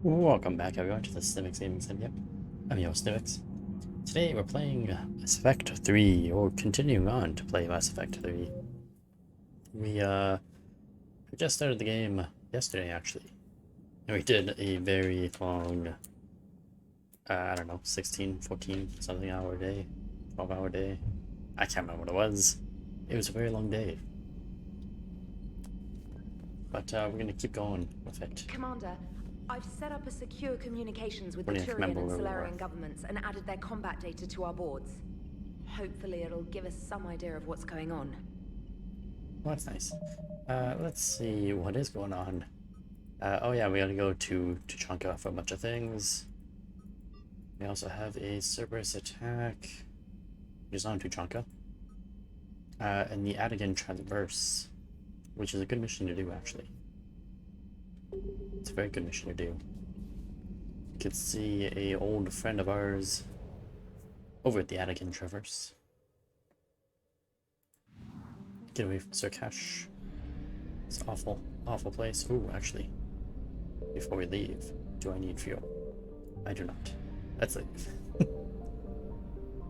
Welcome back everyone to the Stimix Gaming Sim. Yep, I'm your Stimix. Today we're playing Mass Effect 3, or continuing on to play Mass Effect 3. We just started the game yesterday actually, and we did a very long, I don't know, 16, 14 something hour day, 12-hour day. I can't remember what it was. It was a very long day. But we're gonna keep going with it. Commander, I've set up a secure communications with the Wouldn't Turian remember and where we were. Solarian governments and added their combat data to our boards. Hopefully it'll give us some idea of what's going on. Well, that's nice. Let's see what is going on. Oh yeah, we gotta go to Tuchanka for a bunch of things. We also have a Cerberus attack, which is on Tuchanka. And the Atigan Transverse, which is a good mission to do, actually. It's a very good mission to do. You can see a old friend of ours over at the Atigan Traverse. Get away from Surkash. It's an awful, awful place. Ooh, actually, before we leave, do I need fuel? I do not. Let's leave.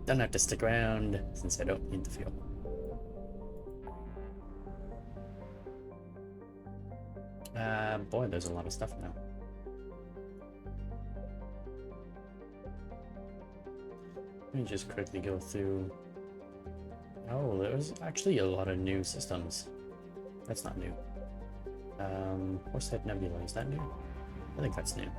Don't have to stick around since I don't need the fuel. Boy, there's a lot of stuff now. Let me just quickly go through. Oh, there's actually a lot of new systems. That's not new. Horsehead Nebula, is that new? I think that's new.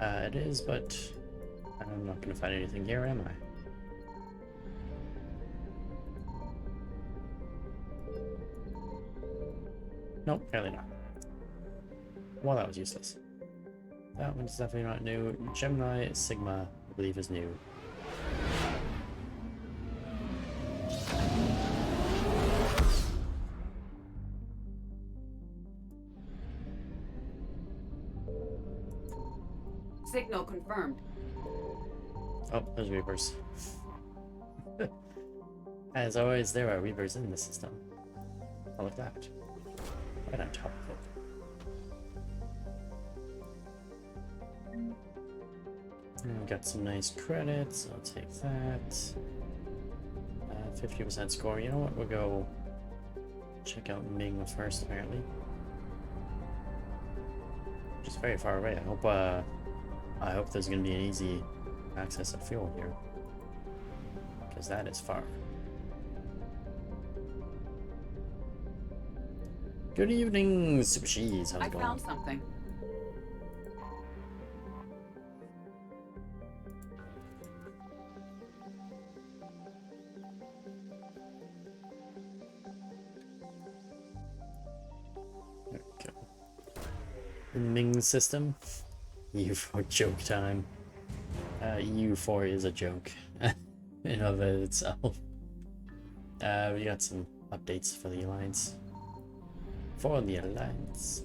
It is, but I'm not going to find anything here, am I? Nope, apparently not. Well, that was useless. That one's definitely not new. Gemini Sigma, I believe, is new. Signal confirmed. Oh, there's Reapers. As always, there are Reapers in the system. Oh, look at that. Right on top of it. And we got some nice credits. I'll take that. 50% score. You know what? We'll go check out Ming first, apparently. Which is very far away. I hope there's going to be an easy access of fuel here, because that is far. Good evening, Super Cheese. How's I it going? found something. There we go. The Ming system. EU4 joke time. EU4 is a joke in of it itself. We got some updates for the Alliance. For the Alliance.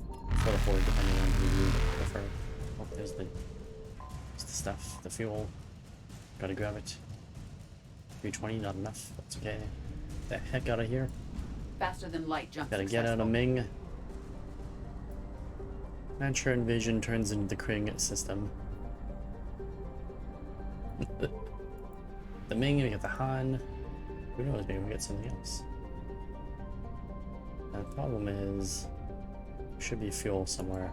For the Horde, depending on who you prefer. Oh, there's the stuff, the fuel. Gotta grab it. 320, not enough. That's okay. Get the heck out of here. Faster than light jump. Gotta get out of Ming. Mantra Invasion turns into the Kring system. The Ming, we get the Han. Who knows, maybe we get something else. The problem is, there should be fuel somewhere.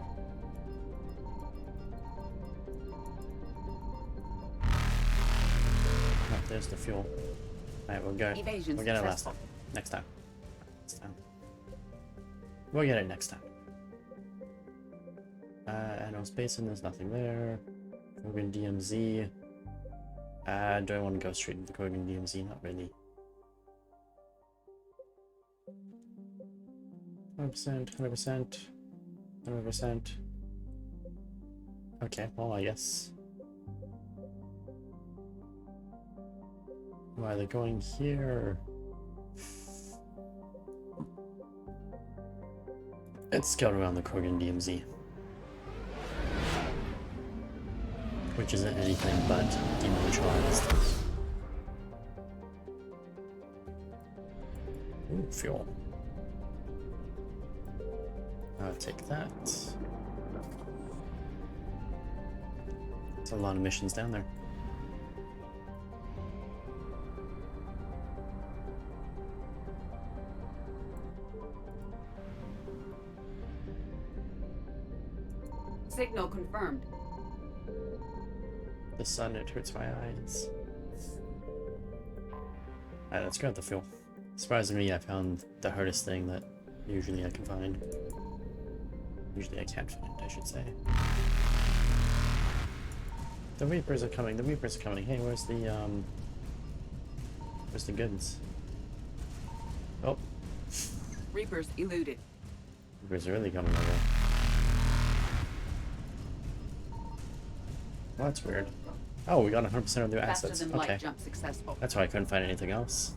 Oh, there's the fuel. Alright, we'll get it last time. Next time. We'll get it next time. No space and there's nothing there. Krogan DMZ. Do I want to go straight into the Krogan DMZ? Not really. 100%, 100%, 100%. Okay, well, I guess. Why are they going here? Let's scout around the Krogan DMZ. which isn't anything but demilitarized. Ooh, fuel. I'll take that. There's a lot of missions down there. Signal confirmed. The sun, it hurts my eyes. Alright, let's grab the fuel. Surprisingly, I found the hardest thing that usually I can find. Usually I can't find, I should say. The Reapers are coming, the Reapers are coming. Hey, where's the goods? Oh. Reapers eluded. Reapers are really coming over. Well, that's weird. Oh, we got 100% of their Faster assets. than Okay. light jump successful. That's why I couldn't find anything else.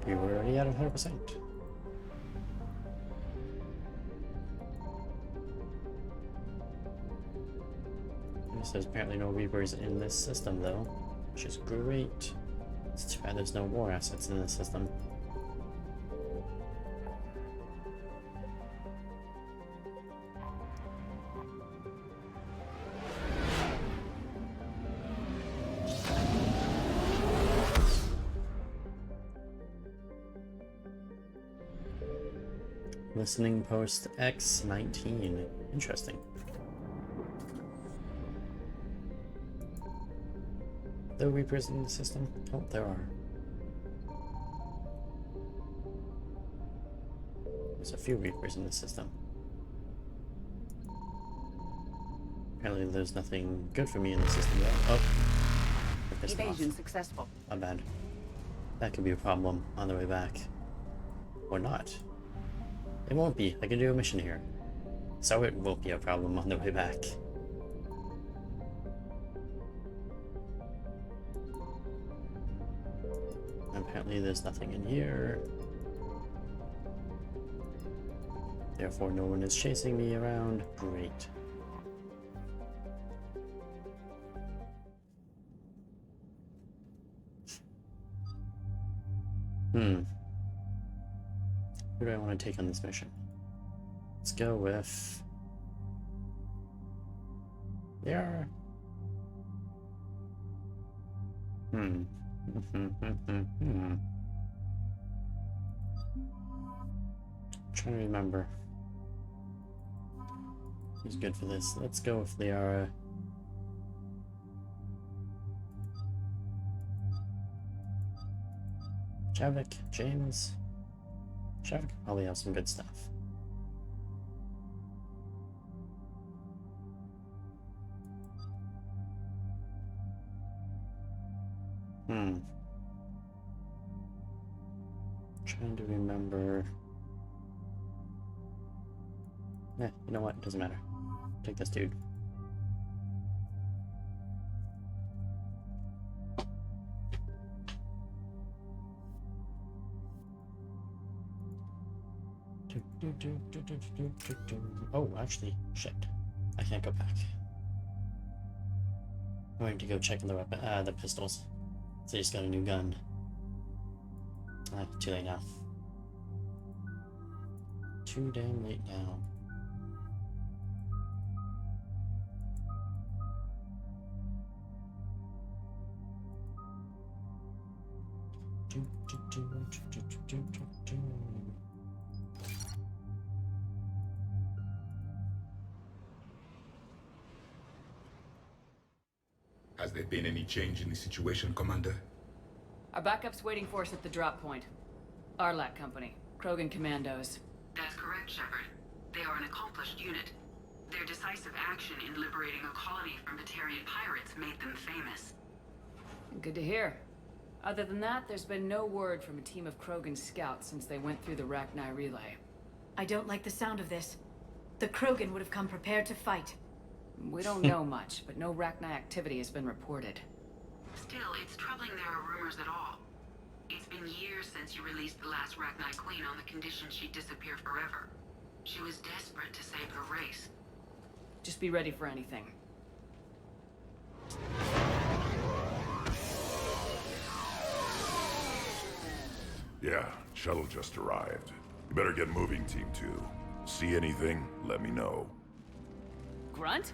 We were already at 100%. There's apparently no Reapers in this system, though, which is great. It's too bad there's no war assets in this system. Listening post X19. Interesting. There are Reapers in the system? Oh, there are. There's a few Reapers in the system. Apparently there's nothing good for me in the system though. Oh. I pissed them off. Evasion successful. Not bad. That could be a problem on the way back. Or not. It won't be. I can do a mission here. So it won't be a problem on the way back. Apparently there's nothing in here. Therefore no one is chasing me around. Great. Who do I want to take on this mission? Let's go with... Yeah. Trying to remember. Who's good for this? Let's go with Liara. Javik, James. Javik probably have some good stuff. Trying to remember. You know what? It doesn't matter. Take this dude. Oh, actually, shit. I can't go back. I'm going to go check on the weapon, the pistols. So I just got a new gun. Too late now. Too damn late now. Has there been any change in the situation, Commander? Our backup's waiting for us at the drop point. Arlat Company, Krogan Commandos. That's correct, Shepard. They are an accomplished unit. Their decisive action in liberating a colony from Batarian pirates made them famous. Good to hear. Other than that, there's been no word from a team of Krogan scouts since they went through the Rachni relay. I don't like the sound of this. The Krogan would have come prepared to fight. We don't know much, but no Rachni activity has been reported. Still, it's troubling there are rumors at all. It's been years since you released the last Rachni Queen on the condition she'd disappear forever. She was desperate to save her race. Just be ready for anything. Yeah, shuttle just arrived. You better get moving, Team 2. See anything, let me know. Grunt?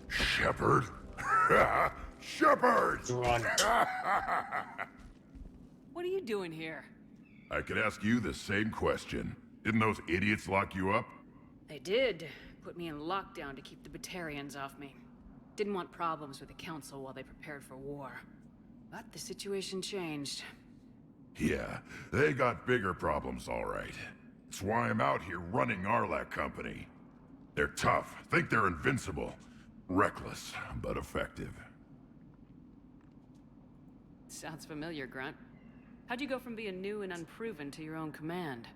Shepard? Shepard! Grunt. What are you doing here? I could ask you the same question. Didn't those idiots lock you up? They did. Put me in lockdown to keep the Batarians off me. Didn't want problems with the Council while they prepared for war. But the situation changed. Yeah, they got bigger problems, all right. That's why I'm out here running Arlac Company. They're tough, think they're invincible. Reckless, but effective. Sounds familiar, Grunt. How'd you go from being new and unproven to your own command?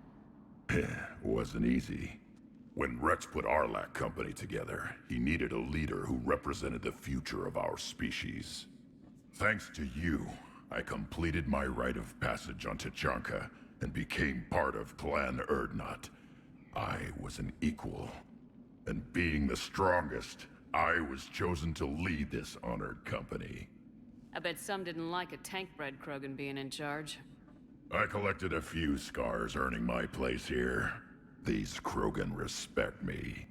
Wasn't easy. When Rex put Arlac Company together, he needed a leader who represented the future of our species. Thanks to you, I completed my rite of passage on Tuchanka and became part of Clan Urdnot. I was an equal. And being the strongest, I was chosen to lead this honored company. I bet some didn't like a tank-bred Krogan being in charge. I collected a few scars earning my place here. These Krogan respect me.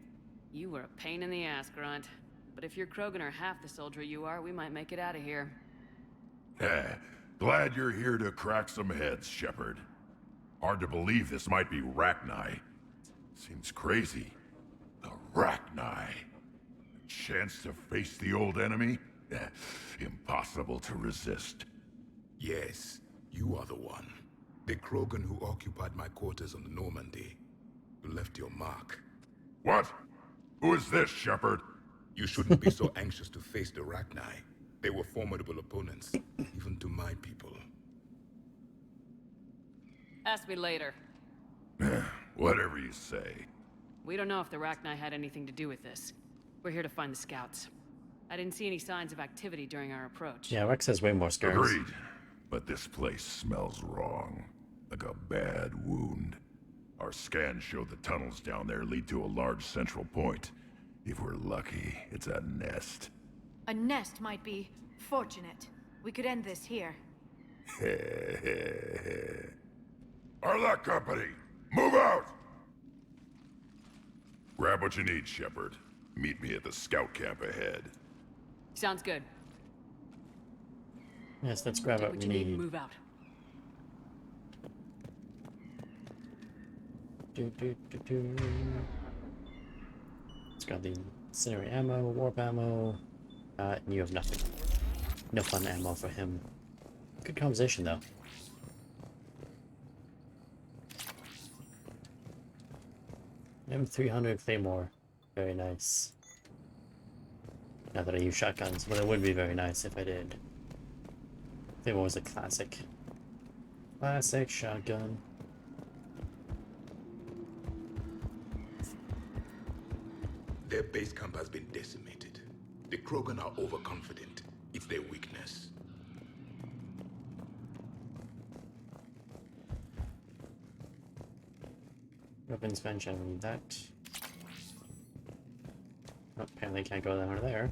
You were a pain in the ass, Grunt. But if your Krogan are half the soldier you are, we might make it out of here. Glad you're here to crack some heads, Shepard. Hard to believe this might be Rachni. Seems crazy. The Rachni. A chance to face the old enemy? Impossible to resist. Yes, you are the one. The Krogan who occupied my quarters on the Normandy. You left your mark. What? Who is this, Shepard? You shouldn't be so anxious to face the Rachni. They were formidable opponents, even to my people. Ask me later. Whatever you say. We don't know if the Rachni had anything to do with this. We're here to find the scouts. I didn't see any signs of activity during our approach. Yeah, Rex has way more scars. Agreed. But this place smells wrong. Like a bad wound. Our scans show the tunnels down there lead to a large central point. If we're lucky, it's a nest. A nest might be fortunate. We could end this here. Arlac Company, move out! Grab what you need, Shepard. Meet me at the scout camp ahead. Sounds good. Yes, let's grab Take what what we you need need. and move out. Let's grab the incendiary ammo, warp ammo. And you have nothing. No fun ammo for him. Good conversation though. M300 Claymore. Very nice. Not that I use shotguns, but it would be very nice if I did. Claymore was a classic. Classic shotgun. Their base camp has been decimated. The Krogan are overconfident. It's their weakness. Weapons bench, I don't need that. Oh, apparently can't go down there.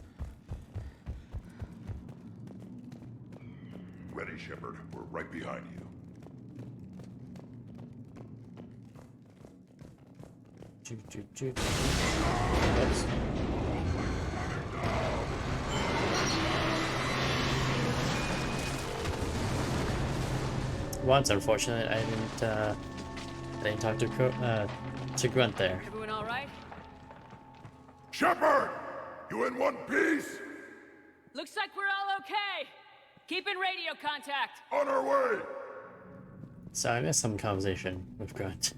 Ready, Shepard. We're right behind you. Oops. Well, it's unfortunate I didn't talk to Grunt there. Everyone all right? Shepard! You in one piece? Looks like we're all okay. Keep in radio contact. On our way! So I missed some conversation with Grunt.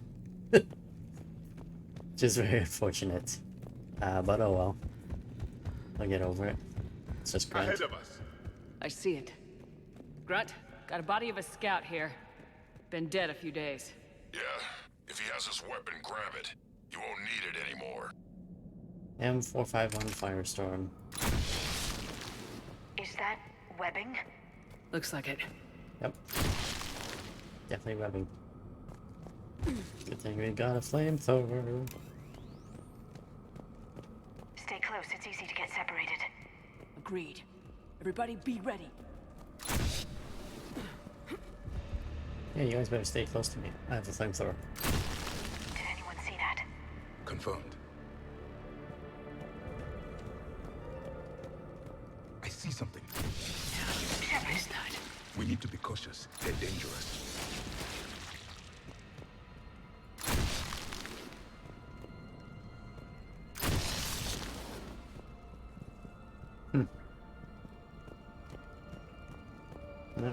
Which is very unfortunate. But oh well. I'll get over it. It's just Grunt. Ahead of us. I see it. Grunt, got a body of a scout here. Been dead a few days. Yeah. If he has his weapon, grab it. You won't need it anymore. M451 Firestorm. Is that webbing? Looks like it. Yep. Definitely webbing. Good thing we got a flamethrower. Stay close, it's easy to get separated. Agreed. Everybody be ready. Yeah, you guys better stay close to me. I have the flamethrower. Did anyone see that? Confirmed. I see something. Shepard, We need to be cautious. They're dangerous.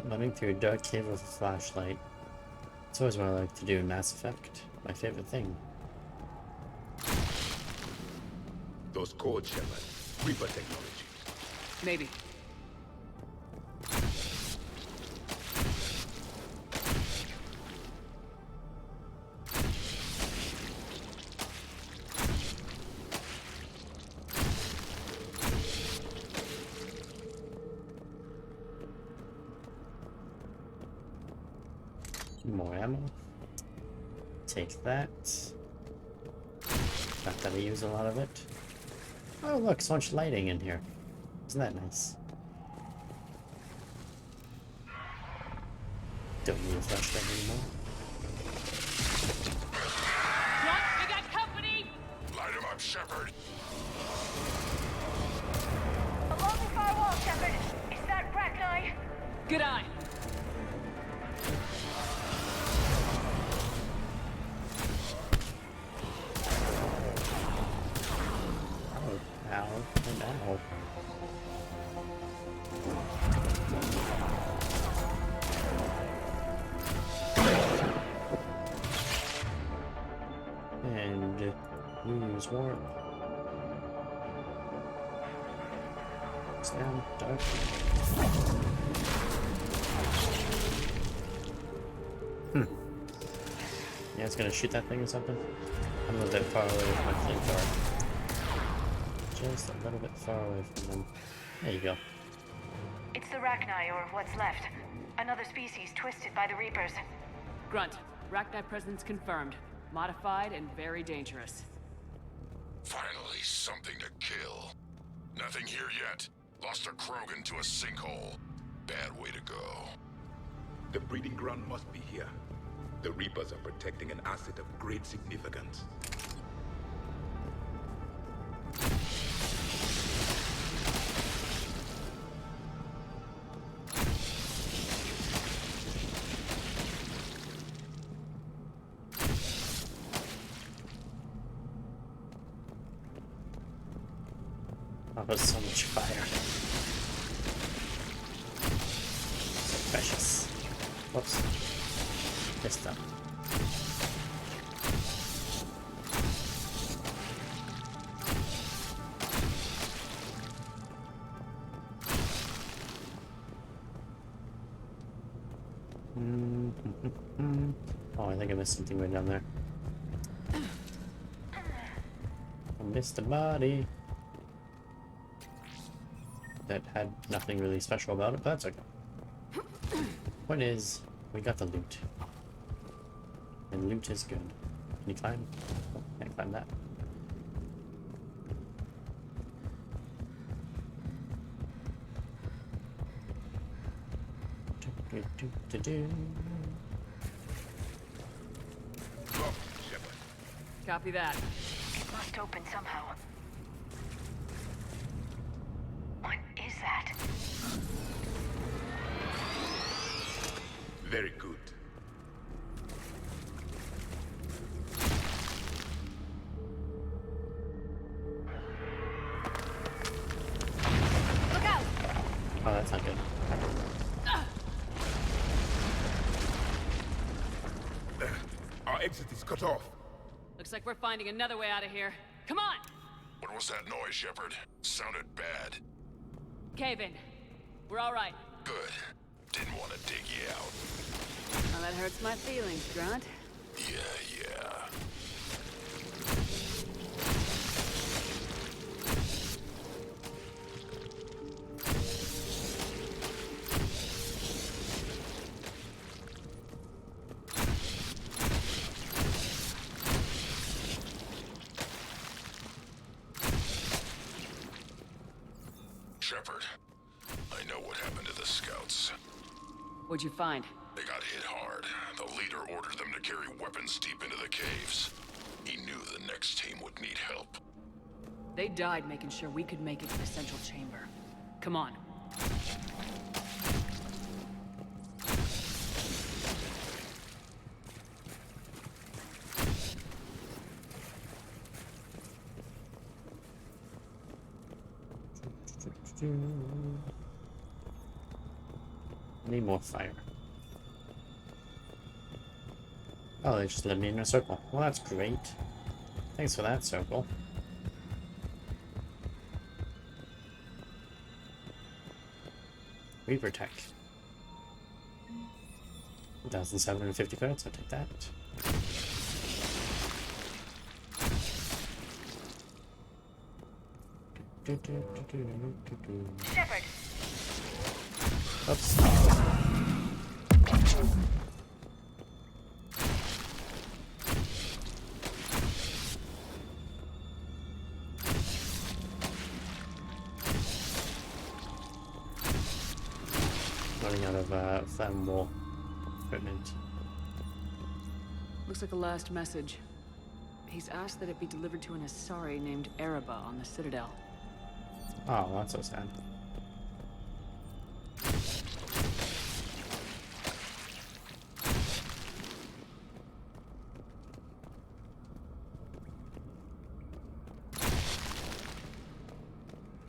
Running through a dark cave with a flashlight. It's always what I like to do in Mass Effect. My favorite thing. Those codes, Shepard. Reaper technology. Maybe. More ammo. Take that. Not that I use a lot of it. Oh look, so much lighting in here. Isn't that nice? Don't need a flashlight anymore. We got company! Light him up, Shepard. along the far wall, Shepard. Is that Rachni? Good eye. Ow, and ow. And use warp. Stand dark. Yeah, it's gonna shoot that thing or something. I'm a little bit far away with my flamethrower. Just a little bit far away from them. There you go. It's the Rachni, or what's left. Another species twisted by the Reapers. Grunt, Rachni presence confirmed. Modified and very dangerous. Finally, something to kill. Nothing here yet. Lost a Krogan to a sinkhole. Bad way to go. The breeding ground must be here. The Reapers are protecting an asset of great significance. Oh, there's so much fire. So precious. Whoops. Missed them. Oh, I think I missed something right down there. I missed a body that had nothing really special about it, but that's okay. Point is, we got the loot. And loot is good. Can you climb? Oh, can't climb that. Do. Look, Shepard. Copy that. It must open somehow. What is that? Very good. Look out! Oh, that's not good. Our exit is cut off. Looks like we're finding another way out of here. Come on! What was that noise, Shepard? Sounded bad. Cave in. We're all right. Good. Didn't want to dig you out. Well, that hurts my feelings, Grunt. Yeah. Shepard. I know what happened to the scouts. What'd you find? They got hit hard. The leader ordered them to carry weapons deep into the caves. He knew the next team would need help. They died making sure we could make it to the central chamber. Come on. Need more fire. Oh, they just led me in a circle. Well, that's great. Thanks for that, circle. Reaper Tech. 1,750 credits, I'll take that. Shepard, Oops. Running out of flammable equipment. Looks like a last message. He's asked that it be delivered to an Asari named Ereba on the Citadel. Oh, that's so sad.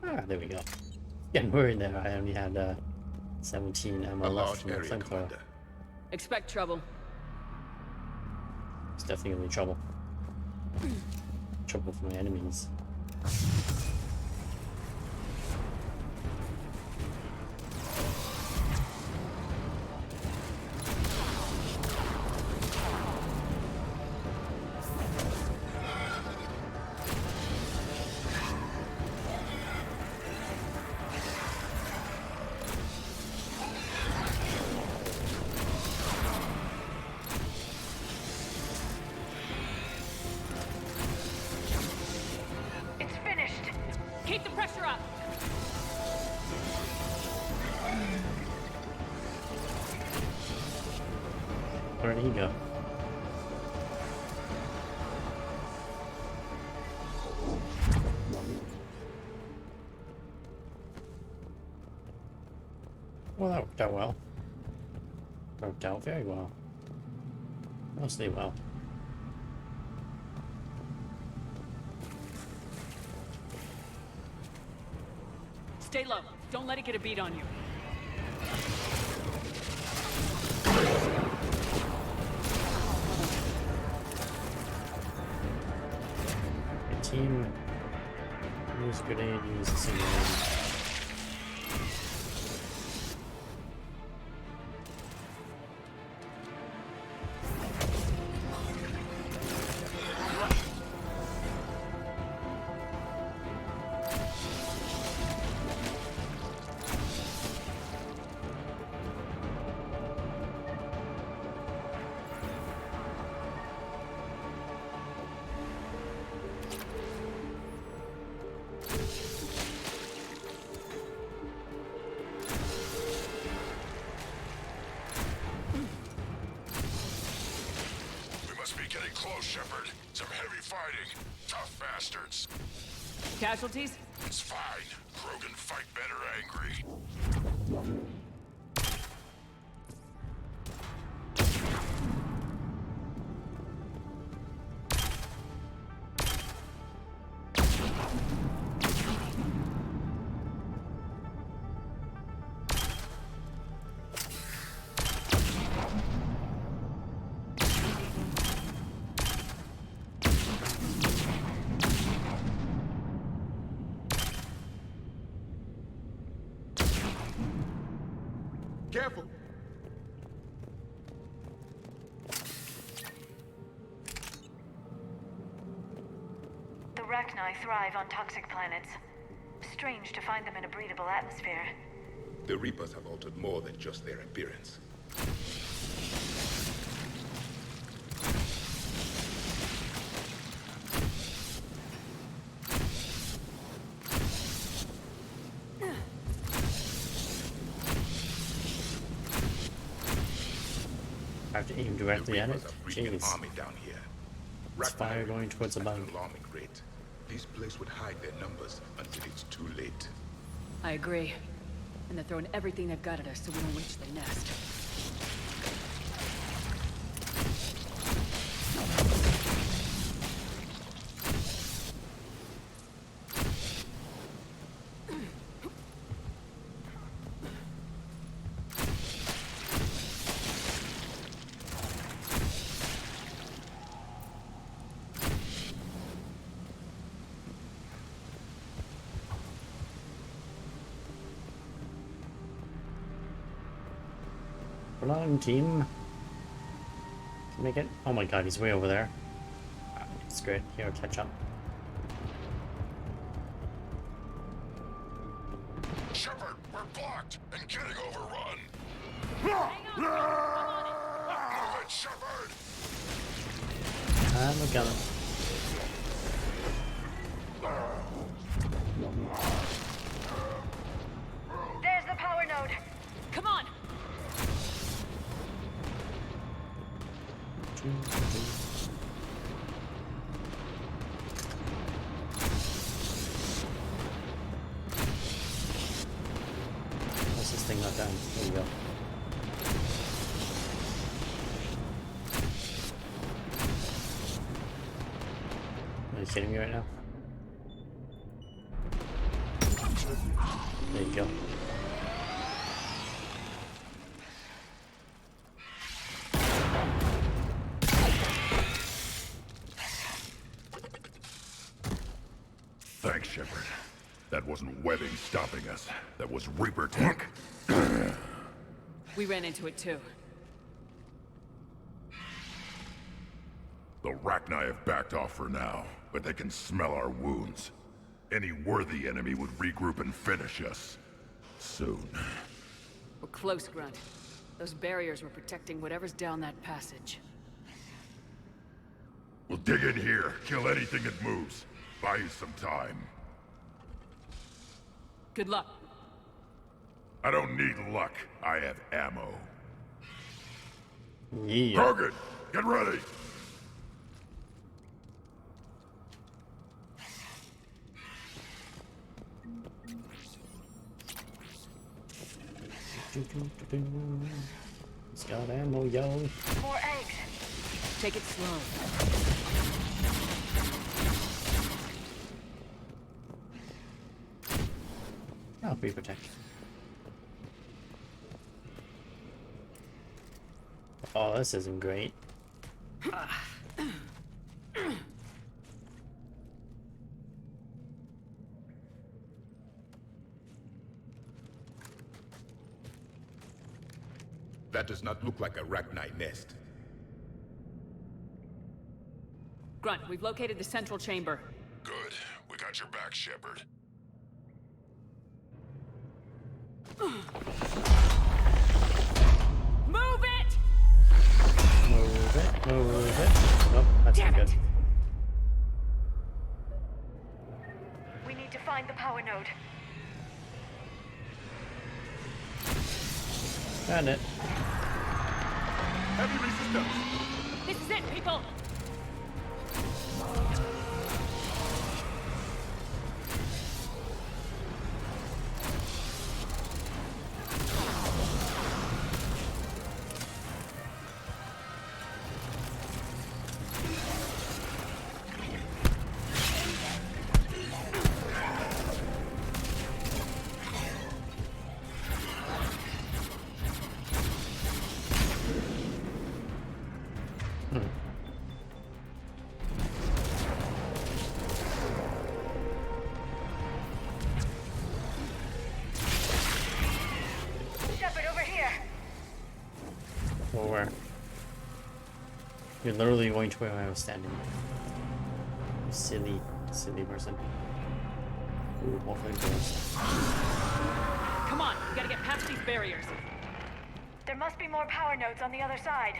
Ah, there we go. Getting worried there. I only had 17 ammo A left large from the area, flamethrower. Commander. Expect trouble. It's definitely gonna be trouble. Trouble for my enemies. it's finished. Keep the pressure up! Where did he go? Well, that worked out well. Worked out very well. Mostly well. Stay low. Don't let it get a beat on you. A team use grenade, use a single grenade. We must be getting close, Shepard. Some heavy fighting. Tough bastards. Casualties? It's fine. Krogan fight better angry. Careful! The Rachni thrive on toxic planets. Strange to find them in a breathable atmosphere. The Reapers have altered more than just their appearance. have to aim The directly at it? Reapers are breeding an Jeez. army down here. It's fire Ragnar going towards the at bug. an alarming rate. These plagues would hide their numbers until it's too late. I agree. And they're throwing everything they've got at us so we don't reach the nest. Come on, team. Can make it? Oh my god, he's way over there. It's great. Here, catch up. Shepard, we're blocked and getting overrun. Move it, Shepard! I'm a gunner. There's the power node. Come on! What's this thing not done? There you go. Are you kidding me right now? There you go. Thanks, Shepard. That wasn't webbing stopping us. That was Reaper tech. We ran into it too. The Rachni have backed off for now, but they can smell our wounds. Any worthy enemy would regroup and finish us. Soon. We're close, Grunt. Those barriers were protecting whatever's down that passage. We'll dig in here, kill anything that moves. Buy you some time. Good luck. I don't need luck. I have ammo. Yeah. Krogan, get ready! It's got ammo, yo. More eggs. Take it slow. I'll be protected. Oh, this isn't great. That does not look like a Ragni nest. Grunt, we've located the central chamber. Good. We got your back, Shepard. Move it! Move it, move it. Nope, that's not good. We need to find the power node. Found it. Heavy resistance! This is it, people! Shepard, over here. Or where? You're literally going to where I was standing. You silly, silly person. Ooh, hopefully goes. Come on, we gotta get past these barriers. There must be more power nodes on the other side.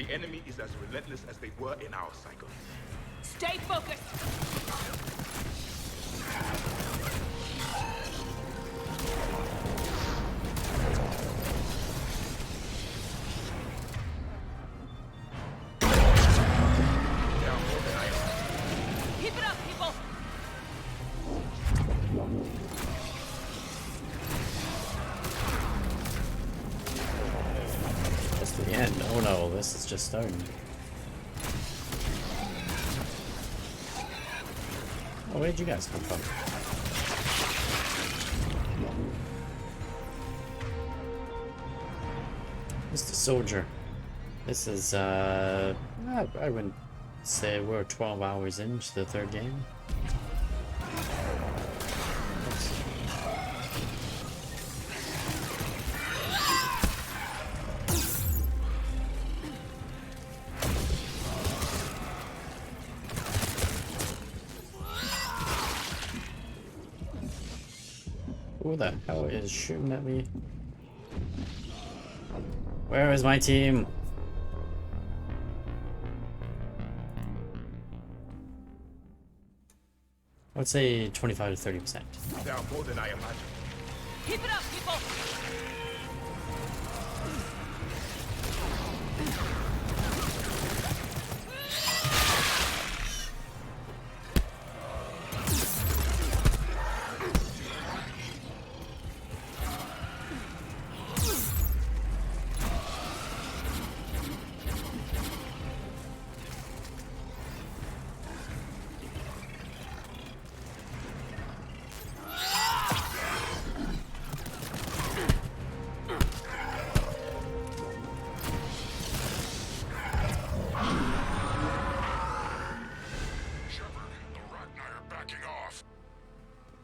The enemy is as relentless as they were in our cycle. Stay focused! Keep it up, people! That's the end. Oh no, this is just starting. Oh, where'd you guys come from? Mr. Soldier. This is, I wouldn't say we're 12 hours into the third game. Who the hell is shooting at me? Where is my team? I would say 25 to 30%. There are more than I imagined. Keep it up, people!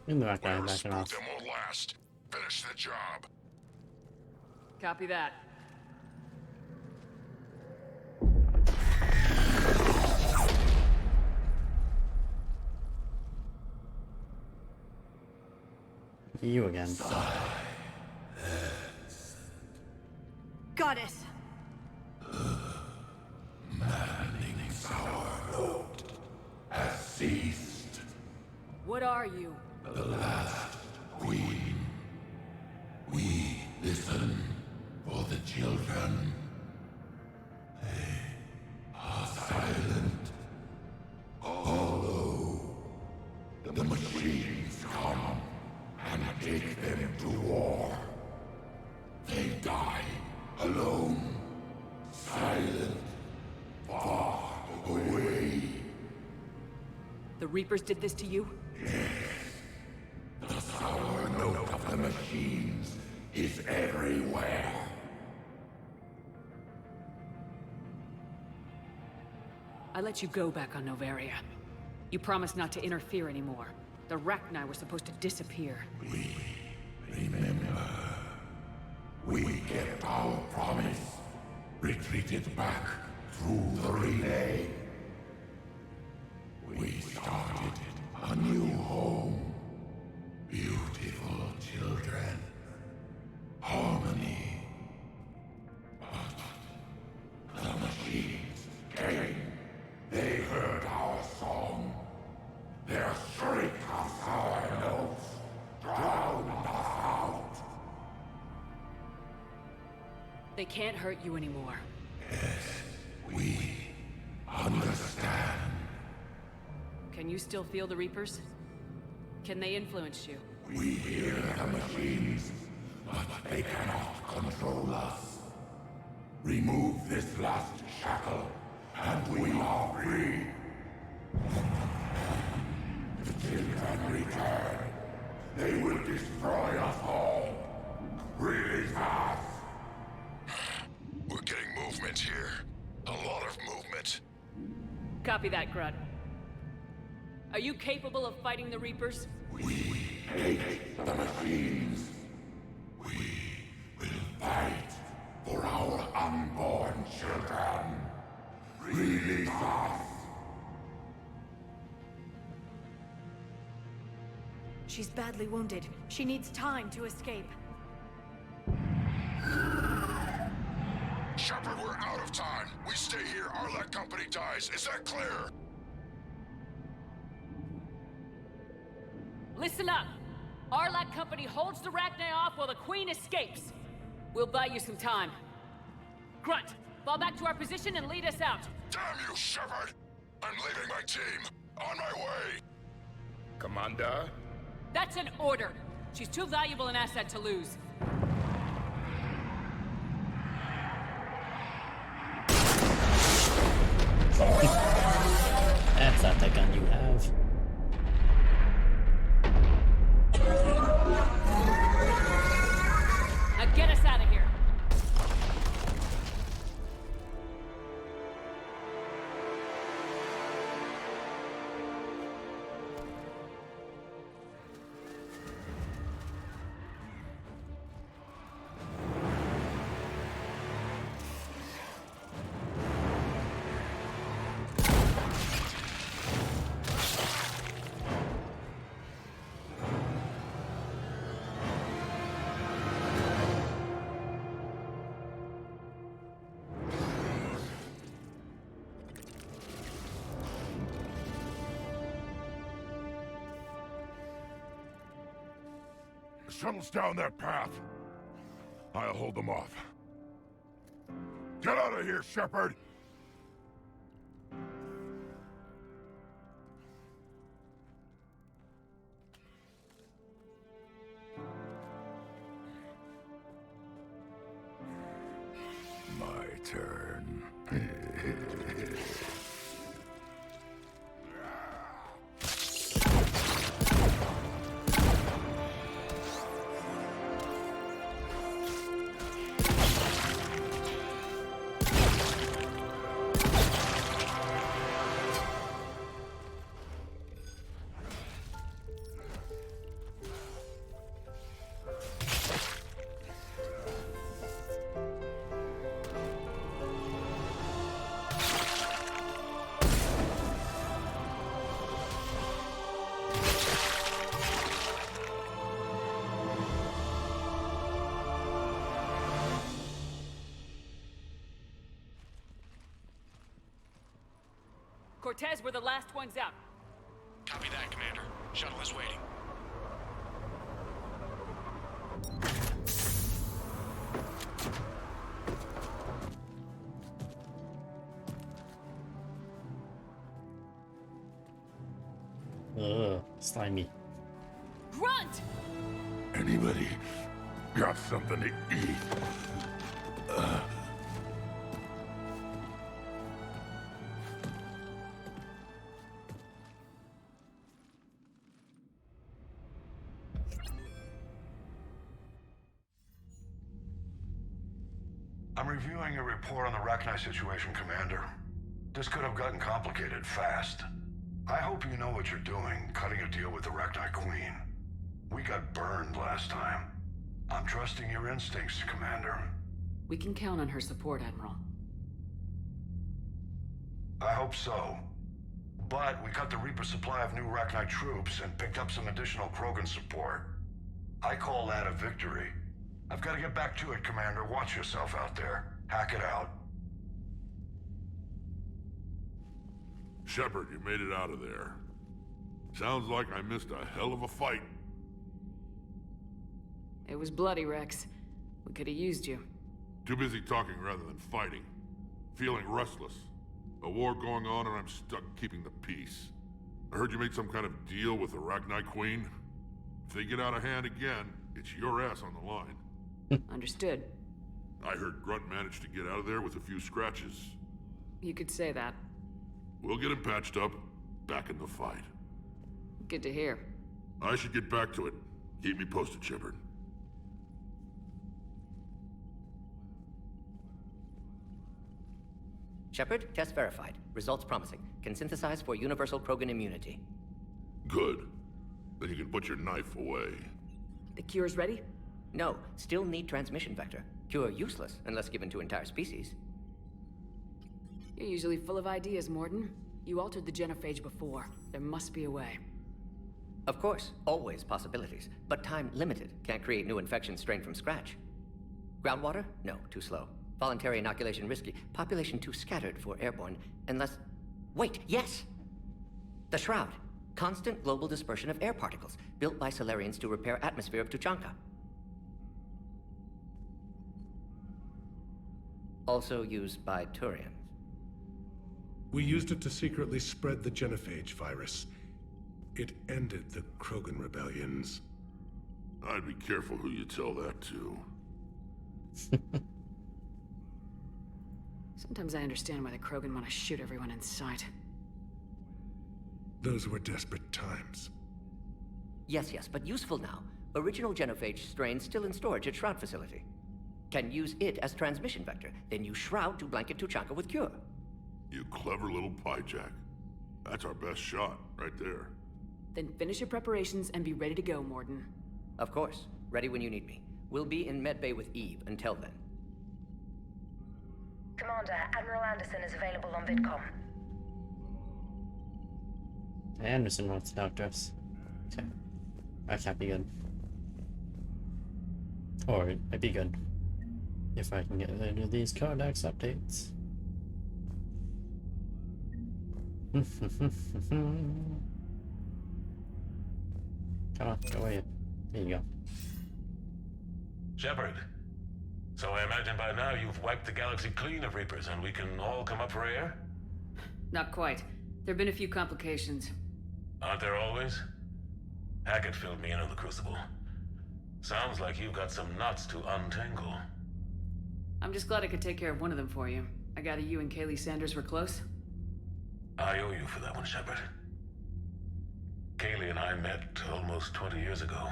In the back line, backing off. Them won't last. Finish the job. Copy that. You again. Goddess! Manning's hour vote has ceased. What are you? The last queen. We listen for the children. They are silent. Although the machines come and take them to war, they die alone, silent, far away. The Reapers did this to you? The sour note of the machines is everywhere. I let you go back on Noveria. You promised not to interfere anymore. The Rachni were supposed to disappear. We remember. We kept our promise. Retreated back through the relay. We started a new home. Beautiful children. Harmony. But the machines came. They heard our song. Their shriek of sour notes drowned us out. They can't hurt you anymore. We understand. Can you still feel the Reapers? Can they influence you? We hear the machines, but they cannot control us. Remove this last shackle, and we are free. The children return. They will destroy us all. Release us. We're getting movement here. A lot of movement. Copy that, Grunt. Are you capable of fighting the Reapers? We hate the machines. We will fight for our unborn children. Release us. She's badly wounded. She needs time to escape. Shepard, we're out of time. We stay here, Arlec Company dies. Is that clear? Listen up! Arlec Company holds the Rachni off while the Queen escapes. We'll buy you some time. Grunt, fall back to our position and lead us out. Damn you, Shepard! I'm leaving my team. On my way. Commander? That's an order. She's too valuable an asset to lose. That's not the gun you have. Now get us out of here. The shuttle's down that path. I'll hold them off. Get out of here, Shepard! My turn. Cortez, we're the last ones out. Copy that, Commander. Shuttle is waiting. Ugh, slimy. Grunt! Anybody got something to eat? I'm reviewing your report on the Rachni situation, Commander. This could have gotten complicated fast. I hope you know what you're doing, cutting a deal with the Rachni Queen. We got burned last time. I'm trusting your instincts, Commander. We can count on her support, Admiral. I hope so. But we cut the Reaper supply of new Rachni troops and picked up some additional Krogan support. I call that a victory. I've got to get back to it, Commander. Watch yourself out there. Hack it out. Shepard, you made it out of there. Sounds like I missed a hell of a fight. It was bloody, Rex. We could have used you. Too busy talking rather than fighting. Feeling restless. A war going on and I'm stuck keeping the peace. I heard you made some kind of deal with the Rachni Queen. If they get out of hand again, it's your ass on the line. Understood. I heard Grunt managed to get out of there with a few scratches. You could say that. We'll get him patched up, back in the fight. Good to hear. I should get back to it. Keep me posted, Shepard. Shepard, test verified. Results promising. Can synthesize for universal Krogan immunity. Good. Then you can put your knife away. The cure's ready? No, still need transmission vector. Cure useless unless given to entire species. You're usually full of ideas, Mordin. You altered the genophage before. There must be a way. Of course, always possibilities, but time limited. Can't create new infections strained from scratch. Groundwater? No, too slow. Voluntary inoculation risky. Population too scattered for airborne, unless... Wait, yes! The Shroud. Constant global dispersion of air particles, built by Solarians to repair atmosphere of Tuchanka. Also used by Turians. We used it to secretly spread the genophage virus. It ended the Krogan rebellions. I'd be careful who you tell that to. Sometimes I understand why the Krogan want to shoot everyone in sight. Those were desperate times. Yes, but useful now. Original genophage strain still in storage at Shroud facility. Can use it as transmission vector, then use Shroud to blanket Tuchanka with cure. You clever little pyjak. That's our best shot, right there. Then finish your preparations and be ready to go, Mordin. Of course. Ready when you need me. We'll be in medbay with Eve until then. Commander, Admiral Anderson is available on VidCom. Anderson wants to talk to us. Okay. That can't be good. Or it might be good. If I can get into these codex updates. Come on, go away. There you go. Shepard. So I imagine by now you've wiped the galaxy clean of Reapers and we can all come up for air? Not quite. There've been a few complications. Aren't there always? Hackett filled me in on the Crucible. Sounds like you've got some knots to untangle. I'm just glad I could take care of one of them for you. I gather you and Kaylee Sanders were close? I owe you for that one, Shepard. Kaylee and I met almost 20 years ago.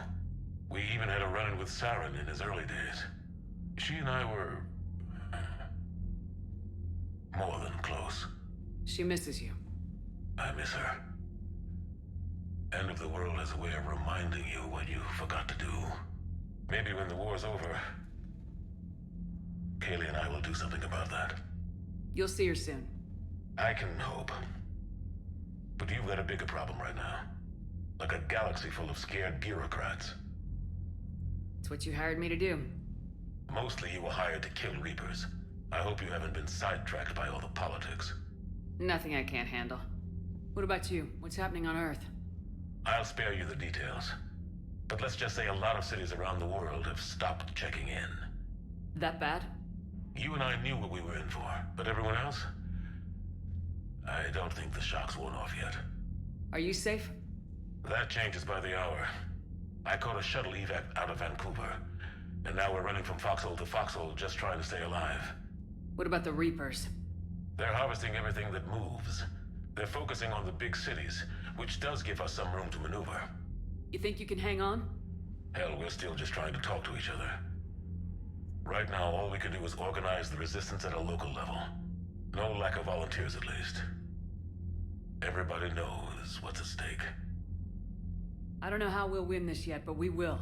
We even had a run-in with Saren in his early days. She and I were... more than close. She misses you. I miss her. End of the world has a way of reminding you what you forgot to do. Maybe when the war's over, Kaylee and I will do something about that. You'll see her soon. I can hope. But you've got a bigger problem right now. Like a galaxy full of scared bureaucrats. It's what you hired me to do. Mostly you were hired to kill Reapers. I hope you haven't been sidetracked by all the politics. Nothing I can't handle. What about you? What's happening on Earth? I'll spare you the details. But let's just say a lot of cities around the world have stopped checking in. That bad? You and I knew what we were in for, but everyone else? I don't think the shock's worn off yet. Are you safe? That changes by the hour. I caught a shuttle evac out of Vancouver, and now we're running from foxhole to foxhole just trying to stay alive. What about the Reapers? They're harvesting everything that moves. They're focusing on the big cities, which does give us some room to maneuver. You think you can hang on? Hell, we're still just trying to talk to each other. Right now, all we can do is organize the resistance at a local level. No lack of volunteers, at least. Everybody knows what's at stake. I don't know how we'll win this yet, but we will.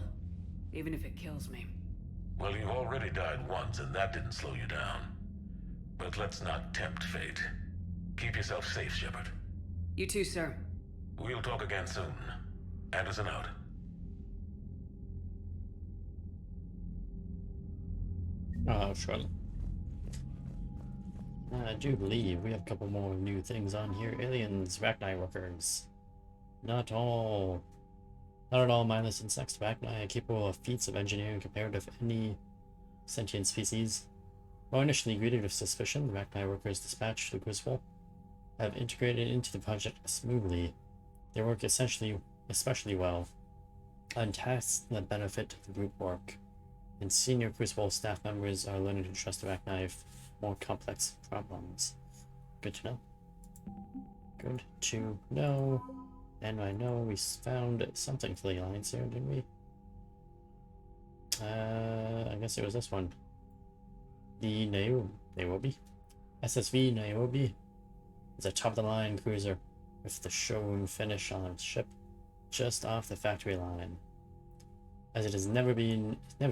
Even if it kills me. Well, you've already died once, and that didn't slow you down. But let's not tempt fate. Keep yourself safe, Shepard. You too, sir. We'll talk again soon. Anderson out. Oh, sure. I do believe we have a couple more new things on here. Aliens, Rachni workers. Not at all mindless insects. Rachni are capable of feats of engineering compared to any sentient species. While initially greeted with suspicion, the Rachni workers dispatched to the Crucible have integrated into the project smoothly. They work especially well on tasks that benefit the group work, and senior Crucible staff members are learning to trust the Rachni with more complex problems. Good to know. Good to know. And I know we found something for the Alliance here, didn't we? I guess it was this one. The Niobe. SSV Niobe is a top-of-the-line cruiser with the shown finish on its ship just off the factory line. As it has never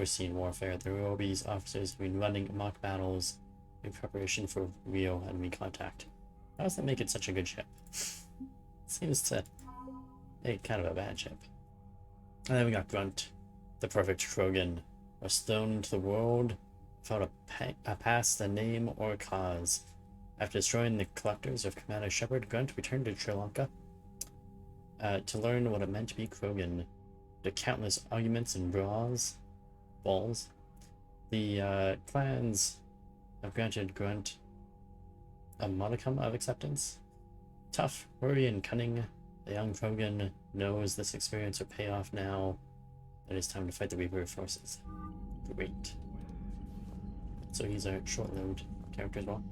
seen warfare, the Niobe's officers have been running mock battles in preparation for real enemy contact. How does that make it such a good ship? Seems to make kind of a bad ship. And then we got Grunt, the perfect Krogan, was thrown into the world without a past, a name, or a cause. After destroying the collectors of Commander Shepard, Grunt returned to Sri Lanka to learn what it meant to be Krogan. The countless arguments and balls, the clans have granted Grunt a modicum of acceptance. Tough, wary, and cunning, the young Krogan knows this experience will pay off now. It is time to fight the Reaper forces. Great. So he's a short-lived character as well.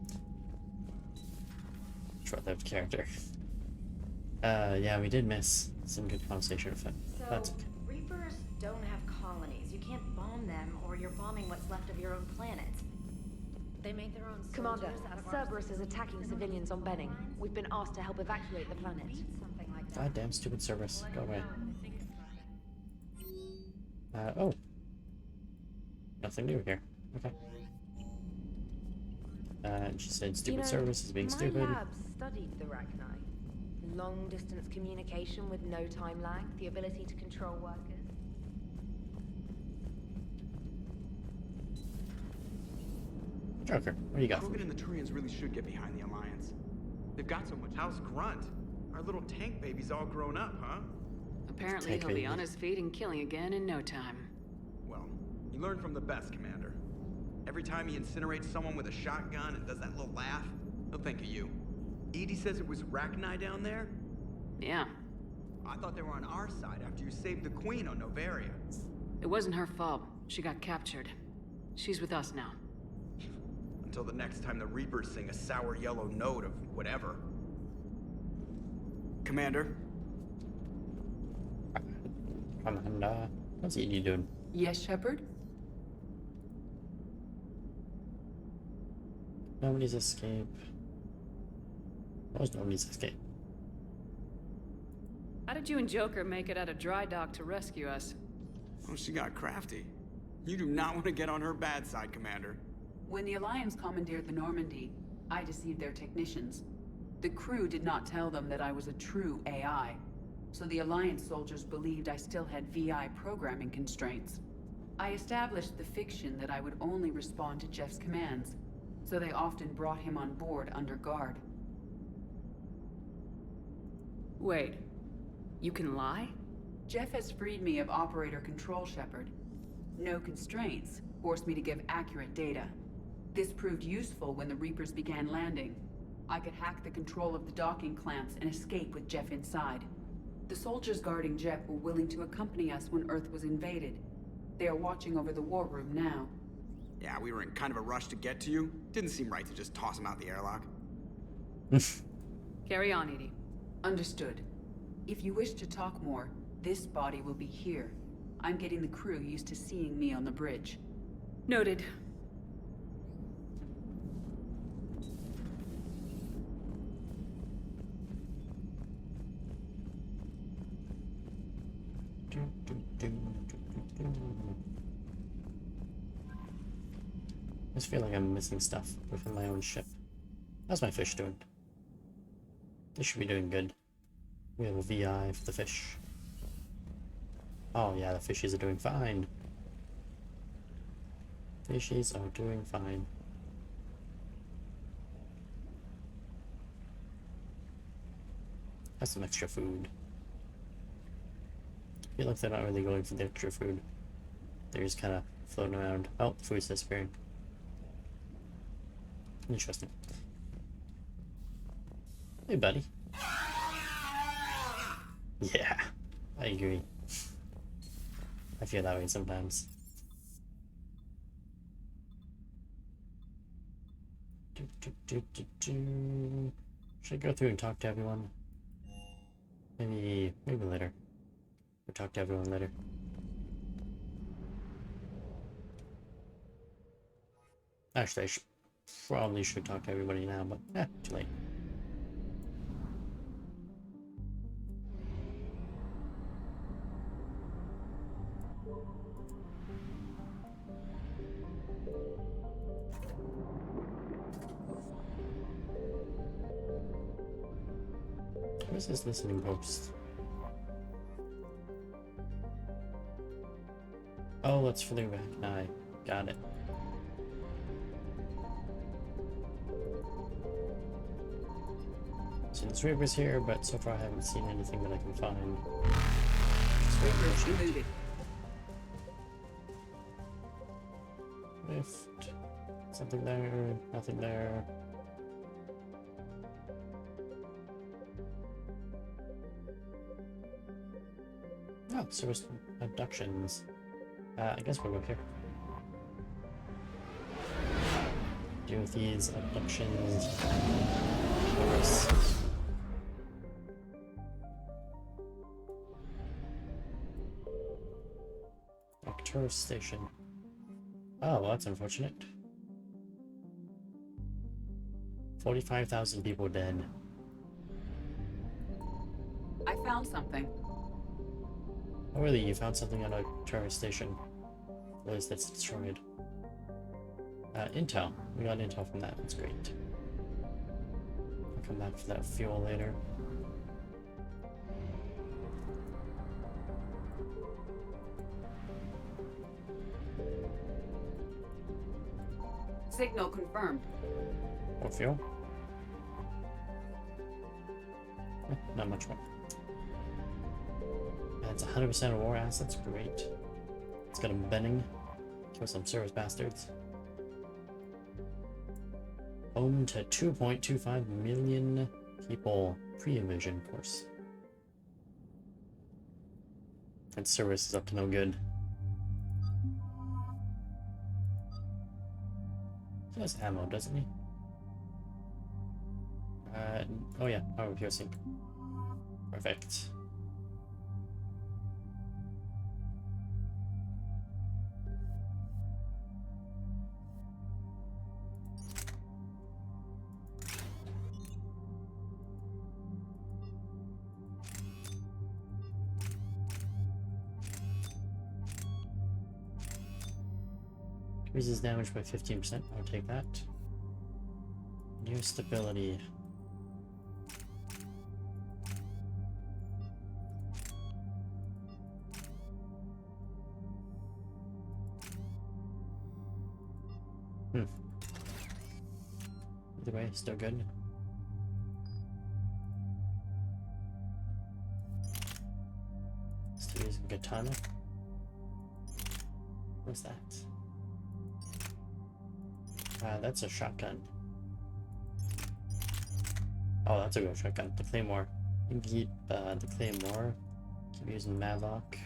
Short-lived character. Yeah, we did miss some good conversation with him. That's okay. Reapers don't have colonies. You can't bomb them, or you're bombing what's left of your own planet. They make their own Commander, soldiers out of Cerberus is attacking civilians on Benning. We've been asked to help evacuate the planet. something like that. Goddamn stupid Cerberus. Go away. Oh. Nothing new here. Okay. And she said stupid Cerberus is being stupid. My lab studied the Rachni. Long-distance communication with no time lag, the ability to control workers. Joker, what do you got? Krogan and the Turians really should get behind the Alliance. They've got so much. How's Grunt? Our little tank baby's all grown up, huh? Apparently he'll be on his feet and killing again in no time. Well, you learn from the best, Commander. Every time he incinerates someone with a shotgun and does that little laugh, he'll think of you. Edie says it was Rachni down there? Yeah. I thought they were on our side after you saved the Queen on Noveria. It wasn't her fault. She got captured. She's with us now. Until the next time the Reapers sing a sour yellow note of whatever. Commander? Commander, what's Edie doing? Yes, Shepard? Nobody's escape. What was nobody's escape? How did you and Joker make it out of dry dock to rescue us? Oh, she got crafty. You do not want to get on her bad side, Commander. When the Alliance commandeered the Normandy, I deceived their technicians. The crew did not tell them that I was a true AI, so the Alliance soldiers believed I still had VI programming constraints. I established the fiction that I would only respond to Jeff's commands, so they often brought him on board under guard. Wait, you can lie? Jeff has freed me of operator control, Shepard. No constraints forced me to give accurate data. This proved useful when the Reapers began landing. I could hack the control of the docking clamps and escape with Jeff inside. The soldiers guarding Jeff were willing to accompany us when Earth was invaded. They are watching over the war room now. Yeah, we were in kind of a rush to get to you. Didn't seem right to just toss him out the airlock. Carry on, Edie. Understood. If you wish to talk more, this body will be here. I'm getting the crew used to seeing me on the bridge. Noted. I just feel like I'm missing stuff within my own ship. How's my fish doing? They should be doing good. We have a VI for the fish. Oh yeah, the fishies are doing fine. Fishies are doing fine. That's some extra food. I feel like they're not really going for the extra food. They're just kind of floating around. Oh, food's disappearing. Interesting. Hey, buddy. Yeah, I agree. I feel that way sometimes. Should I go through and talk to everyone? Maybe later. We'll talk to everyone later. Actually, I probably should talk to everybody now, but too late. Where's this listening post? Oh, that's for the Rachni. Got it. So there's Reapers here, but so far I haven't seen anything that I can find. Reapers moving. Lift. Something there, nothing there. Oh, service abductions. I guess we'll go here. Deal with these abductions. Doctor Station. Oh, well, that's unfortunate. 45,000 people dead. I found something. Oh, really? You found something on a tourist station? At least that's destroyed. Intel. We got intel from that. That's great. I'll come back for that fuel later. Signal confirmed. More fuel? Not much more. That's 100% of war assets. Great. Let's get them bending. Kill some service bastards. Home to 2.25 million people. Pre-invasion, of course. And service is up to no good. He has ammo, doesn't he? Oh yeah, power piercing. Perfect. Increases damage by 15%. I'll take that. New stability. Either way, still good. Still using katana. What's that? That's a shotgun. Oh, that's a good shotgun. The Claymore. You can keep the Claymore. Keep using Mavok.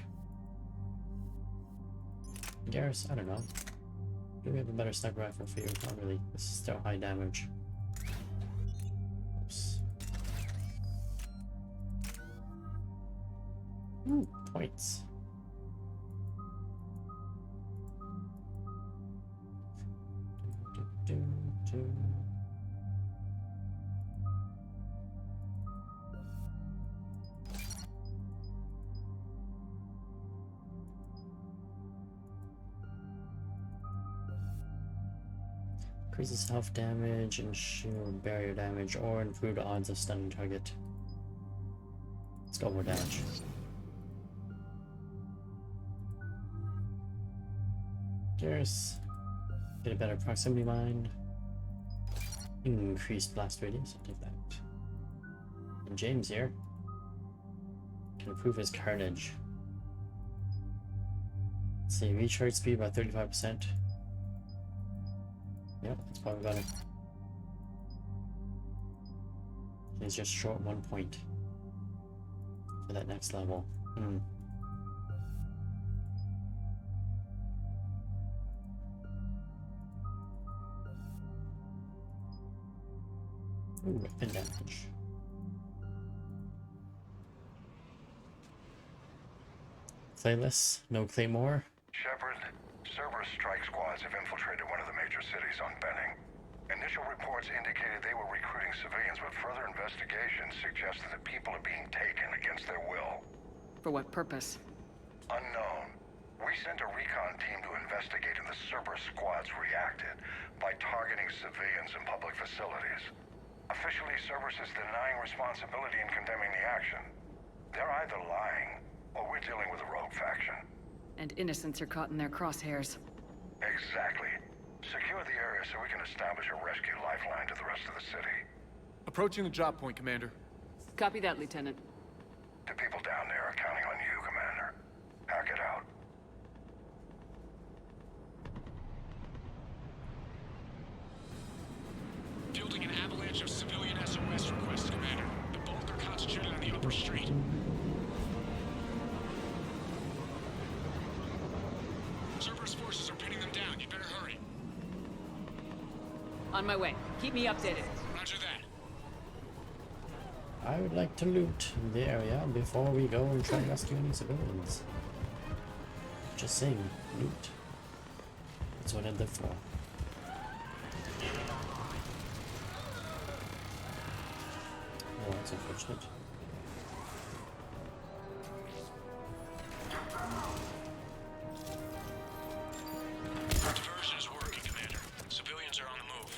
Garrus, I don't know. Do we have a better sniper rifle for you? Not really. This is still high damage. Oops. Ooh, points. Increases health damage and shield barrier damage or improved odds of stunning target. Let's go more damage. Garrus. Get a better proximity mine. Increased blast radius, I'll take that. And James here can improve his carnage. Let's see, recharge speed by 35%. Yep, that's probably better. He's just short 1 point for that next level. Ooh, weapon damage. Clayless, no Claymore. Shepard, Cerberus strike squads have infiltrated one of the major cities on Benning. Initial reports indicated they were recruiting civilians, but further investigation suggests that the people are being taken against their will. For what purpose? Unknown. We sent a recon team to investigate, and the Cerberus squads reacted by targeting civilians in public facilities. Officially, Cerberus is denying responsibility and condemning the action. They're either lying, or we're dealing with a rogue faction. And innocents are caught in their crosshairs. Exactly. Secure the area so we can establish a rescue lifeline to the rest of the city. Approaching the drop point, Commander. Copy that, Lieutenant. The people down there are counting on you, Commander. Hack it out. Fielding an avalanche of civilian SOS requests, Commander. The bulk are concentrated on the upper street. Cerberus forces are pinning them down. You better hurry. On my way. Keep me updated. Roger that. I would like to loot the area before we go and try to rescue any civilians. Just saying, loot. That's what I live for. Oh, that's unfortunate. Diversion is working, Commander. Civilians are on the move.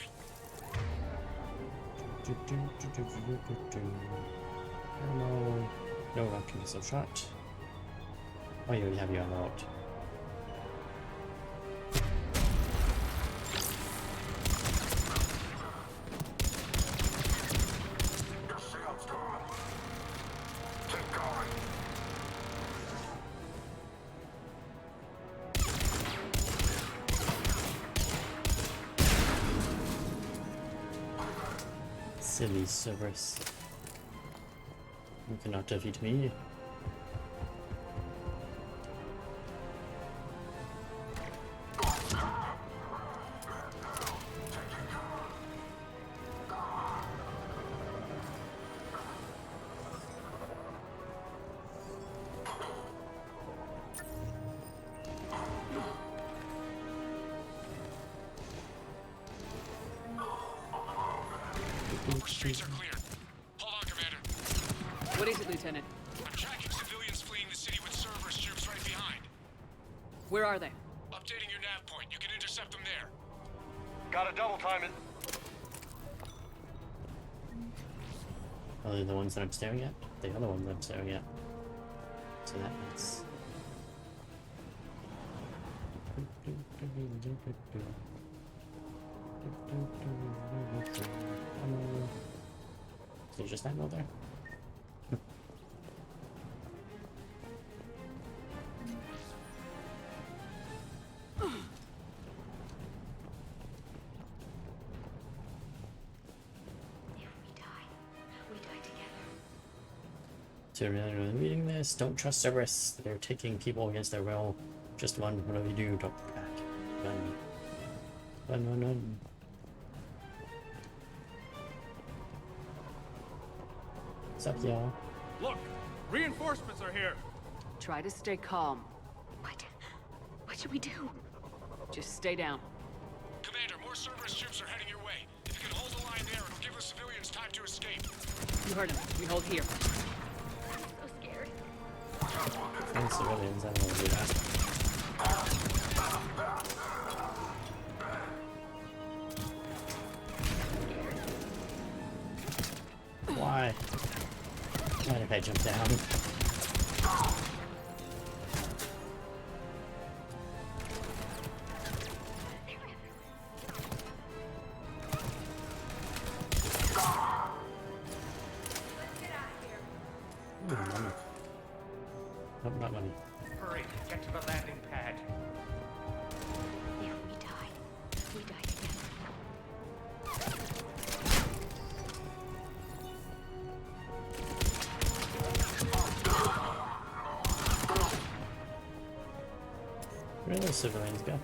No rocket missile shot. Oh, you already have your ammo out. Silly Cerberus. You cannot defeat me. Streets are clear. Hold on, Commander. What is it, Lieutenant? I'm tracking civilians fleeing the city with Cerberus troops right behind. Where are they? Updating your nav point. You can intercept them there. Gotta double time it. Are they the ones that I'm staring at? They are the ones I'm staring at. So that means. Is there just ammo there? So really reading this, don't trust Cerberus. They're taking people against their will. Just run. Whatever you do, don't look back. Run. Run, run, run. What's up, y'all? Look! Reinforcements are here! Try to stay calm. What should we do? Just stay down. Commander, more Cerberus troops are heading your way. If you can hold the line there, it'll give the civilians time to escape. You heard him. We hold here. So scared. And civilians, I don't want to do that. Why? Why did I jump down? Ooh, money. Nope, not money. Hurry, get to the landing pad. If we die, we die together. Where do those civilians go?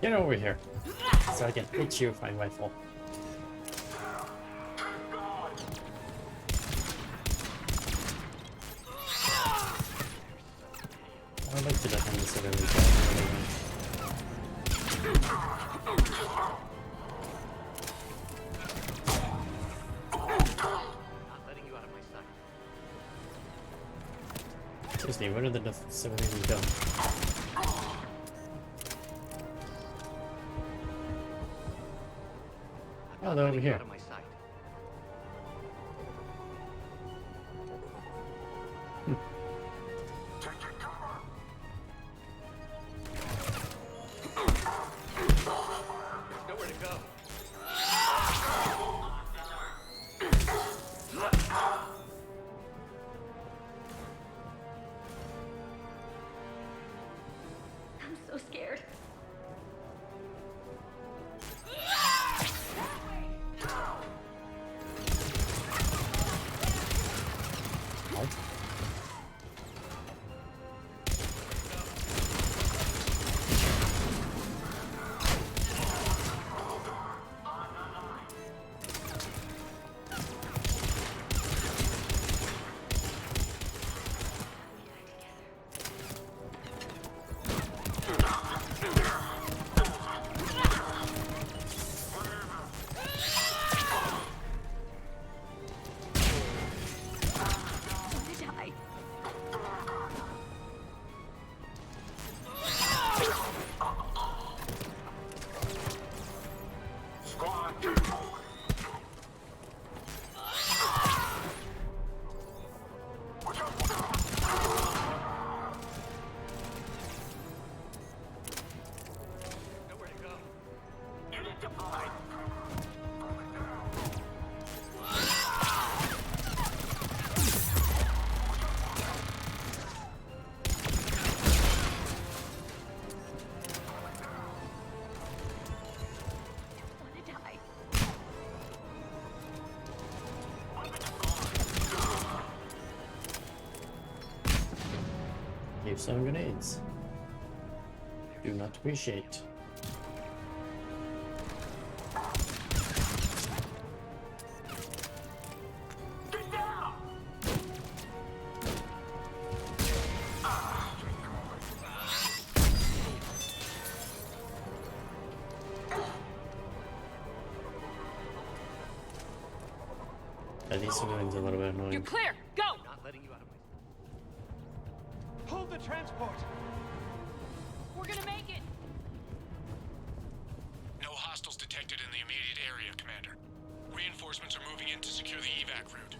Get over here, so I can hit you with my rifle. I would like to defend the civilians. Seriously, where did the civilians go? Oh, they're over here. Nowhere to go. I'm so scared. Leave some grenades. Do not appreciate. These civilians are a little bit annoying. You're clear. Go. Not letting you out of my... Hold the transport. We're gonna make it. No hostiles detected in the immediate area, Commander. Reinforcements are moving in to secure the evac route.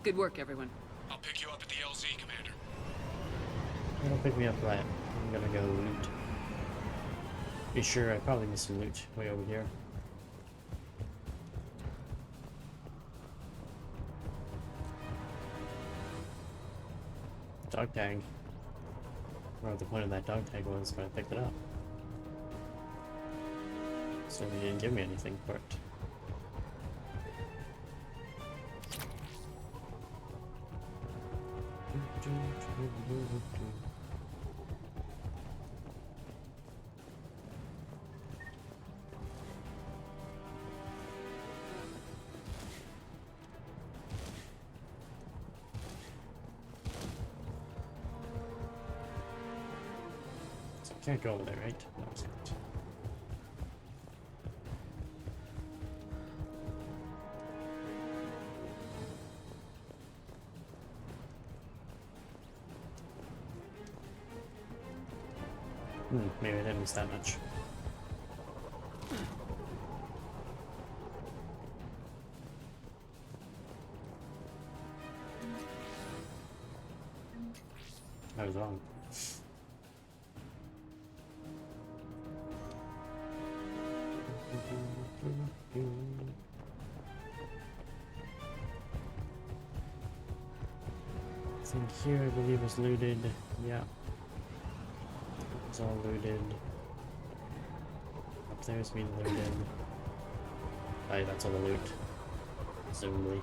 Good work, everyone. I'll pick you up at the LZ, Commander. Don't pick me up, right? I'm gonna go loot. Be sure I probably missed some loot way over here. Dog tag. I don't know what the point of that dog tag was, but I picked it up. So he didn't give me anything for it. Can't go over there, right? No, it's not. Maybe I didn't miss that much. I was wrong. I think here I believe is looted. Yeah. It's all looted. Up there's been looted. Aye, that's all the loot. Presumably.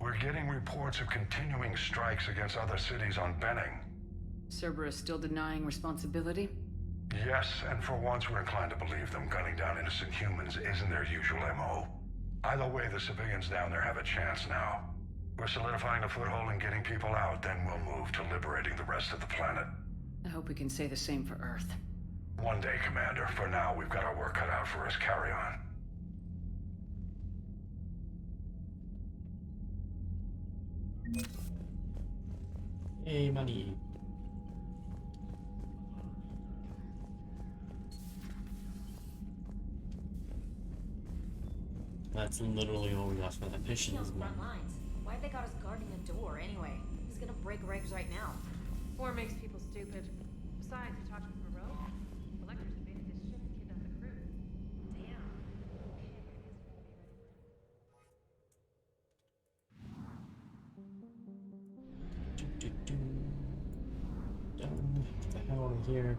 We're getting reports of continuing strikes against other cities on Benning. Cerberus still denying responsibility? Yes, and for once we're inclined to believe them. Gunning down innocent humans isn't their usual MO. Either way, the civilians down there have a chance now. We're solidifying a foothold and getting people out, then we'll move to liberating the rest of the planet. I hope we can say the same for Earth. One day, Commander. For now, we've got our work cut out for us. Carry on. Hey, money. That's literally all we got for that mission. Those front lines. Why'd they got us guarding the door anyway? Who's gonna break regs right now? War makes people stupid. Besides, you talked with Moreau. Electors invaded this ship and kidnapped the crew. Damn. Done. Get the hell out of here.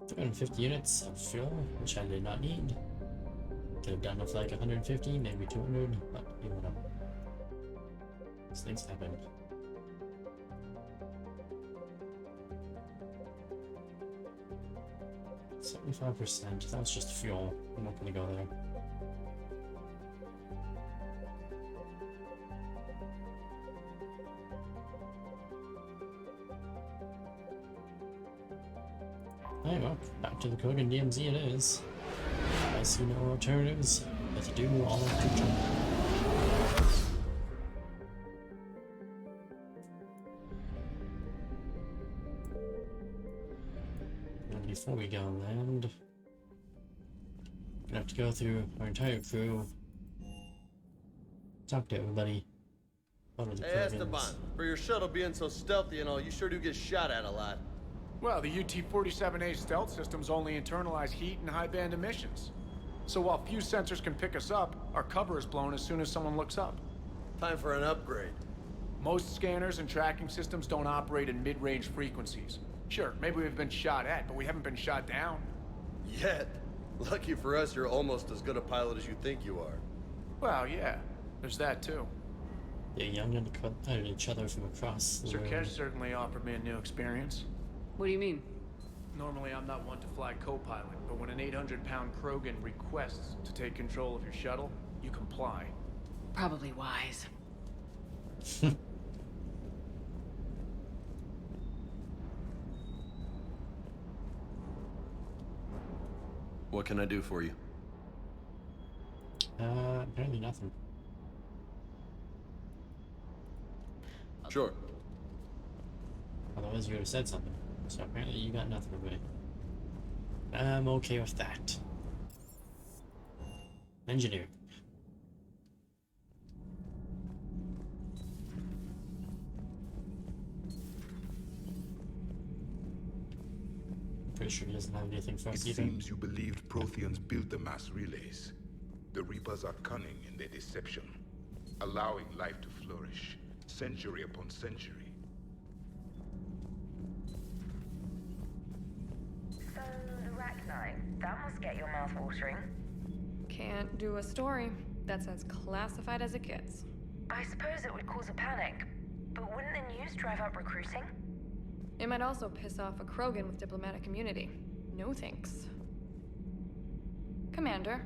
$250 units of fuel, which I did not need. Could have done with like 150, maybe 200, but you know. These things happen. %. That was just fuel. I'm not gonna go there. There you go. Back to the Krogan DMZ it is. I see no alternatives but to do all of the jump. And before we go on land, gonna have to go through our entire crew, talk to everybody. Hey Esteban, for your shuttle being so stealthy and all, you sure do get shot at a lot. Well, the UT-47A stealth systems only internalize heat and high-band emissions. So while few sensors can pick us up, our cover is blown as soon as someone looks up. Time for an upgrade. Most scanners and tracking systems don't operate in mid-range frequencies. Sure, maybe we've been shot at, but we haven't been shot down. Yet. Lucky for us, you're almost as good a pilot as you think you are. Well, yeah. There's that, too. They're young and at each other from across the room. Sirkesh certainly offered me a new experience. What do you mean? Normally, I'm not one to fly co-pilot, but when an 800-pound Krogan requests to take control of your shuttle, you comply. Probably wise. What can I do for you? Apparently nothing. Sure. Otherwise you would have said something. So apparently you got nothing for me. I'm okay with that. Engineer. Pretty sure he doesn't have anything for us It either. seems you believed Protheans built the mass relays. The Reapers are cunning in their deception, allowing life to flourish, century upon century. So, Arachnite, that must get your mouth watering. Can't do a story. That's as classified as it gets. I suppose it would cause a panic, but wouldn't the news drive up recruiting? It might also piss off a Krogan with diplomatic immunity. No thanks. Commander.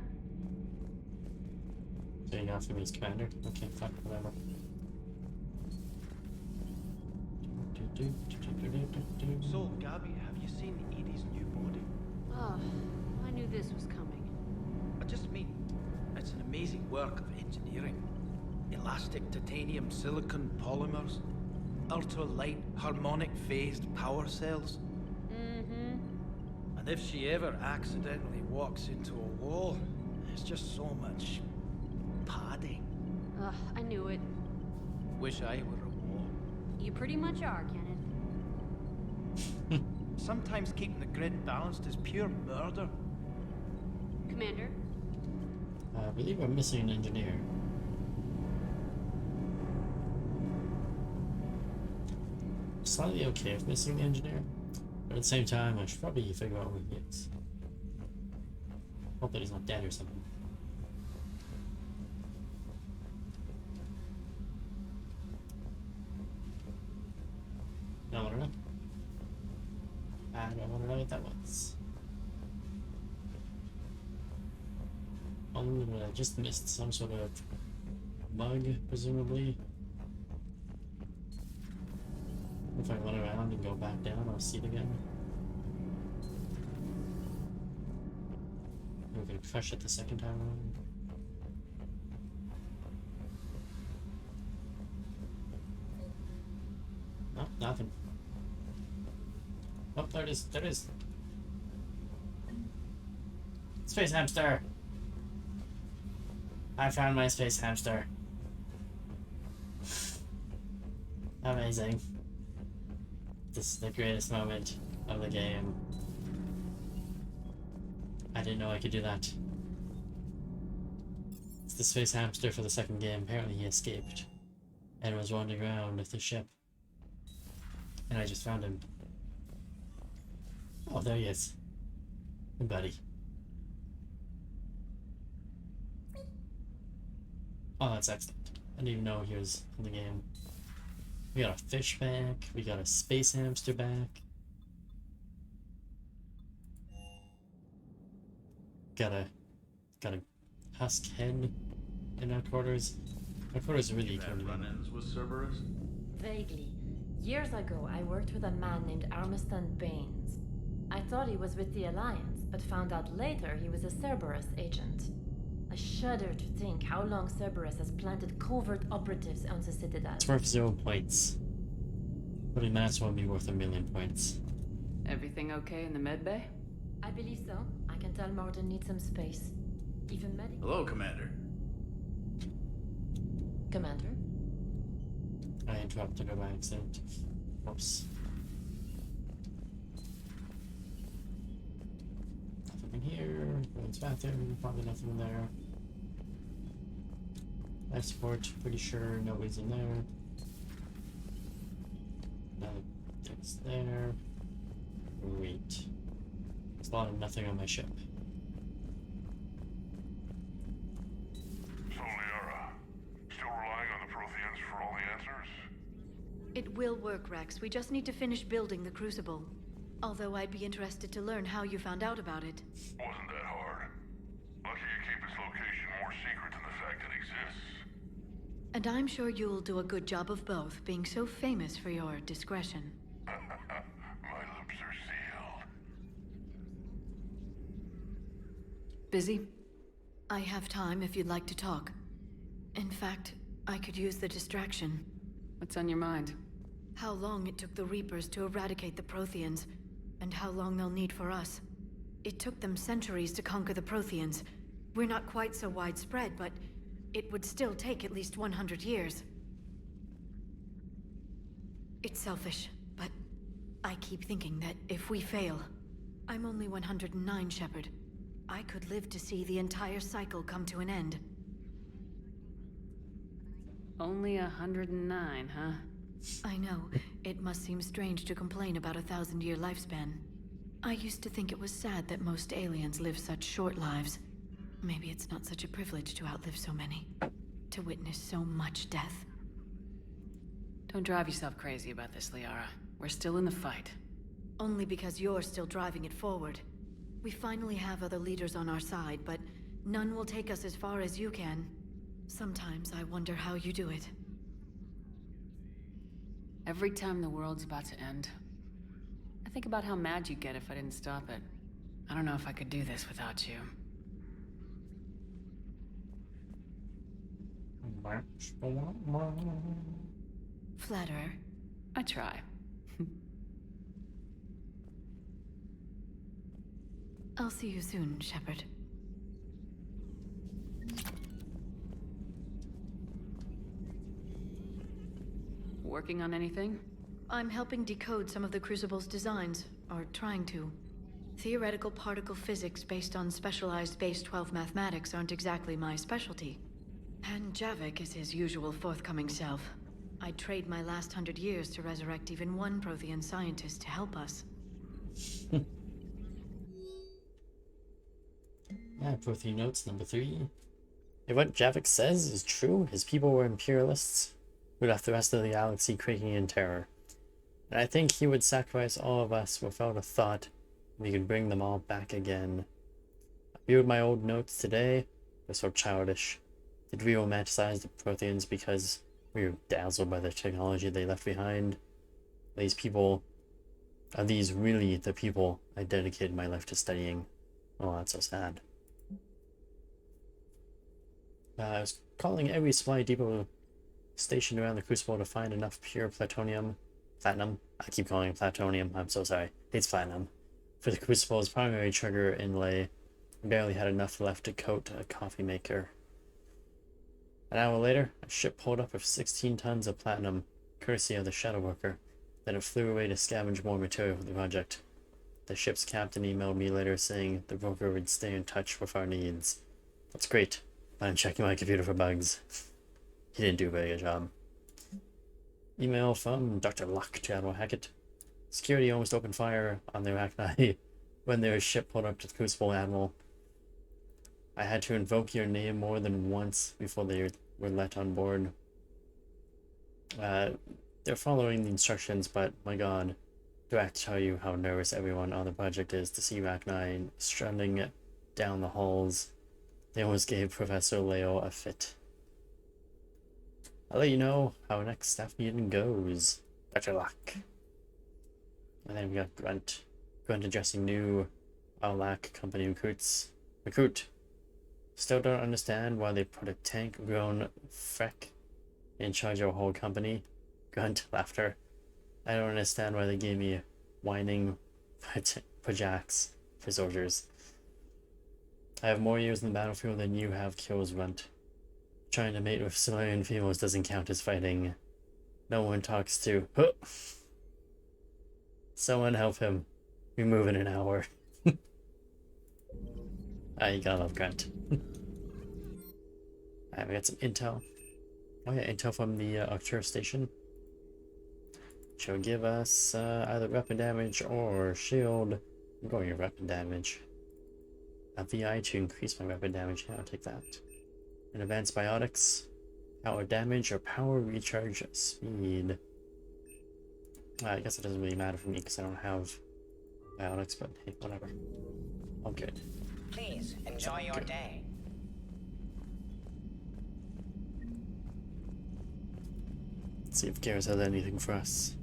So you asked me as commander? Okay, fine, whatever. So, Gabby, have you seen Edie's new body? Oh, I knew this was coming. I just mean, it's an amazing work of engineering. Elastic titanium silicon polymers, ultra-light harmonic phased power cells. Mm-hmm. And if she ever accidentally walks into a wall, there's just so much padding. Ugh, I knew it. Wish I were a wall. You pretty much are, Kenneth. Sometimes keeping the grid balanced is pure murder. Commander? I believe we're missing an engineer. Slightly okay with missing the engineer, but at the same time I should probably figure out who he is. Hope that he's not dead or something. I don't know. I don't want to know what that was. Oh, I just missed some sort of bug, presumably. If I run around and go back down, I'll see it again. gonna crush it the second time around. No, nothing. Oh, there it is. There it is. Space hamster. I found my space hamster. Amazing. This is the greatest moment of the game. I didn't know I could do that. It's the space hamster for the second game. Apparently he escaped and was wandering around with the ship. And I just found him. Oh, there he is. Hey, buddy. Oh, that's excellent. I didn't even know he was in the game. We got a fish back. We got a space hamster back. Got a husk hen in our quarters. Our quarters are really kind of run-ins with Cerberus? Vaguely. Years ago, I worked with a man named Armiston Baines. I thought he was with the Alliance, but found out later he was a Cerberus agent. I shudder to think how long Cerberus has planted covert operatives on the Citadel. It's worth 0 points. Putting that won't be worth 1,000,000 points. Everything okay in the med bay? I believe so. I can tell Morden needs some space. Even medical. Hello, Commander. Commander? I interrupted her by accident. Oops. Nothing in here. Women's bathroom. Probably nothing in there. Life support. Pretty sure nobody's in there. Nothing's there. Great. There's a lot of nothing on my ship. So, Liara, still relying on the Protheans for all the answers? It will work, Rex. We just need to finish building the Crucible. Although I'd be interested to learn how you found out about it. Wasn't that hard. Lucky you keep its location more secret than the fact it exists. And I'm sure you'll do a good job of both, being so famous for your discretion. My lips are sealed. Busy? I have time if you'd like to talk. In fact, I could use the distraction. What's on your mind? How long it took the Reapers to eradicate the Protheans, and how long they'll need for us. It took them centuries to conquer the Protheans. We're not quite so widespread, but it would still take at least 100 years. It's selfish, but I keep thinking that if we fail... I'm only 109, Shepard. I could live to see the entire cycle come to an end. Only 109, huh? I know. It must seem strange to complain about a 1,000-year lifespan. I used to think it was sad that most aliens live such short lives. Maybe it's not such a privilege to outlive so many. To witness so much death. Don't drive yourself crazy about this, Liara. We're still in the fight. Only because you're still driving it forward. We finally have other leaders on our side, but none will take us as far as you can. Sometimes I wonder how you do it. Every time the world's about to end, I think about how mad you'd get if I didn't stop it. I don't know if I could do this without you. Flatterer. I try. I'll see you soon, Shepard. Working on anything? I'm helping decode some of the Crucible's designs, or trying to. Theoretical particle physics based on specialized base 12 mathematics aren't exactly my specialty. And Javik is his usual forthcoming self. I'd trade my last 100 years to resurrect even one Prothean scientist to help us. Yeah, Prothean notes number 3. If what Javik says is true, his people were imperialists who left the rest of the galaxy quaking in terror. And I think he would sacrifice all of us without a thought if he could bring them all back again. I viewed my old notes today. They're so childish. Did we romanticize the Protheans because we were dazzled by the technology they left behind? These people, are these really the people I dedicated my life to studying? Oh, that's so sad. I was calling every supply depot stationed around the Crucible to find enough pure platinum. I keep calling it plutonium, I'm so sorry. It's platinum. For the Crucible's primary trigger inlay, barely had enough left to coat a coffee maker. An hour later, a ship pulled up with 16 tons of platinum, courtesy of the Shadow Worker. Then it flew away to scavenge more material for the project. The ship's captain emailed me later saying the broker would stay in touch with our needs. That's great, but I'm checking my computer for bugs. He didn't do a very good job. Email from Dr. Locke to Admiral Hackett. Security almost opened fire on the Arachni when their ship pulled up to the Crucible, Admiral. I had to invoke your name more than once before they were let on board. They're following the instructions, but my god, do I have to tell you how nervous everyone on the project is to see Arachni strutting down the halls? They almost gave Professor Leo a fit. I'll let you know how next staff meeting goes, Dr. Locke. And then we got Grunt. Grunt addressing new Aulak company recruits. Recruit. Still don't understand why they put a tank-grown Freck in charge of a whole company. Grunt, laughter. I don't understand why they gave me whining projects for soldiers. I have more years in the battlefield than you have kills, Grunt. Trying to mate with Solarian females doesn't count as fighting. No one talks to... Huh. Someone help him. We move in an hour. You gotta love Grunt. Alright, we got some intel. Oh yeah, intel from the Arcturus station. Which will give us either weapon damage or shield. I'm going with weapon damage. A VI to increase my weapon damage. Yeah, I'll take that. And advanced biotics. Power damage or power recharge speed. I guess it doesn't really matter for me because I don't have biotics, but hey, whatever. All good. Please enjoy your day. Let's see if Garrus has anything for us.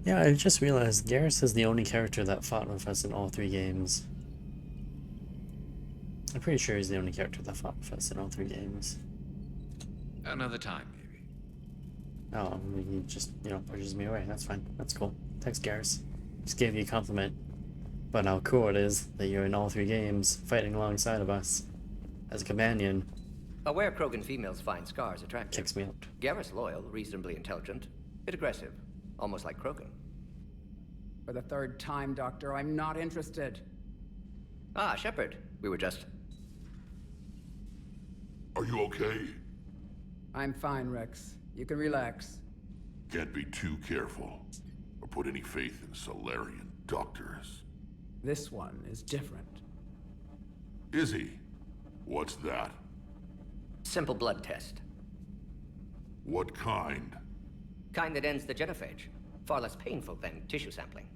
Yeah, I just realized Garrus is the only character that fought with us in all 3 games. I'm pretty sure he's the only character that fought with us in all 3 games. Another time, maybe. Oh, he just, pushes me away. That's fine. That's cool. Thanks, Garrus. Just gave you a compliment. But how cool it is that you're in all 3 games, fighting alongside of us. As a companion. Aware Krogan females find scars attractive. Kicks me out. Garrus loyal, reasonably intelligent, bit aggressive, almost like Krogan. For the 3rd time, Doctor, I'm not interested. Ah, Shepard. We were just... Are you okay? I'm fine, Rex. You can relax. Can't be too careful, or put any faith in Solarian doctors. This one is different. Is he? What's that? Simple blood test. What kind? Kind that ends the genophage. Far less painful than tissue sampling.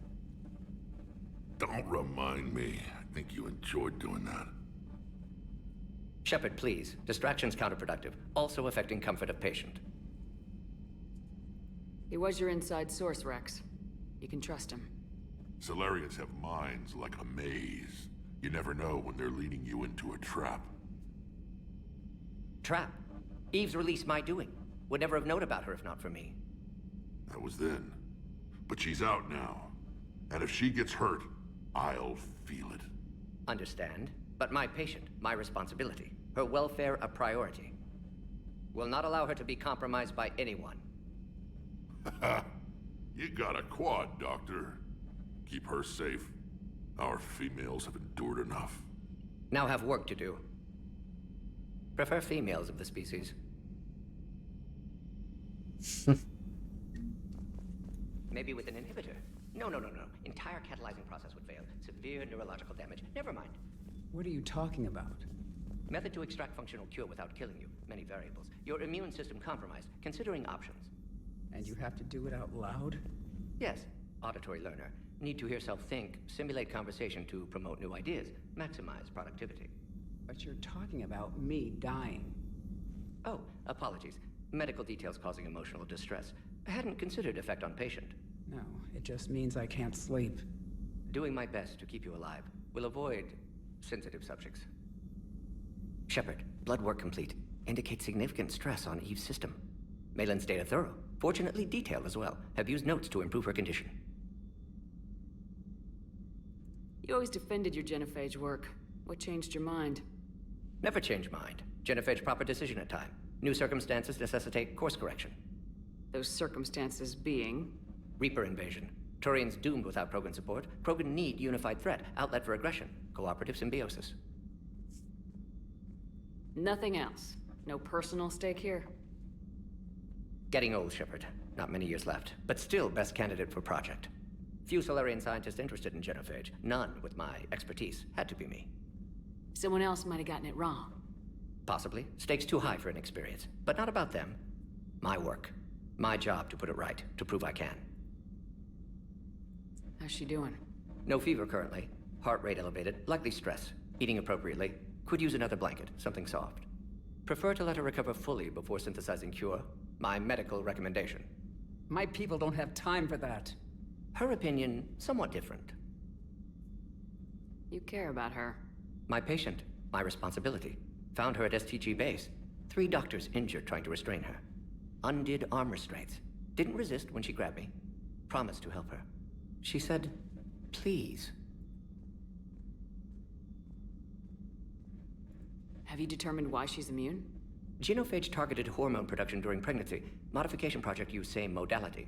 Don't remind me. I think you enjoyed doing that. Shepard, please. Distraction's counterproductive, also affecting comfort of patient. He was your inside source, Rex. You can trust him. Solarians have minds like a maze. You never know when they're leading you into a trap. Trap? Eve's release my doing. Would never have known about her if not for me. That was then. But she's out now. And if she gets hurt, I'll feel it. Understand. But my patient, my responsibility. Her welfare a priority. Will not allow her to be compromised by anyone. You got a quad, Doctor. Keep her safe. Our females have endured enough. Now have work to do. Prefer females of the species. Maybe with an inhibitor. No. Entire catalyzing process would fail. Severe neurological damage. Never mind. What are you talking about? Method to extract functional cure without killing you. Many variables. Your immune system compromised. Considering options. And you have to do it out loud? Yes. Auditory learner. Need to hear self think, simulate conversation to promote new ideas, maximize productivity. But you're talking about me dying. Oh, apologies. Medical details causing emotional distress. I hadn't considered effect on patient. No, it just means I can't sleep. Doing my best to keep you alive. We'll avoid sensitive subjects. Shepard, blood work complete. Indicates significant stress on Eve's system. Malin's data thorough. Fortunately detailed as well. Have used notes to improve her condition. You always defended your genophage work. What changed your mind? Never change mind. Genophage proper decision at time. New circumstances necessitate course correction. Those circumstances being? Reaper invasion. Turians doomed without Krogan support. Krogan need unified threat. Outlet for aggression. Cooperative symbiosis. Nothing else. No personal stake here. Getting old, Shepard. Not many years left. But still best candidate for project. Few Solarian scientists interested in genophage. None with my expertise. Had to be me. Someone else might have gotten it wrong. Possibly. Stakes too high for inexperience. But not about them. My work. My job to put it right. To prove I can. How's she doing? No fever currently. Heart rate elevated. Likely stress. Eating appropriately. Could use another blanket. Something soft. Prefer to let her recover fully before synthesizing cure. My medical recommendation. My people don't have time for that. Her opinion, somewhat different. You care about her. My patient. My responsibility. Found her at STG base. 3 doctors injured trying to restrain her. Undid arm restraints. Didn't resist when she grabbed me. Promised to help her. She said, please. Have you determined why she's immune? Genophage targeted hormone production during pregnancy. Modification project used same modality.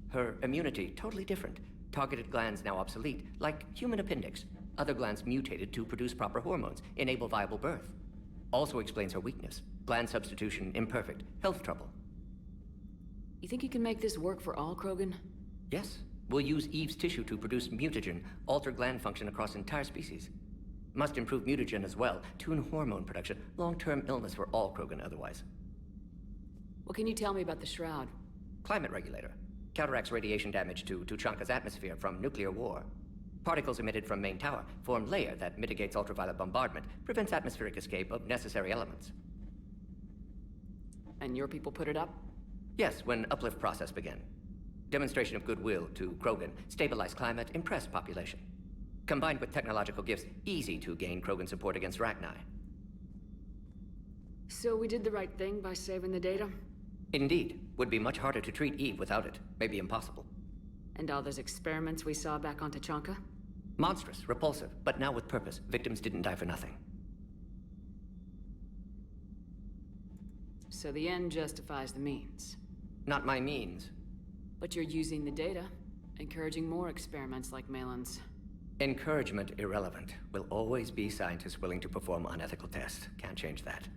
Her immunity, totally different. Targeted glands now obsolete, like human appendix. Other glands mutated to produce proper hormones, enable viable birth. Also explains her weakness. Gland substitution imperfect. Health trouble. You think you can make this work for all Krogan? Yes. We'll use Eve's tissue to produce mutagen, alter gland function across entire species. Must improve mutagen as well, tune hormone production. Long-term illness for all Krogan otherwise. What can you tell me about the Shroud? Climate regulator. Counteracts radiation damage to Tuchanka's atmosphere from nuclear war. Particles emitted from main tower form layer that mitigates ultraviolet bombardment, prevents atmospheric escape of necessary elements. And your people put it up? Yes, when uplift process began. Demonstration of goodwill to Krogan, stabilize climate, impress population. Combined with technological gifts, easy to gain Krogan support against Rachni. So we did the right thing by saving the data? Indeed. Would be much harder to treat Eve without it. Maybe impossible. And all those experiments we saw back on Tuchanka? Monstrous, repulsive, but now with purpose. Victims didn't die for nothing. So the end justifies the means. Not my means. But you're using the data, encouraging more experiments like Malin's. Encouragement irrelevant. Will always be scientists willing to perform unethical tests. Can't change that.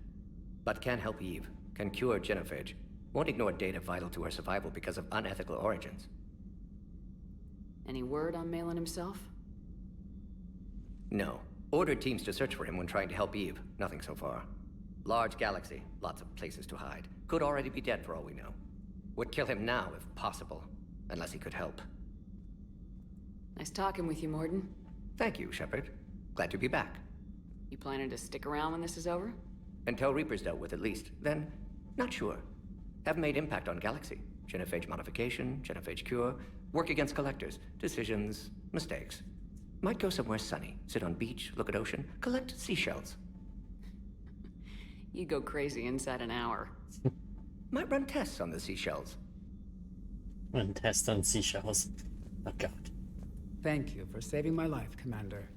But can help Eve. Can cure genophage. Won't ignore data vital to her survival because of unethical origins. Any word on Malin himself? No. Ordered teams to search for him when trying to help Eve. Nothing so far. Large galaxy. Lots of places to hide. Could already be dead for all we know. Would kill him now if possible. Unless he could help. Nice talking with you, Mordin. Thank you, Shepard. Glad to be back. You planning to stick around when this is over? Until Reaper's dealt with, at least. Then, not sure. Have made impact on Galaxy. Genophage modification, genophage cure, work against collectors, decisions, mistakes. Might go somewhere sunny, sit on beach, look at ocean, collect seashells. You go crazy inside an hour. Might run tests on the seashells. Run tests on seashells. Oh god. Thank you for saving my life, Commander.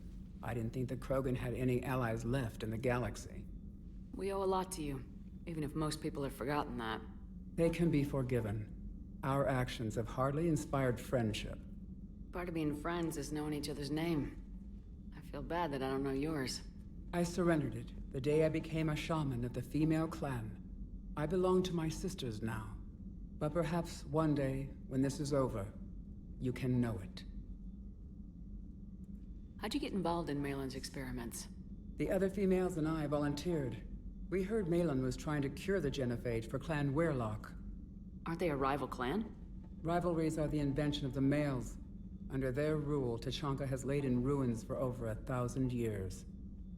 I didn't think the Krogan had any allies left in the galaxy. We owe a lot to you, even if most people have forgotten that. They can be forgiven. Our actions have hardly inspired friendship. Part of being friends is knowing each other's name. I feel bad that I don't know yours. I surrendered it the day I became a shaman of the female clan. I belong to my sisters now. But perhaps one day, when this is over, you can know it. How'd you get involved in Malin's experiments? The other females and I volunteered. We heard Malin was trying to cure the genophage for Clan Weirlock. Aren't they a rival clan? Rivalries are the invention of the males. Under their rule, Tuchanka has laid in ruins for over 1,000 years.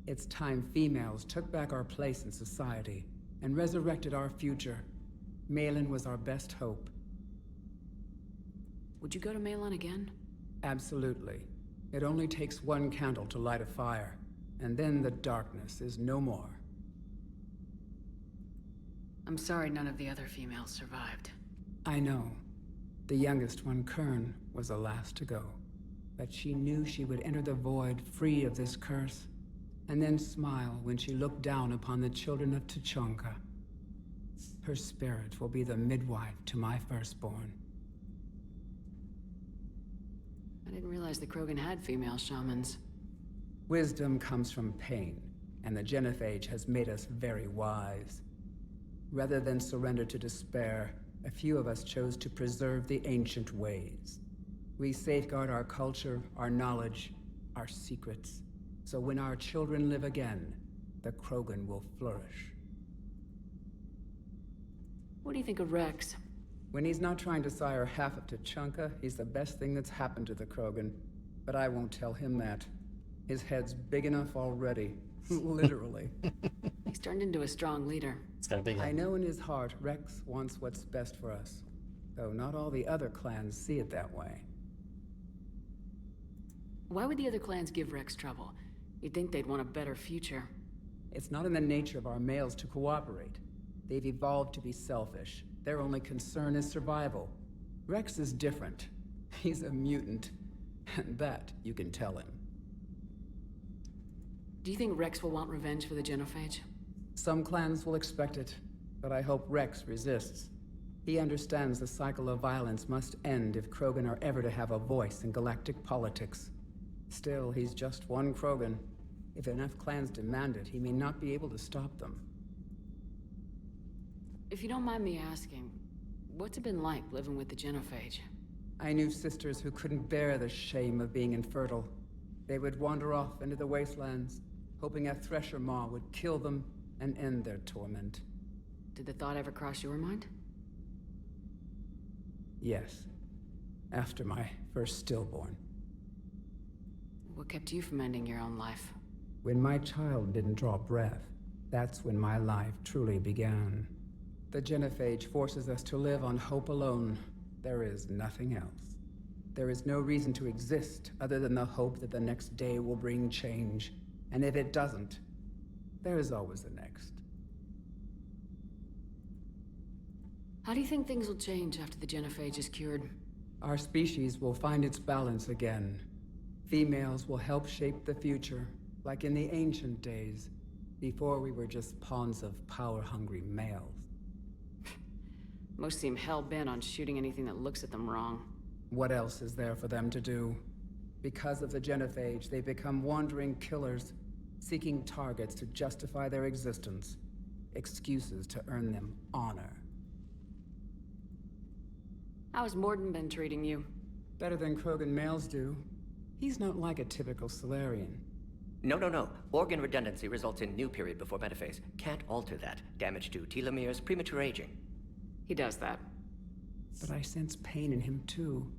It's time females took back our place in society and resurrected our future. Malin was our best hope. Would you go to Malin again? Absolutely. It only takes one candle to light a fire, and then the darkness is no more. I'm sorry none of the other females survived. I know. The youngest one, Kern, was the last to go. But she knew she would enter the void free of this curse, and then smile when she looked down upon the children of Tuchanka. Her spirit will be the midwife to my firstborn. I didn't realize the Krogan had female shamans. Wisdom comes from pain, and the Genophage has made us very wise. Rather than surrender to despair, a few of us chose to preserve the ancient ways. We safeguard our culture, our knowledge, our secrets. So when our children live again, the Krogan will flourish. What do you think of Rex? When he's not trying to sire half of Tuchanka, he's the best thing that's happened to the Krogan. But I won't tell him that. His head's big enough already. Literally. He's turned into a strong leader. It's got a big head. I know in his heart, Rex wants what's best for us. Though not all the other clans see it that way. Why would the other clans give Rex trouble? You'd think they'd want a better future. It's not in the nature of our males to cooperate. They've evolved to be selfish. Their only concern is survival. Rex is different. He's a mutant. And that you can tell him. Do you think Rex will want revenge for the Genophage? Some clans will expect it, but I hope Rex resists. He understands the cycle of violence must end if Krogan are ever to have a voice in galactic politics. Still, he's just one Krogan. If enough clans demand it, he may not be able to stop them. If you don't mind me asking, what's it been like living with the Genophage? I knew sisters who couldn't bear the shame of being infertile. They would wander off into the wastelands, hoping a Thresher Maw would kill them and end their torment. Did the thought ever cross your mind? Yes. After my first stillborn. What kept you from ending your own life? When my child didn't draw breath, that's when my life truly began. The Genophage forces us to live on hope alone. There is nothing else. There is no reason to exist other than the hope that the next day will bring change. And if it doesn't, there is always the next. How do you think things will change after the Genophage is cured? Our species will find its balance again. Females will help shape the future, like in the ancient days, before we were just pawns of power-hungry males. Most seem hell-bent on shooting anything that looks at them wrong. What else is there for them to do? Because of the Genophage, they become wandering killers, seeking targets to justify their existence, excuses to earn them honor. How has Mordin been treating you? Better than Krogan males do. He's not like a typical Solarian. No. Organ redundancy results in new period before metaphase. Can't alter that. Damage to telomeres, premature aging. He does that. But I sense pain in him too.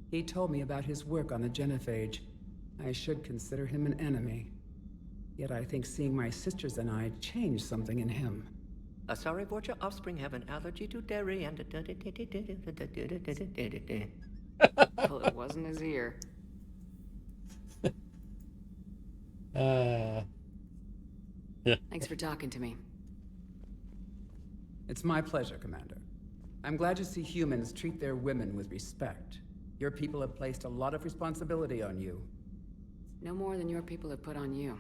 He told me about his work on the Genophage. I should consider him an enemy. Yet I think seeing my sisters and I changed something in him. Sorry, Vorcha, offspring have an allergy to dairy and... Well, it wasn't his ear. Thanks for talking to me. It's my pleasure, Commander. I'm glad to see humans treat their women with respect. Your people have placed a lot of responsibility on you. No more than your people have put on you.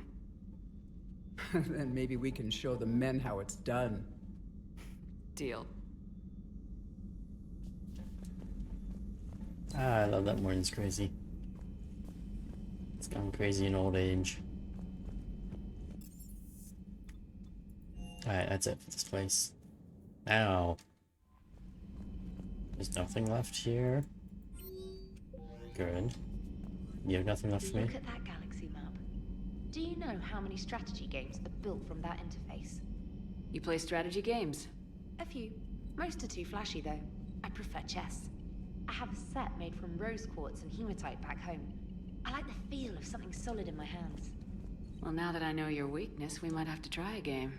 Then maybe we can show the men how it's done. Deal. I love that Mordin's crazy. It's gone crazy in old age. Alright, that's it for this place. Now, there's nothing left here. Good. You have nothing left for me? Look at that galaxy map. Do you know how many strategy games are built from that interface? You play strategy games? A few. Most are too flashy, though. I prefer chess. I have a set made from rose quartz and hematite back home. I like the feel of something solid in my hands. Well, now that I know your weakness, we might have to try a game.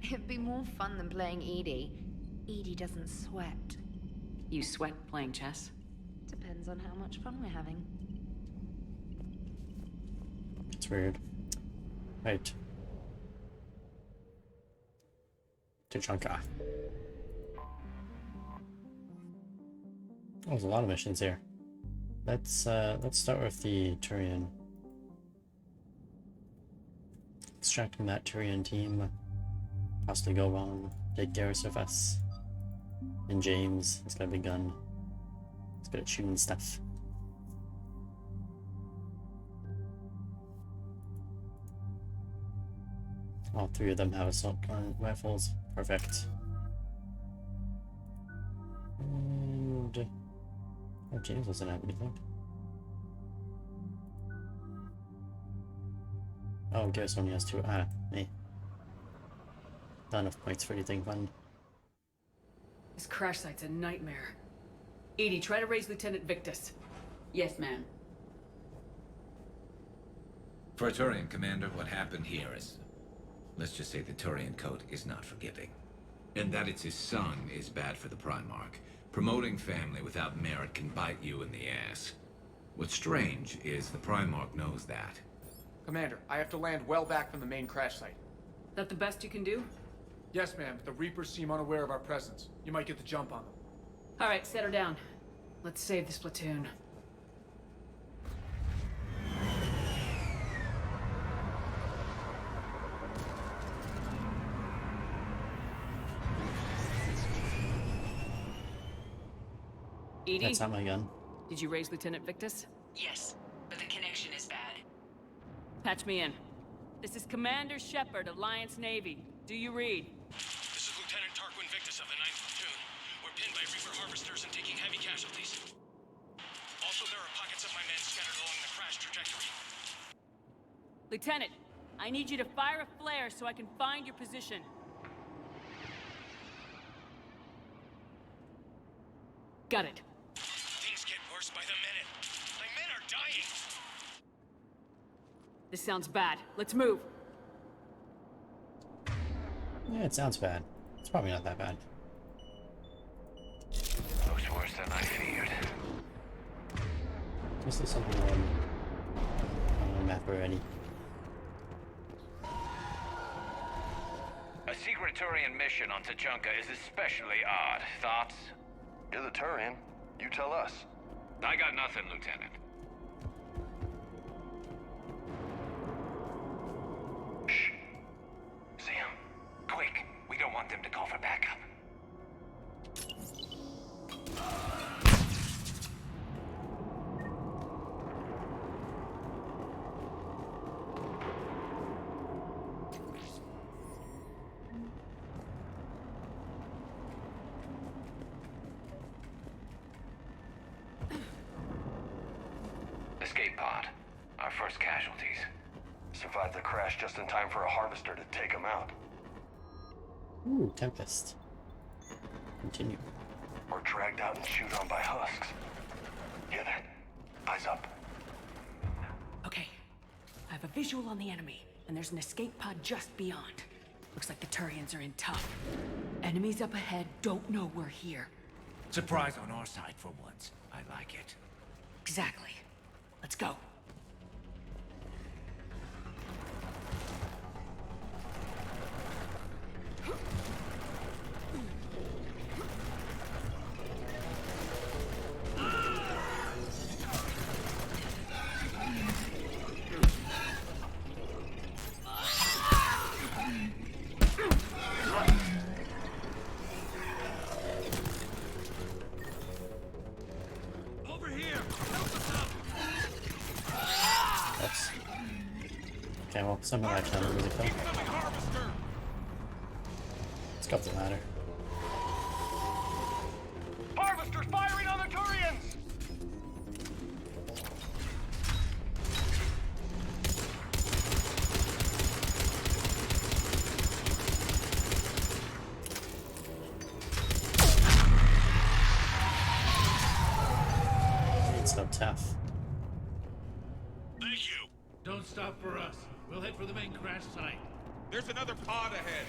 It'd be more fun than playing EDI. EDI doesn't sweat. You sweat playing chess? Depends on how much fun we're having. It's weird. Right. Tuchanka. Oh, there's a lot of missions here. Let's start with the Turian. Extracting that Turian team. Possibly go wrong. Take Garrus with us. And James. He's got a big gun. He's good at shooting stuff. All three of them have assault rifles. Perfect. And oh, James doesn't have anything. Oh, Garrus only has 2. Ah, me. Not enough points for anything fun. This crash site's a nightmare. EDI, try to raise Lieutenant Victus. Yes, ma'am. For a Turian commander, what happened here is... let's just say the Turian code is not forgiving. And that it's his son is bad for the Primarch. Promoting family without merit can bite you in the ass. What's strange is the Primarch knows that. Commander, I have to land well back from the main crash site. That the best you can do? Yes, ma'am, but the Reapers seem unaware of our presence. You might get the jump on them. Alright, set her down. Let's save this platoon. EDI? That's not my gun. Did you raise Lieutenant Victus? Yes, but the connection is bad. Patch me in. This is Commander Shepard, Alliance Navy. Do you read? This is Lieutenant Tarquin Victus of the 9th Platoon. We're pinned by Reaper harvesters and taking heavy casualties. Also, there are pockets of my men scattered along the crash trajectory. Lieutenant, I need you to fire a flare so I can find your position. Got it. Things get worse by the minute. My men are dying. This sounds bad. Let's move. Yeah, it sounds bad. It's probably not that bad. Looks worse than I feared. This is something on the map already. A secret Turian mission on Tuchanka is especially odd. Thoughts? You're the Turian. You tell us. I got nothing, Lieutenant. Shh. See him? Quick. We don't want them to call for backup. Escape pod. Our first casualties. Survived the crash just in time for a harvester to take him out. Ooh, Tempest. Continue. Or dragged out and chewed on by husks. Hear that? Eyes up. Okay. I have a visual on the enemy, and there's an escape pod just beyond. Looks like the Turians are in tough. Enemies up ahead don't know we're here. Surprise on our side for once. I like it. Exactly. Let's go. Over here! Help us out! Oops. Okay, well, some of that kind of really fun. Let's go up the ladder. Harvesters firing on the Turians! It's so tough. Thank you. Don't stop for us. We'll head for the main crash site. There's another pod ahead.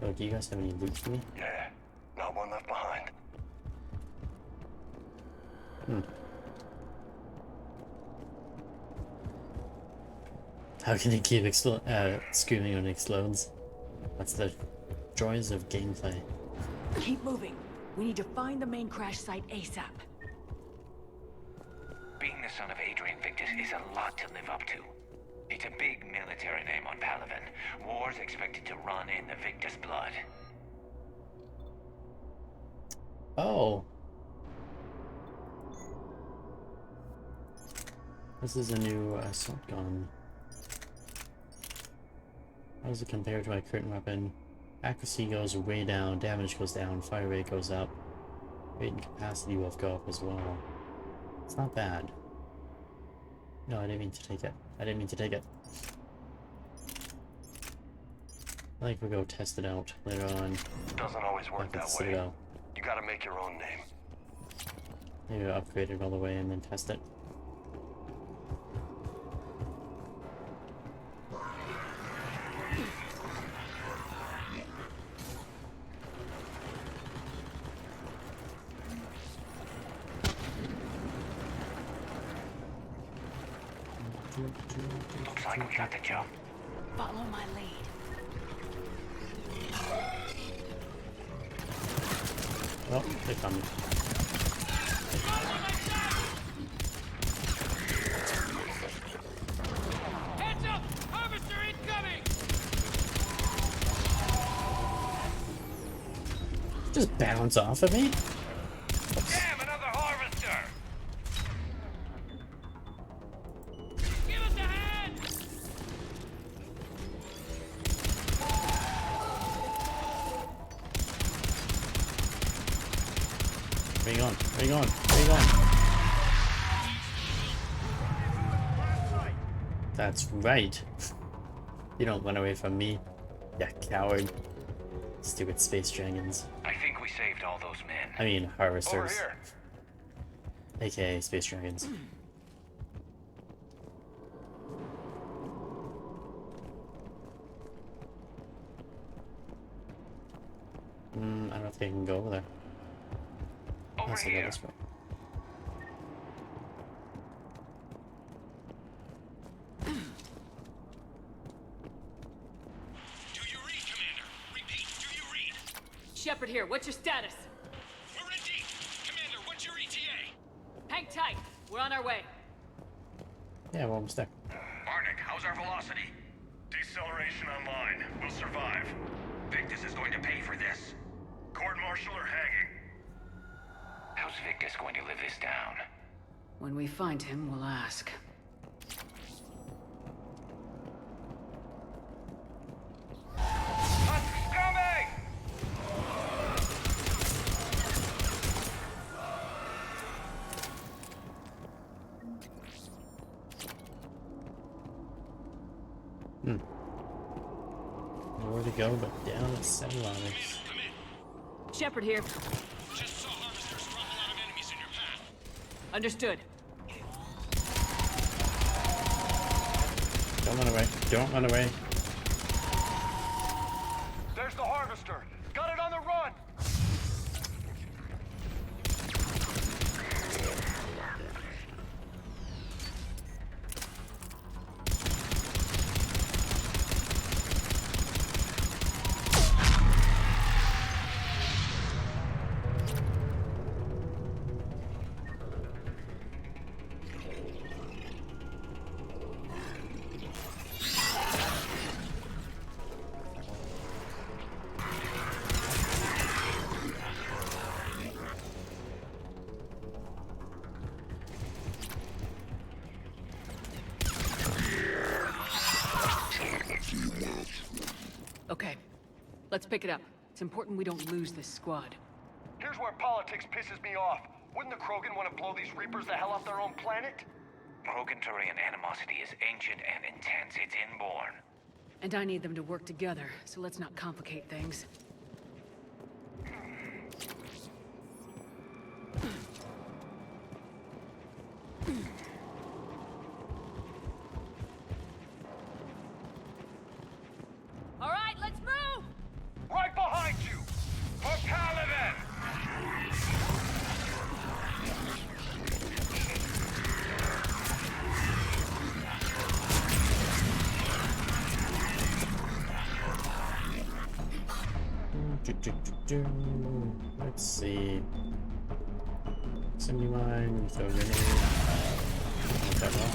Yo, do you guys have any loot for me? Yeah. Not one left behind. How can it keep screaming when it explodes? That's the joys of gameplay. Keep moving. We need to find the main crash site ASAP. Being the son of Adrian Victus is a lot to live up to. It's a big military name on Palaven. War's expected to run in the Victus blood. Oh. This is a new assault gun. How does it compare to my current weapon? Accuracy goes way down, damage goes down, fire rate goes up. Weight and capacity both go up as well. It's not bad. No, I didn't mean to take it. I didn't mean to take it. I think we'll go test it out later on. Doesn't always work that way. You gotta make your own name. Maybe I'll upgrade it all the way and then test it. Looks like we got the jump. Follow my lead. Oh, they're coming. Heads up! Harvester incoming! Just bounce off of me? Damn, another harvester! Give us a hand! Where you going? Where you going? Where you going? That's right. You don't run away from me, you coward. Stupid space dragons. I think we saved all those men. I mean, harvesters. Over here. AKA space dragons. I don't think I can go over there. Over Let's go here. this way. Shepard here. What's your status? We're in deep. Commander, what's your ETA? Hang tight. We're on our way. Yeah, we're almost there. Arnik, how's our velocity? Deceleration online. We'll survive. Victus is going to pay for this. Court-martial or hanging? How's Victus going to live this down? When we find him, we'll ask. Coming! Nowhere to go but down at 7 ladders. Shepard here. Just saw harvesters drop a lot of enemies in your path. Understood. Don't run away. Don't run away. There's the harvester. Got it on the run. Okay. Let's pick it up. It's important we don't lose this squad. Here's where politics pisses me off. Wouldn't the Krogan want to blow these Reapers the hell off their own planet? Krogan-Turian animosity is ancient and intense. It's inborn. And I need them to work together, so let's not complicate things. All right, let's move! Right behind you! For Paladin! Let's see. Assembly line, throw a grenade. Not that well.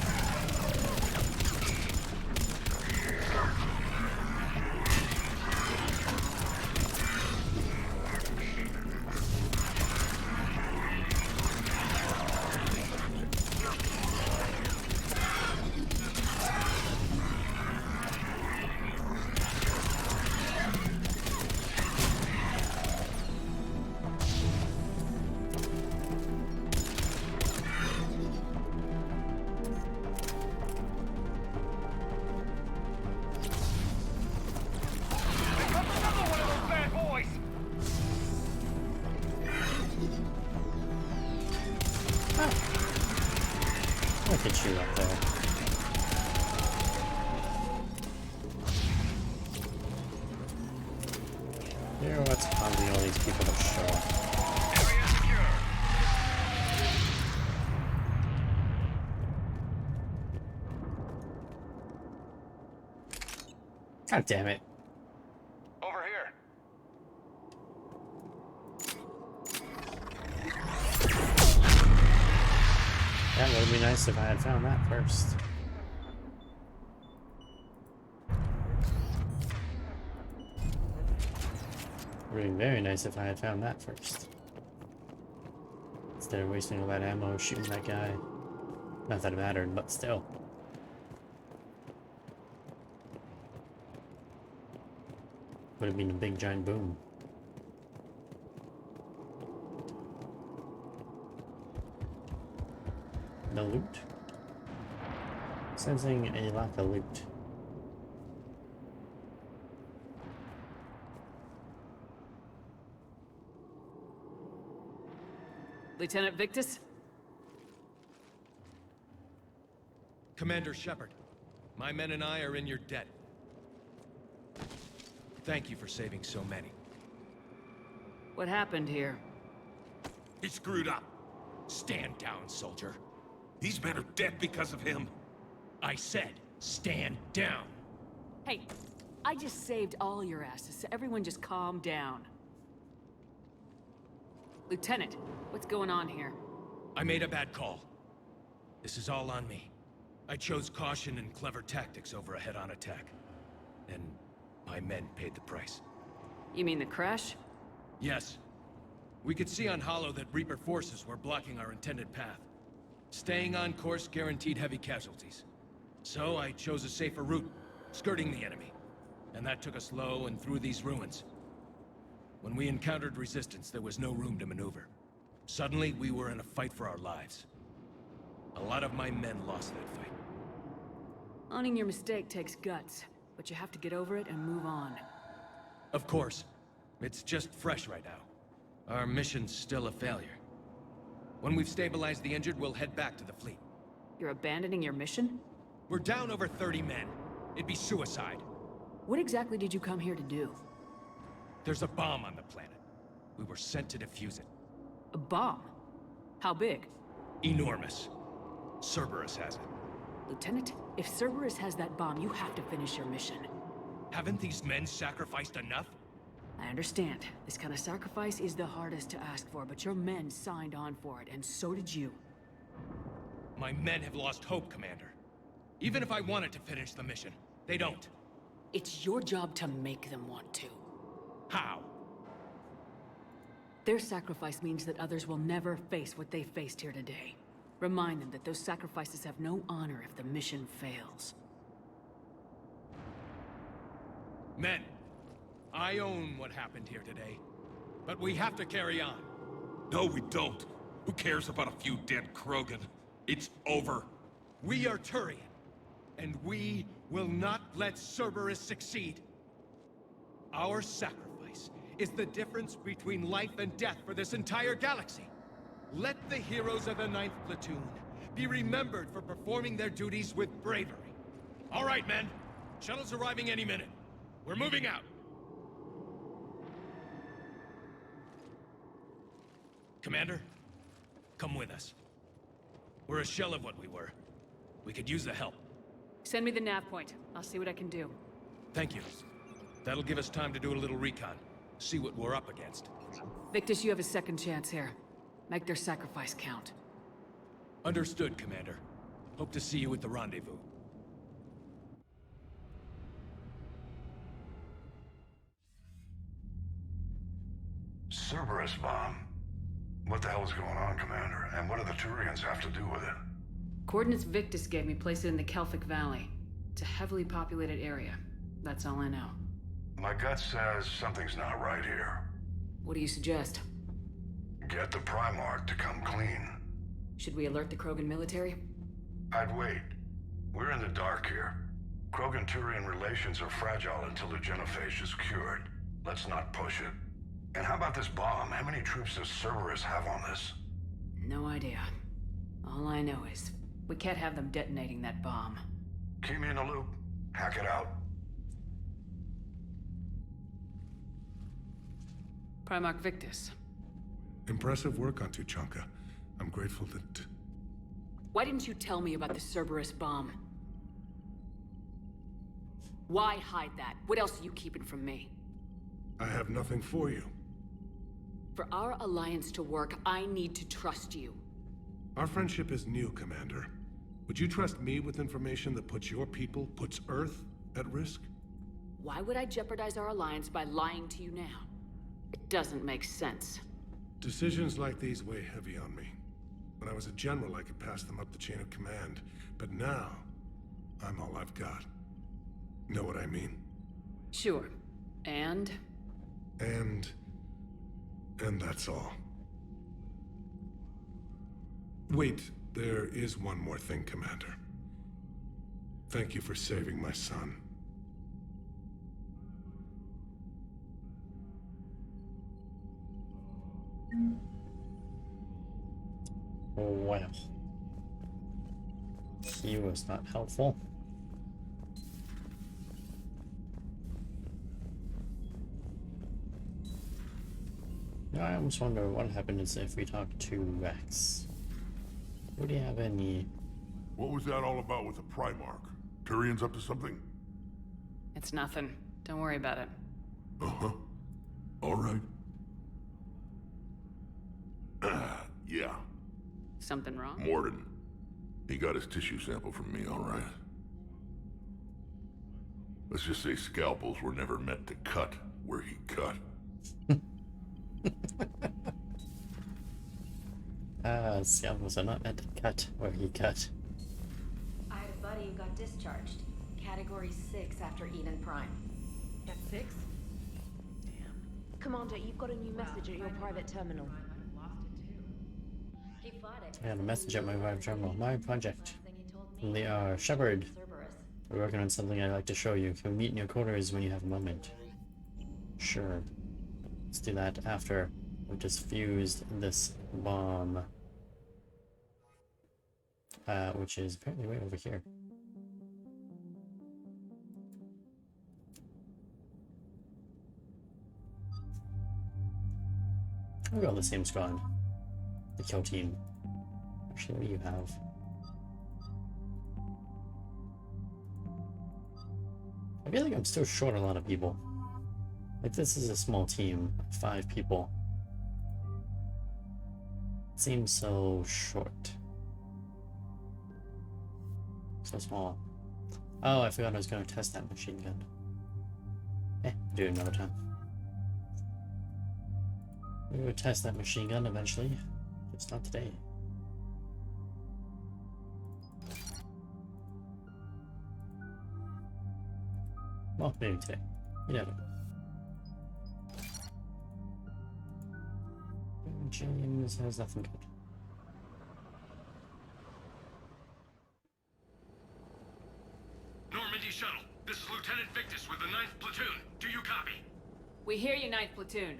Look at you up there. Here, what's causing all these people to show up? God damn it. Over here. That would have been nice if I had found that first. Would have been very nice if I had found that first. Instead of wasting all that ammo shooting that guy. Not that it mattered, but still. Would have been a big giant boom. No loot? Sensing a lack of loot. Lieutenant Victus? Commander Shepard, my men and I are in your debt. Thank you for saving so many. What happened here? He screwed up. Stand down, soldier. These men are dead because of him. I said, stand down. Hey, I just saved all your asses, so everyone just calm down. Lieutenant, what's going on here? I made a bad call. This is all on me. I chose caution and clever tactics over a head-on attack. And my men paid the price. You mean the crash? Yes. We could see on Hollow that Reaper forces were blocking our intended path. Staying on course guaranteed heavy casualties. So I chose a safer route, skirting the enemy. And that took us low and through these ruins. When we encountered resistance, there was no room to maneuver. Suddenly, we were in a fight for our lives. A lot of my men lost that fight. Owning your mistake takes guts, but you have to get over it and move on. Of course. It's just fresh right now. Our mission's still a failure. When we've stabilized the injured, we'll head back to the fleet. You're abandoning your mission? We're down over 30 men. It'd be suicide. What exactly did you come here to do? There's a bomb on the planet. We were sent to defuse it. A bomb? How big? Enormous. Cerberus has it. Lieutenant, if Cerberus has that bomb, you have to finish your mission. Haven't these men sacrificed enough? I understand. This kind of sacrifice is the hardest to ask for, but your men signed on for it, and so did you. My men have lost hope, Commander. Even if I wanted to finish the mission, they don't. It's your job to make them want to. How? Their sacrifice means that others will never face what they faced here today. Remind them that those sacrifices have no honor if the mission fails. Men, I own what happened here today. But we have to carry on. No, we don't. Who cares about a few dead Krogan? It's over. We are Turian, and we will not let Cerberus succeed. Our sacrifice is the difference between life and death for this entire galaxy. Let the heroes of the 9th Platoon be remembered for performing their duties with bravery. All right, men. Shuttle's arriving any minute. We're moving out. Commander, come with us. We're a shell of what we were. We could use the help. Send me the nav point. I'll see what I can do. Thank you. That'll give us time to do a little recon. see what we're up against. Victus, you have a second chance here. Make their sacrifice count. Understood, Commander. Hope to see you at the rendezvous. Cerberus bomb. What the hell is going on, Commander? And what do the Turians have to do with it? Coordinates Victus gave me place it in the Kelphic Valley. It's a heavily populated area. That's all I know. My gut says something's not right here. What do you suggest? Get the Primarch to come clean. Should we alert the Krogan military? I'd wait. We're in the dark here. Krogan-Turian relations are fragile until the genophage is cured. Let's not push it. And how about this bomb? How many troops does Cerberus have on this? No idea. All I know is, we can't have them detonating that bomb. Keep me in the loop. Hack it out. Primarch Victus. Impressive work on Tuchanka. I'm grateful that... Why didn't you tell me about the Cerberus bomb? Why hide that? What else are you keeping from me? I have nothing for you. For our alliance to work, I need to trust you. Our friendship is new, Commander. Would you trust me with information that puts your people, puts Earth, at risk? Why would I jeopardize our alliance by lying to you now? It doesn't make sense. Decisions like these weigh heavy on me. When I was a general, I could pass them up the chain of command. But now, I'm all I've got. Know what I mean? Sure. And that's all. Wait, there is one more thing, Commander. Thank you for saving my son. Well, he was not helpful. Now I almost wonder what happens if we talk to Rex. Would he have any... What was that all about with the Primarch? Turian's up to something? it's nothing. Don't worry about it. Uh-huh. All right. Yeah. Something wrong? Morden. He got his tissue sample from me, all right. Let's just say scalpels were never meant to cut where he cut. Scalpels are not meant to cut where he cut. I had a buddy who got discharged. Category 6 after Eden Prime. At 6? Commander, you've got a new message at your private terminal. He fought it. I got a message at my private terminal. My project. From the Shepard. We're working on something I'd like to show you. Can we meet in your quarters when you have a moment? Sure. Let's do that after we've just fused this bomb. Which is apparently way over here. Look at all the same squad. The kill team. Actually, what do you have? I feel like I'm still short a lot of people. Like, this is a small team, 5 people. It seems so short. So small. Oh, I forgot I was going to test that machine gun. Do it another time. We will test that machine gun eventually. Just not today. Well, maybe today. You never know. James has nothing good. Normandy Shuttle, this is Lieutenant Victus with the 9th Platoon. Do you copy? We hear you, 9th Platoon.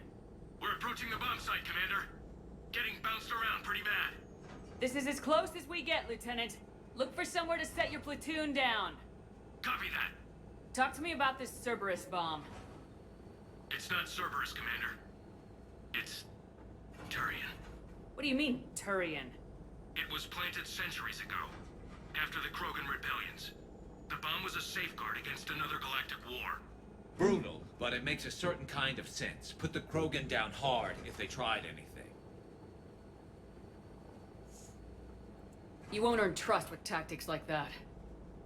We're approaching the bomb site, Commander. Getting bounced around pretty bad. This is as close as we get, Lieutenant. Look for somewhere to set your platoon down. Copy that. Talk to me about this Cerberus bomb. It's not Cerberus, Commander. It's Turian. What do you mean, Turian? It was planted centuries ago, after the Krogan rebellions. The bomb was a safeguard against another galactic war. Brutal, but it makes a certain kind of sense. Put the Krogan down hard if they tried anything. You won't earn trust with tactics like that.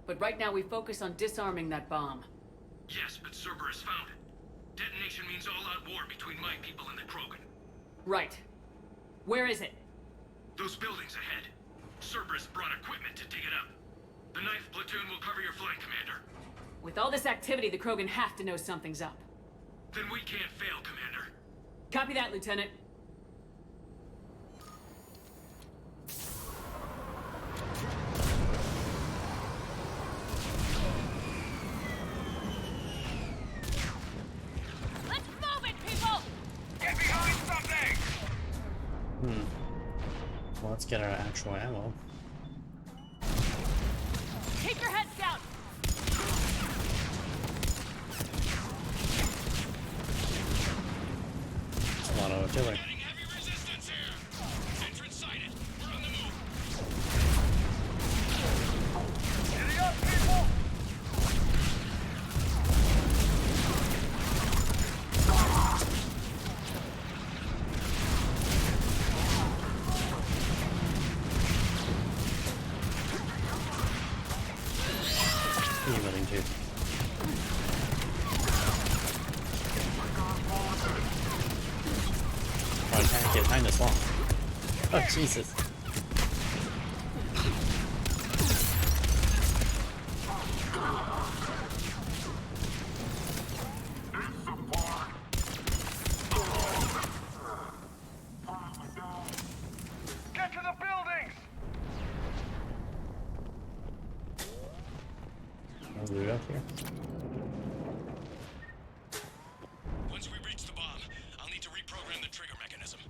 But right now we focus on disarming that bomb. Yes, but Cerberus found it. Detonation means all-out war between my people and the Krogan. Right. Where is it? Those buildings ahead. Cerberus brought equipment to dig it up. The 9th platoon will cover your flank, Commander. With all this activity, the Krogan have to know something's up. Then we can't fail, Commander. Copy that, Lieutenant. Let's move it, people! Get behind something! Well, let's get our actual ammo. Keep your heads down! It's a lot of artillery. Emailing too. Oh, I can't get behind this wall. Oh, Jesus. Get to the buildings! I'll loot up here. Once we reach the bomb, I'll need to reprogram the trigger mechanism.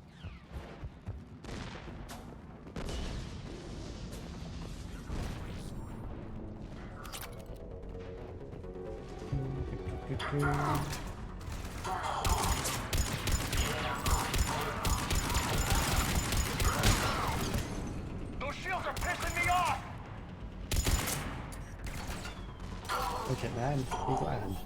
Those shields are pissing me off! Look at man, be glad.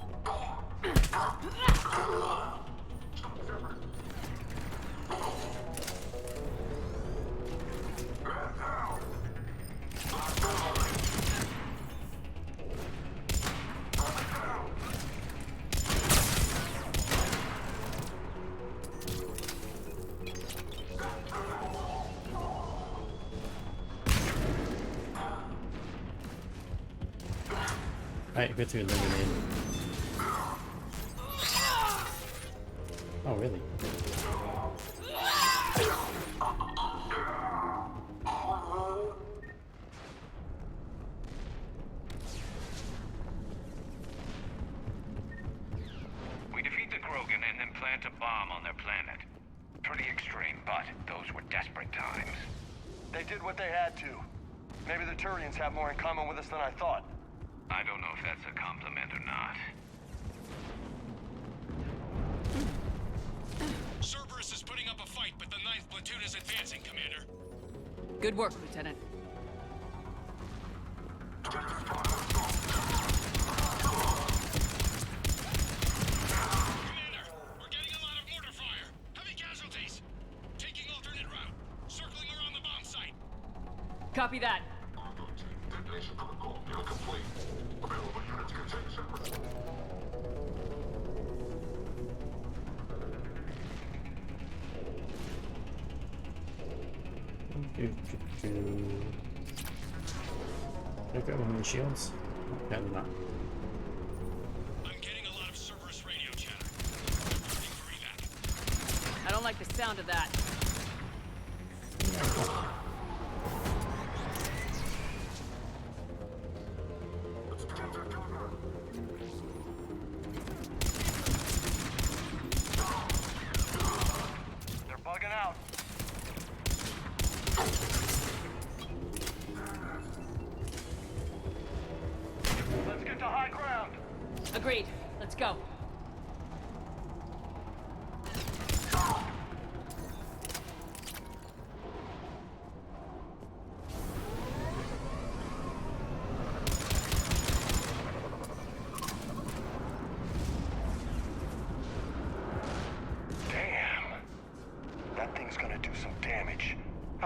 Alright, go through the grenade. Oh, really? We defeat the Krogan and then plant a bomb on their planet. Pretty extreme, but those were desperate times. They did what they had to. Maybe the Turians have more in common with us than I thought. I don't know if that's a compliment or not. Cerberus is putting up a fight, but the 9th platoon is advancing, Commander. Good work, Lieutenant. Commander, we're getting a lot of mortar fire. Heavy casualties. Taking alternate route. Circling around the bomb site. Copy that. Detonation protocol nearly complete. Available units can take separate. Look at one of the shields. Apparently not. I'm getting a lot of Cerberus radio chatter. Reporting for evac. I don't like the sound of that. They're bugging out. Let's get to high ground. Agreed. Let's go.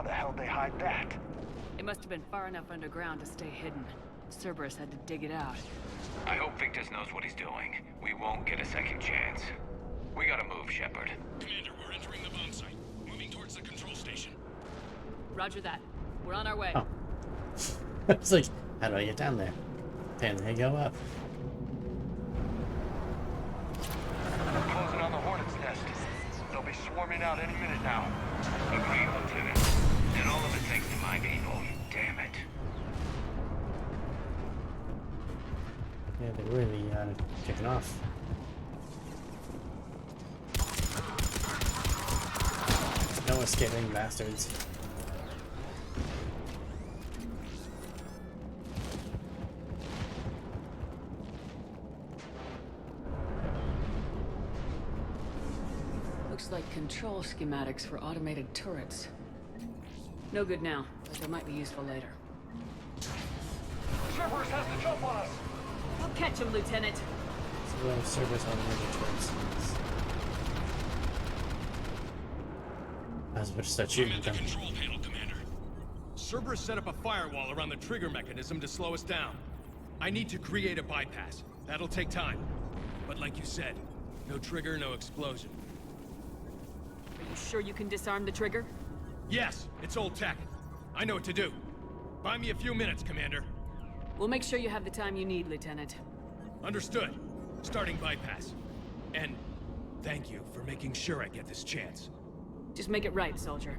the hell they hide that? It must have been far enough underground to stay hidden. Cerberus had to dig it out. I hope Victus knows what he's doing. We won't get a second chance. We gotta move, Shepard. Commander, we're entering the bomb site. Moving towards the control station. Roger that. We're on our way. Oh. It's like, how do I get down there? And they go up. We're closing on the Hornet's nest. They'll be swarming out any minute now. Agreed, Lieutenant. And all of it thanks to my people. Damn it. Yeah, they're really kicking off. No escaping, bastards. Looks like control schematics for automated turrets. No good now, but they might be useful later. Cerberus has the jump on us! We'll catch him, Lieutenant. So we have service on the turrets. I was about to start shooting them. Control panel, Commander. Cerberus set up a firewall around the trigger mechanism to slow us down. I need to create a bypass. That'll take time. But like you said, no trigger, no explosion. Are you sure you can disarm the trigger? Yes, it's old tech. I know what to do. Buy me a few minutes, Commander. We'll make sure you have the time you need, Lieutenant. Understood. Starting bypass. And thank you for making sure I get this chance. Just make it right, soldier.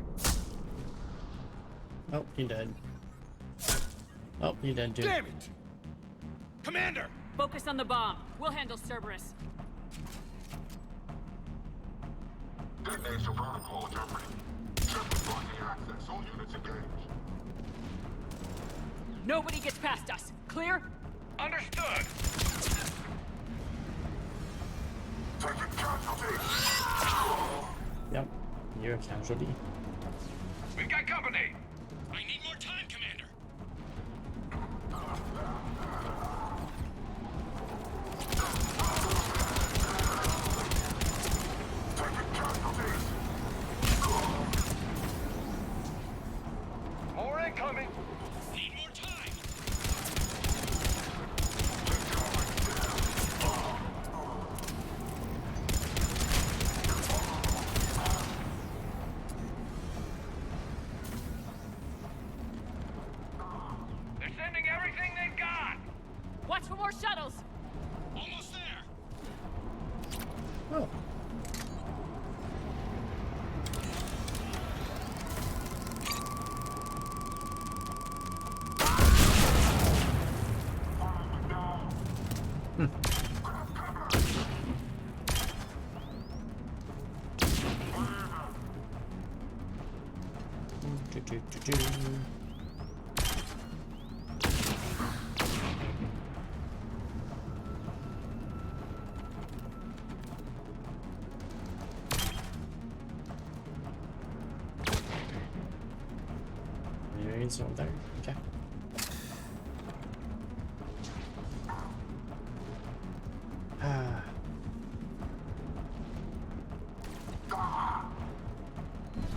Oh, he dead. Oh, he dead, dude. Damn it! Commander! Focus on the bomb. We'll handle Cerberus. Detonation protocol, Jeffrey. Shepard blocking access. All units engaged. Nobody gets past us. Clear? Understood! Taking casualty! Yep, you're a casualty. We've got company! I need more time, Commander! More incoming! Need more time! They're sending everything they've got! Watch for more shuttles! Almost there! Oh. Over there. Okay.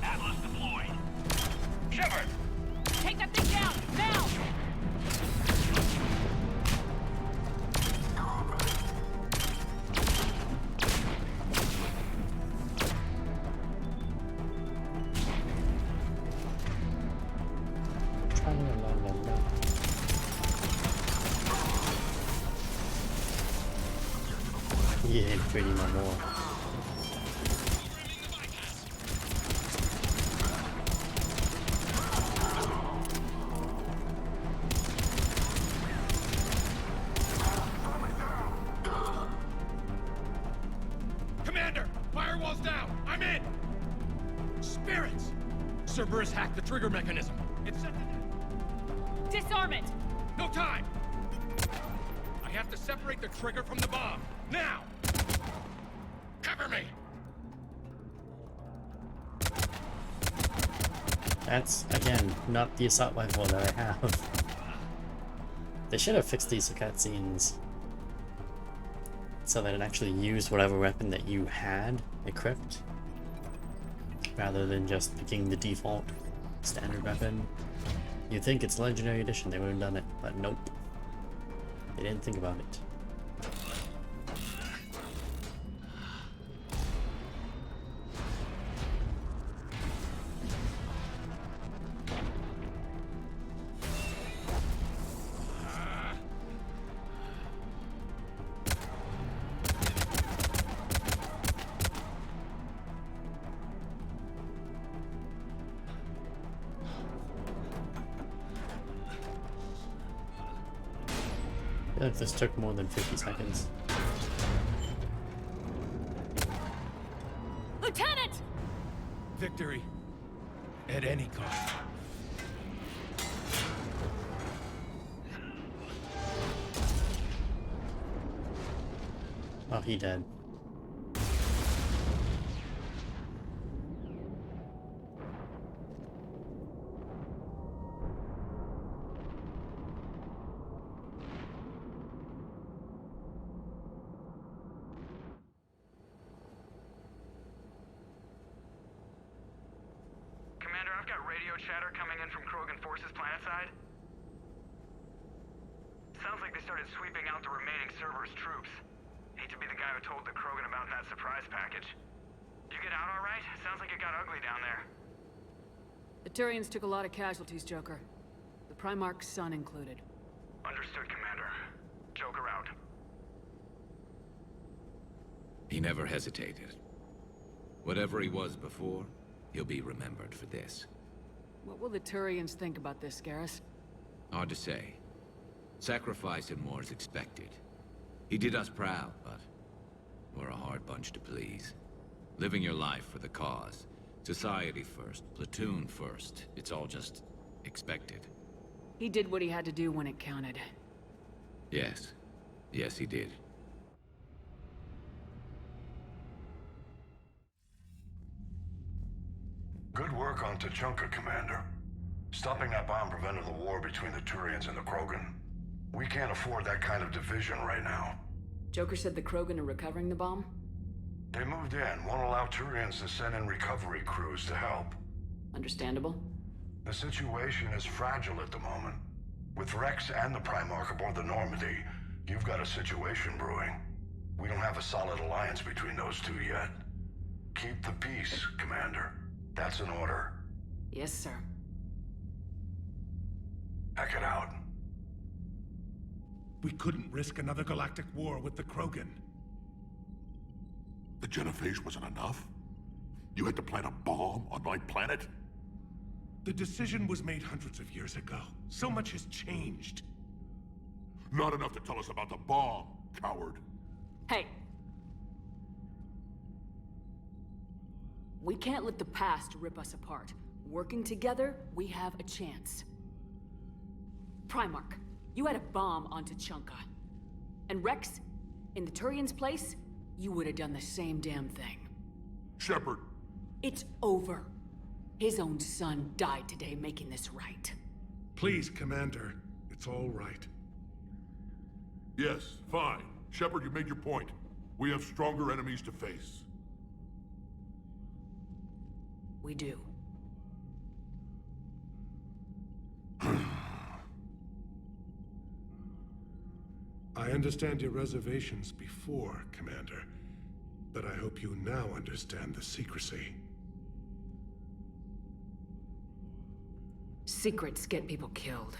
Atlas deployed! Shepard! Take that thing down! Now! Yeah, pretty much more. Commander! Firewall's down! I'm in! Spirits! Cerberus hacked the trigger mechanism. It's set to... Disarm it! No time! I have to separate the trigger from the bomb. Now! Cover me! That's, again, not the assault rifle that I have. They should have fixed these cutscenes so that it actually used whatever weapon that you had equipped, rather than just picking the default. Standard weapon. You think it's Legendary Edition, they would have done it, but nope. They didn't think about it. I feel like this took more than 50 seconds. Lieutenant! Victory. At any cost. Oh, he dead. Commander, I've got radio chatter coming in from Krogan forces planetside. Sounds like they started sweeping out the remaining Cerberus troops. Hate to be the guy who told the Krogan about that surprise package. You get out all right? Sounds like it got ugly down there. The Turians took a lot of casualties, Joker. The Primarch's son included. Understood, Commander. Joker out. He never hesitated. Whatever he was before, he'll be remembered for this. What will the Turians think about this, Garrus? Hard to say. Sacrifice in war is expected. He did us proud, but we're a hard bunch to please. Living your life for the cause. Society first, platoon first. It's all just expected. He did what he had to do when it counted. Yes. Yes, he did. Good work on Tuchanka, Commander. Stopping that bomb prevented the war between the Turians and the Krogan. We can't afford that kind of division right now. Joker said the Krogan are recovering the bomb? They moved in, won't allow Turians to send in recovery crews to help. Understandable. The situation is fragile at the moment. With Rex and the Primarch aboard the Normandy, you've got a situation brewing. We don't have a solid alliance between those two yet. Keep the peace, Commander. That's an order. Yes, sir. Pack it out. We couldn't risk another galactic war with the Krogan. The Genophage wasn't enough? You had to plant a bomb on my planet? The decision was made hundreds of years ago. So much has changed. Not enough to tell us about the bomb, coward. Hey! We can't let the past rip us apart. Working together, we have a chance. Primarch, you had a bomb on Tuchanka. And Rex, in the Turian's place, you would have done the same damn thing. Shepard! It's over. His own son died today making this right. Please, Commander. It's all right. Yes, fine. Shepard, you made your point. We have stronger enemies to face. We do. I understand your reservations before, Commander. But I hope you now understand the secrecy. Secrets get people killed.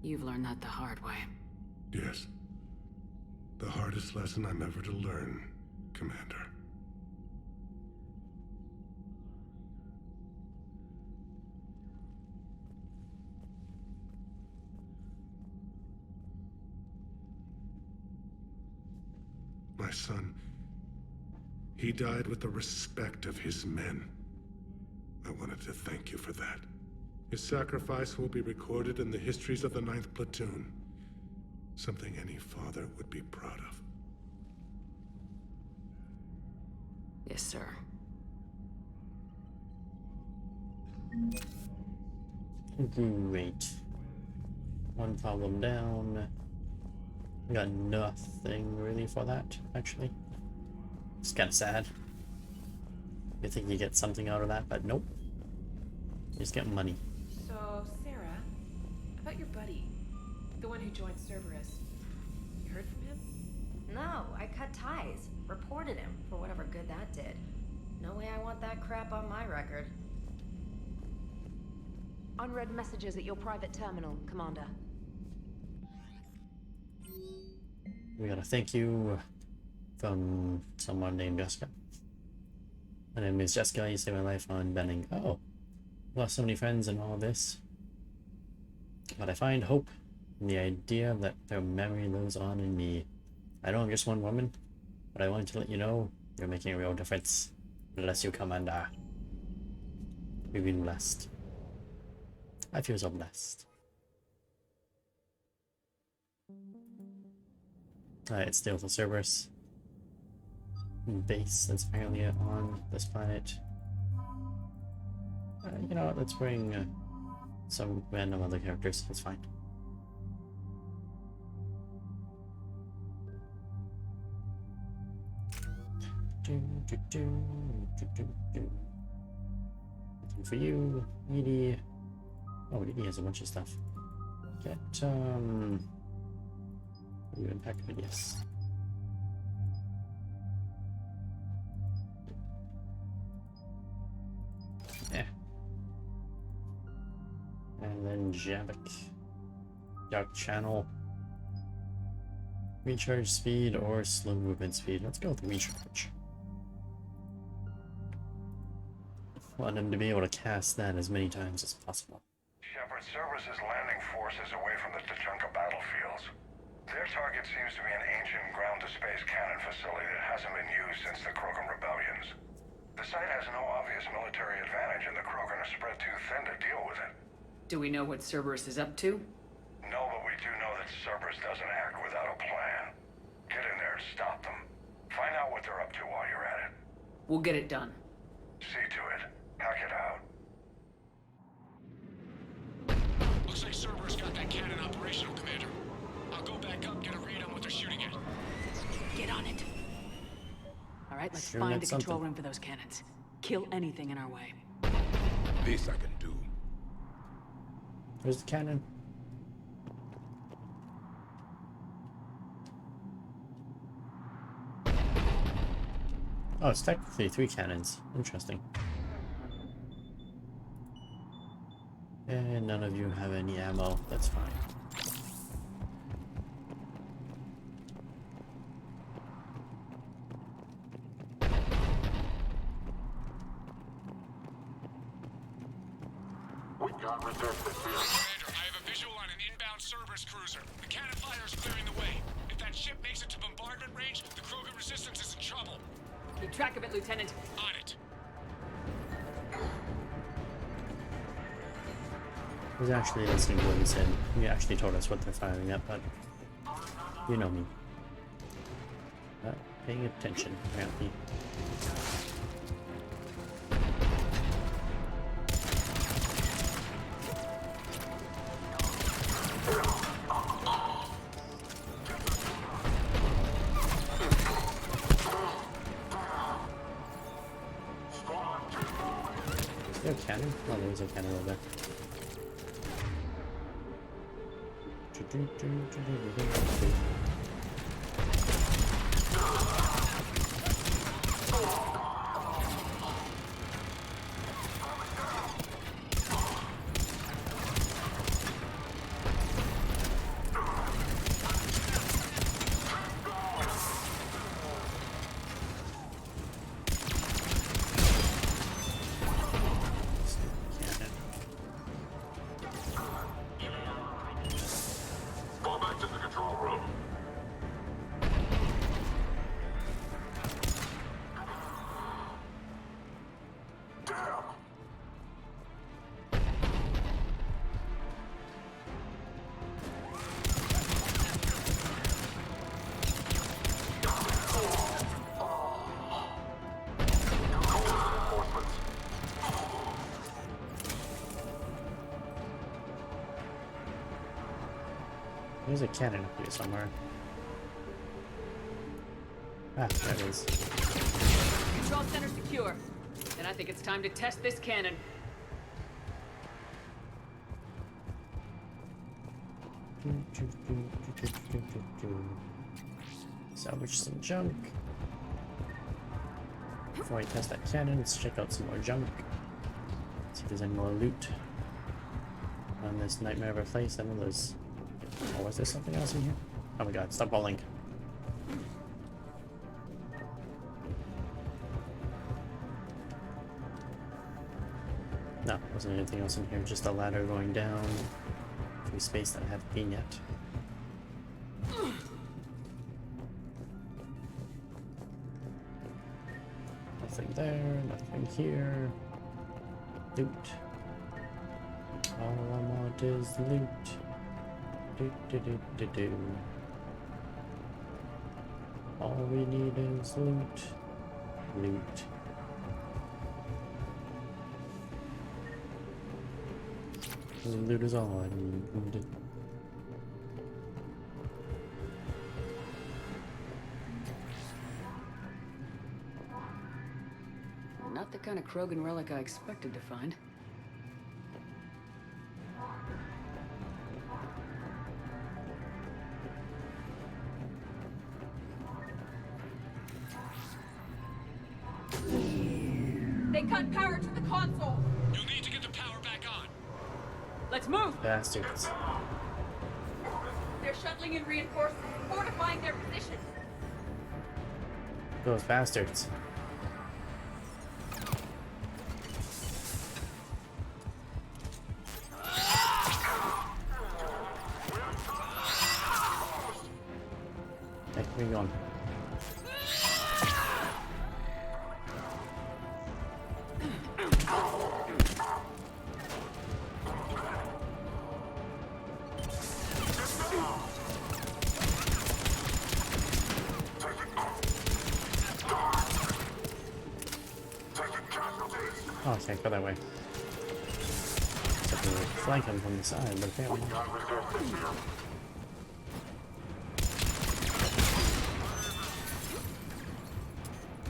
You've learned that the hard way. Yes. The hardest lesson I'm ever to learn, Commander. My son, he died with the respect of his men. I wanted to thank you for that. His sacrifice will be recorded in the histories of the 9th Platoon. Something any father would be proud of. Yes, sir. Great. One problem down. Got nothing really for that, actually. It's kind of sad. You think you get something out of that, but nope. Just get money. So, Sarah, about your buddy, the one who joined Cerberus. You heard from him? No, I cut ties. Reported him for whatever good that did. No way I want that crap on my record. Unread messages at your private terminal, Commander. We got a thank you from someone named Jessica. My name is Jessica. You saved my life on Benning. Oh, lost so many friends and all this. But I find hope in the idea that their memory lives on in me. I know I'm just one woman, but I wanted to let you know you're making a real difference. Bless you, Commander. We've been blessed. I feel so blessed. It's still the Cerberus base that's apparently on this planet. You know what, let's bring some random other characters, it's fine. Looking for you, Edie. Oh, Edie has a bunch of stuff. Get, you impact yes. Yeah. And then Javik. Dark channel. Recharge speed or slow movement speed. Let's go with recharge. Want him to be able to cast that as many times as possible. Shepard, Cerberus' landing force is away from the Tuchanka battlefields. Their target seems to be an ancient ground-to-space cannon facility that hasn't been used since the Krogan rebellions. The site has no obvious military advantage, and the Krogan are spread too thin to deal with it. Do we know what Cerberus is up to? No, but we do know that Cerberus doesn't act without a plan. Get in there and stop them. Find out what they're up to while you're at it. We'll get it done. See to it. Hack it out. Looks like Cerberus got that cannon operational, Commander. I'll go back up, get a read on what they're shooting at. Get on it. All right, let's Sure, find a that's control something. room for those cannons. Kill anything in our way. This I can do. Where's the cannon? Oh, it's technically 3 cannons. Interesting. And none of you have any ammo. That's fine. We got resistance here. Commander, I have a visual on an inbound Cerberus cruiser. The cannon fire is clearing the way. If that ship makes it to bombardment range, the Krogan resistance is in trouble. Keep track of it, Lieutenant. On it. I was actually listening to what he said. He actually told us what they're firing at, but you know me. Not paying attention, apparently. Is there a cannon? Oh, there's a cannon over there. Go back to the control room. Damn. There's a cannon up here somewhere. Ah, there it is. Control center secure. And I think it's time to test this cannon. Salvage some junk. Before I test that cannon, let's check out some more junk. See if there's any more loot on this nightmare of a place. I know there's... Oh, was there something else in here? Oh my god, stop falling. No, wasn't anything else in here, just a ladder going down to a space that I haven't been yet. Nothing there, nothing here. Loot. All I want is loot. Do do do do do. All we need is loot. Loot. Loot is all I need. Not the kind of Krogan relic I expected to find. They cut power to the console! You'll need to get the power back on. Let's move! Bastards. They're shuttling in reinforcements, fortifying their position. Those bastards. Hey, where you going? Oh, I can't go that way. Except to flank him from the side, but apparently not.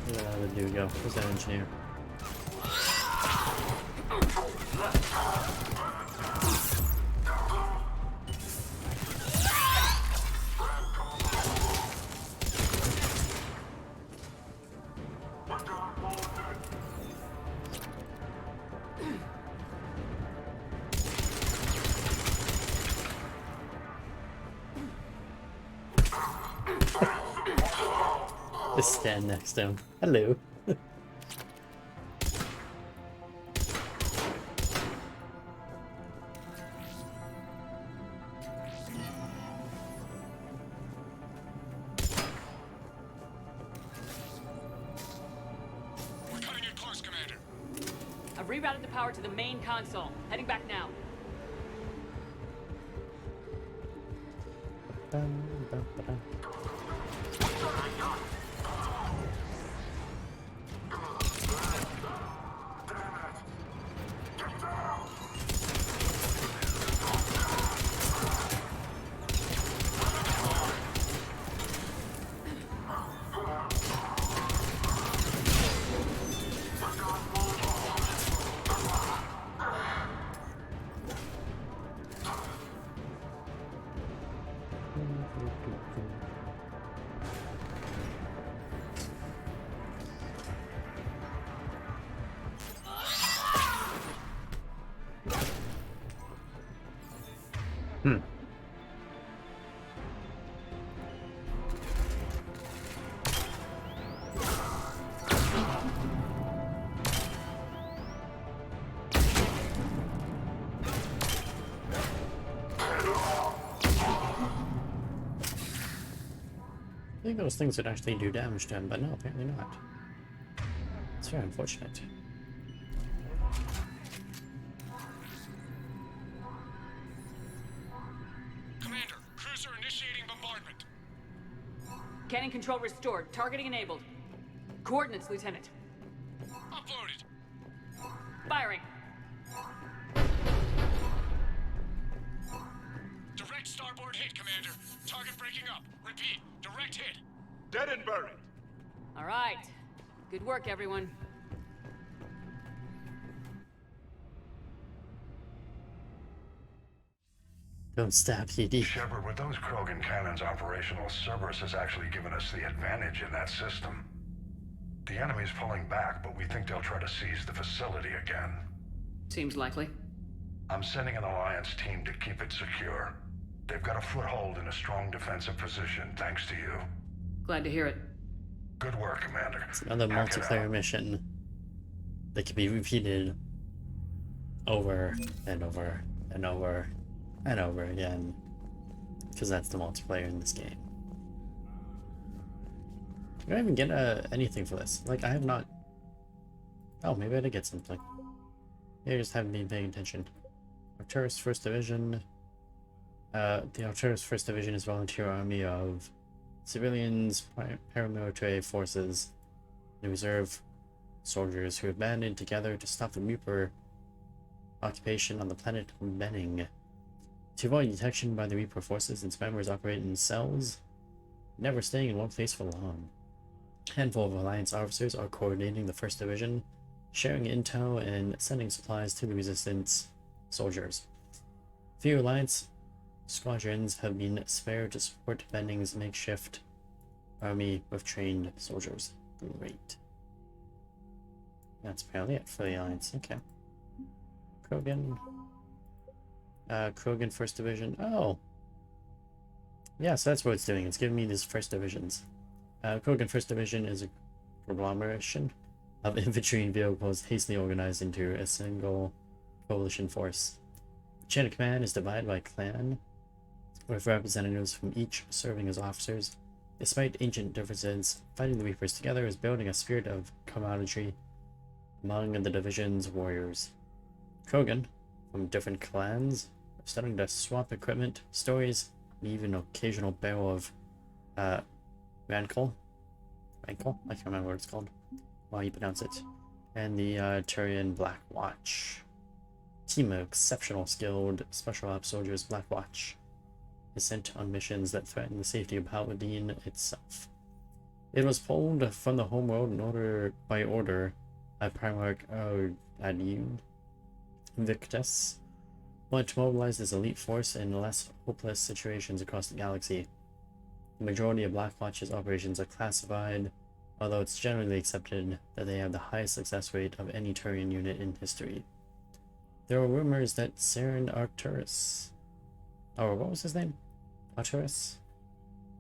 Where did that other dude go? Where's that engineer? Just stand next to him. Hello. We're cutting it close, Commander. I've rerouted the power to the main console. Heading back now. Dun, dun, dun, dun. I think those things would actually do damage to him, but no, apparently not. It's very unfortunate. Commander, cruiser initiating bombardment. Cannon control restored. Targeting enabled. Coordinates, Lieutenant. Uploaded. Firing. Direct starboard hit, Commander. Target breaking up. Repeat. Direct hit. Dead and buried. All right. Good work, everyone. Don't stab PD. Shepard, with those Krogan cannons operational, Cerberus has actually given us the advantage in that system. The enemy's pulling back, but we think they'll try to seize the facility again. Seems likely. I'm sending an Alliance team to keep it secure. They've got a foothold in a strong defensive position, thanks to you. Glad to hear it. Good work, Commander. It's another Hack it multiplayer out. mission that can be repeated over and over and over and over again, because that's the multiplayer in this game. Did I even get anything for this? Like, I have not... Oh, maybe I did get something. Maybe I just haven't been paying attention. Arcturus 1st Division. The Arcturus 1st Division is a volunteer army of civilians, paramilitary forces, and reserve soldiers who have banded together to stop the Reaper occupation on the planet Benning. To avoid detection by the Reaper forces, its members operate in cells, never staying in one place for long. A handful of Alliance officers are coordinating the 1st Division, sharing intel and sending supplies to the Resistance soldiers. Few Alliance squadrons have been spared to support Benning's makeshift army with trained soldiers. Great. That's apparently it for the Alliance. Okay. Krogan. Krogan 1st Division. Oh. Yeah, so that's what it's doing. It's giving me these 1st Divisions. Krogan 1st Division is a conglomeration of infantry and vehicles hastily organized into a single coalition force. The chain of command is divided by clan, with representatives from each serving as officers. Despite ancient differences, fighting the Reapers together is building a spirit of camaraderie among the division's warriors. Krogan, from different clans, are starting to swap equipment, stories, and even an occasional barrel of Rankle? I can't remember what it's called. How you pronounce it. And the Turian Black Watch. Team of exceptional skilled special ops soldiers, Black Watch, is sent on missions that threaten the safety of Palladine itself. It was pulled from the homeworld by order of Primarch Adun Victus, but to mobilize this elite force in less hopeless situations across the galaxy. The majority of Black Watch's operations are classified, although it's generally accepted that they have the highest success rate of any Turian unit in history. There were rumors that Saren Arcturus, or what was his name? Arcturus,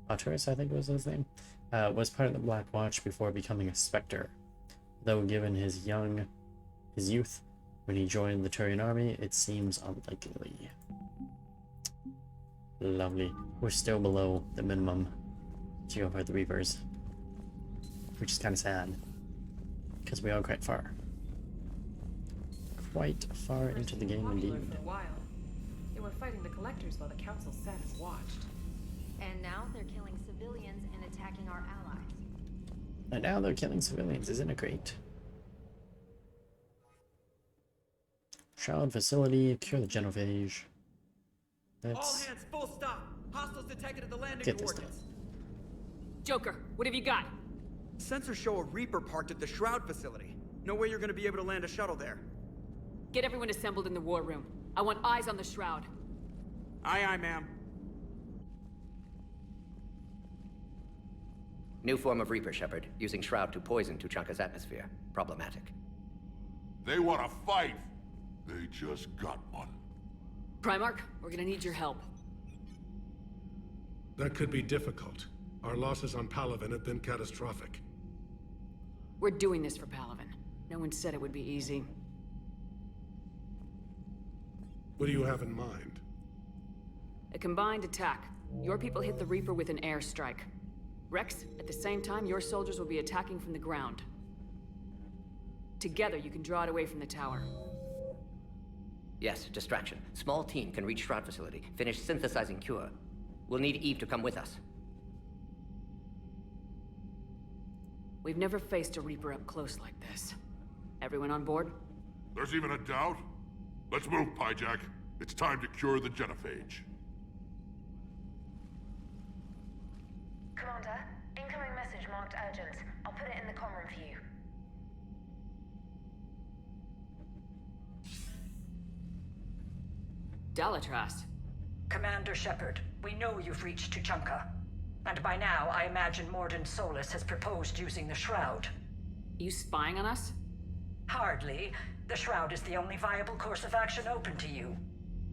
I think was his name, was part of the Black Watch before becoming a Spectre. Though given his youth, when he joined the Turian army, it seems unlikely. Lovely. We're still below the minimum to go for the Reapers, which is kind of sad, because we are quite far. Quite far into the game indeed. For a while. They were fighting the Collectors while the Council sat and watched. And now they're killing civilians and attacking our allies. And now they're killing civilians, isn't it great? Shroud facility, cure the genophage. All Let's hands, full stop. Hostiles detected at the landing get this done. coordinates. Joker, what have you got? Sensors show a Reaper parked at the Shroud facility. No way you're gonna be able to land a shuttle there. Get everyone assembled in the war room. I want eyes on the Shroud. Aye, aye, ma'am. New form of Reaper, Shepard, using Shroud to poison Tuchanka's atmosphere. Problematic. They want to fight. They just got one. Primarch, we're gonna need your help. That could be difficult. Our losses on Palaven have been catastrophic. We're doing this for Palaven. No one said it would be easy. What do you have in mind? A combined attack. Your people hit the Reaper with an airstrike. Rex, at the same time, your soldiers will be attacking from the ground. Together, you can draw it away from the tower. Yes, distraction. Small team can reach Shroud facility, finish synthesizing cure. We'll need Eve to come with us. We've never faced a Reaper up close like this. Everyone on board? There's even a doubt? Let's move, Pyjak. It's time to cure the genophage. Commander, incoming message marked urgent. I'll put it in the comm room for you. Dalatras. Commander Shepard, we know you've reached Tuchanka. And by now, I imagine Mordin Solus has proposed using the Shroud. You spying on us? Hardly. The Shroud is the only viable course of action open to you.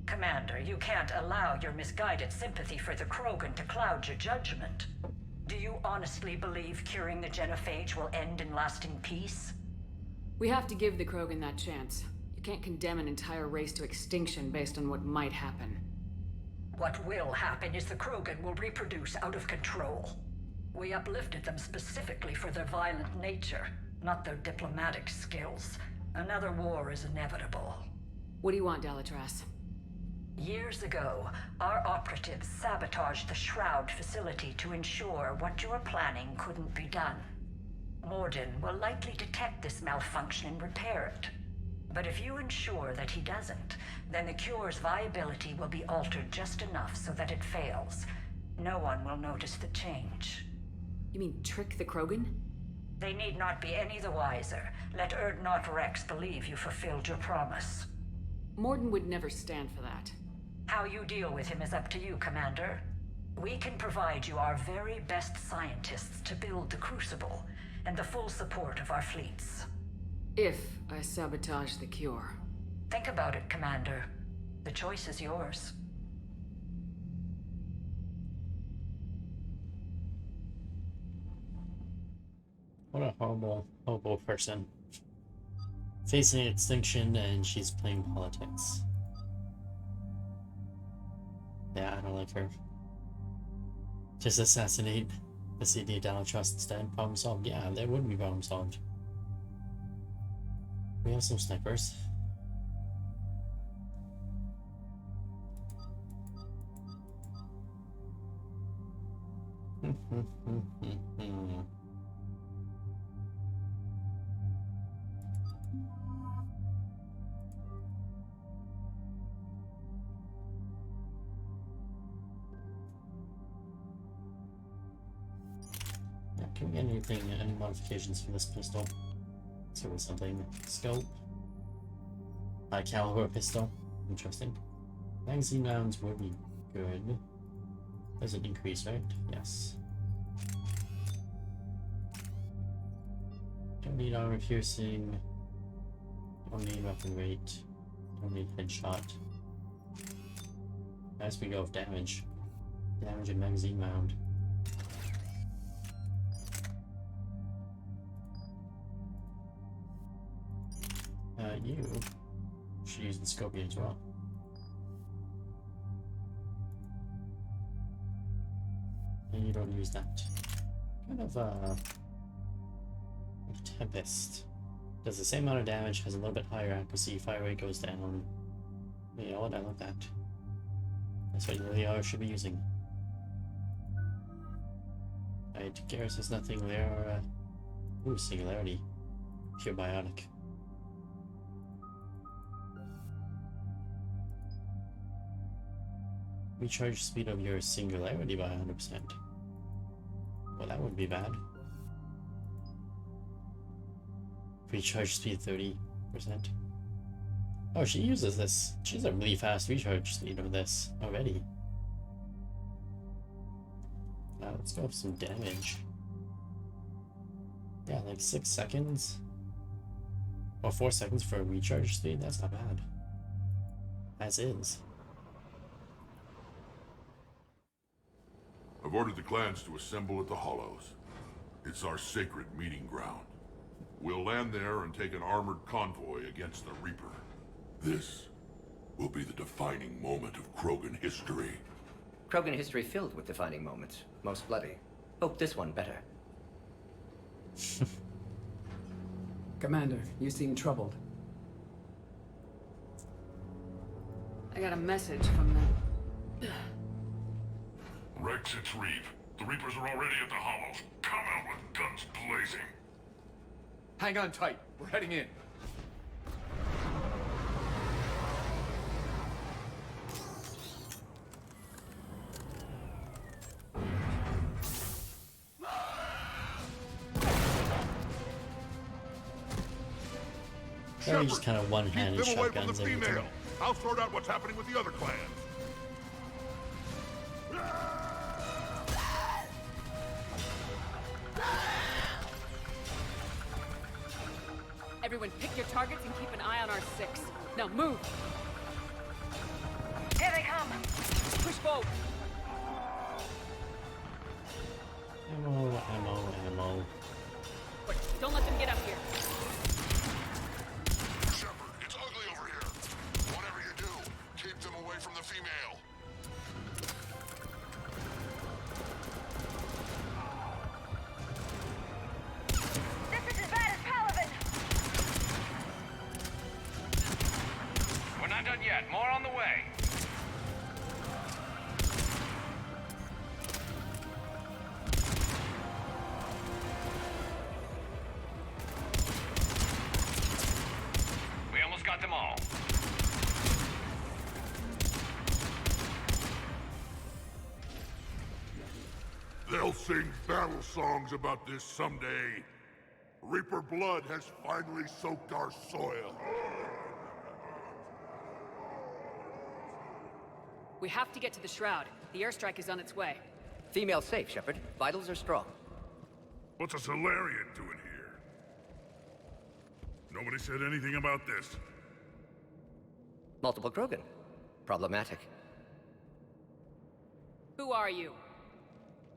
Commander, you can't allow your misguided sympathy for the Krogan to cloud your judgment. Do you honestly believe curing the genophage will end in lasting peace? We have to give the Krogan that chance. You can't condemn an entire race to extinction based on what might happen. What will happen is the Krogan will reproduce out of control. We uplifted them specifically for their violent nature, not their diplomatic skills. Another war is inevitable. What do you want, Delatras? Years ago, our operatives sabotaged the Shroud facility to ensure what you were planning couldn't be done. Mordin will likely detect this malfunction and repair it. But if you ensure that he doesn't, then the cure's viability will be altered just enough so that it fails. No one will notice the change. You mean trick the Krogan? They need not be any the wiser. Let Urdnot Rex believe you fulfilled your promise. Mordin would never stand for that. How you deal with him is up to you, Commander. We can provide you our very best scientists to build the Crucible, and the full support of our fleets. If I sabotage the cure. Think about it, Commander. The choice is yours. What a horrible, horrible person. Facing extinction and she's playing politics. Yeah, I don't like her. Just assassinate the CD Delatras instead. Problem solved. Yeah, that would be problem solved. We have some snipers. Can we get anything, any modifications for this pistol? So with something. Scope. High caliber pistol. Interesting. Magazine rounds would be good. Does it increase, right? Yes. Don't need armor piercing. Don't need weapon rate. Don't need headshot. As we go with damage. Damage and magazine round. You should use the Scorpion as well. And you don't use that. Kind of Tempest. Does the same amount of damage, has a little bit higher accuracy, fire rate goes down. You know what, I love that. That's what you really should be using. Alright, Garrus has nothing there. Ooh, Singularity. Pure Bionic. Recharge speed of your Singularity by 100%. Well, that would be bad. Recharge speed 30%. Oh, she uses this. She has a really fast recharge speed of this already. Now let's go with some damage. Yeah, like 6 seconds. Or 4 seconds for a recharge speed. That's not bad. As is. I've ordered the clans to assemble at the Hollows. It's our sacred meeting ground. We'll land there and take an armored convoy against the Reaper. This will be the defining moment of Krogan history. Krogan history filled with defining moments. Most bloody. Hope this one better. Commander, you seem troubled. I got a message from them. Rex, it's Reeve. The Reapers are already at the Hollows. Come out with guns blazing. Hang on tight. We're heading in. Or just kind of one-handed Keep them away from the shotguns every time. female. I'll sort out what's happening with the other clans. Everyone pick your targets and keep an eye on our 6. Now move! Here they come! Push forward! Ammo. Quick, don't let them get up here. Shepard, it's ugly over here. Whatever you do, keep them away from the female. This is as bad as Palaven! We're not done yet. More on the way. We almost got them all. They'll sing battle songs about this someday. Reaper blood has finally soaked our soil. We have to get to the Shroud. The airstrike is on its way. Female safe, Shepard. Vitals are strong. What's a Solarian doing here? Nobody said anything about this. Multiple Krogan. Problematic. Who are you?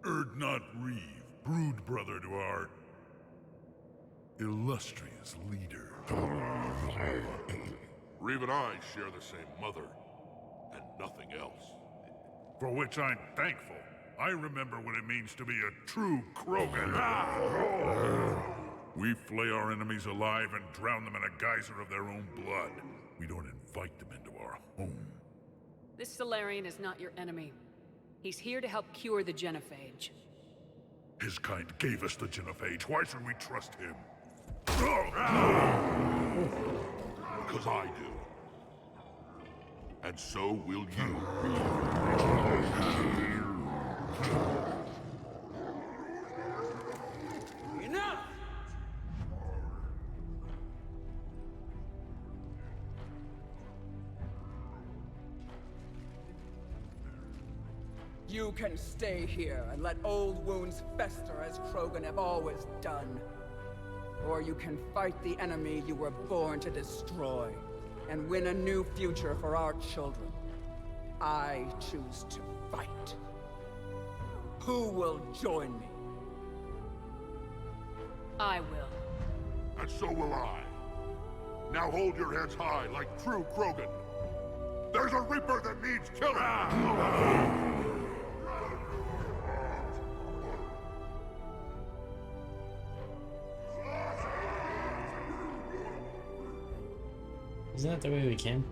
Erdnot Reeve, brood brother to our illustrious leader. Reeve and I share the same mother, and nothing else. For which I'm thankful. I remember what it means to be a true Krogan. We flay our enemies alive and drown them in a geyser of their own blood. We don't invite them into our home. This Solarian is not your enemy. He's here to help cure the Genophage. His kind gave us the Genophage. Why should we trust him? Because I do. And so will you. Enough! You can stay here and let old wounds fester as Krogan have always done. Or you can fight the enemy you were born to destroy, and win a new future for our children. I choose to fight. Who will join me? I will. And so will I. Now hold your heads high like true Krogan. There's a Reaper that needs killing! Isn't that the way we came?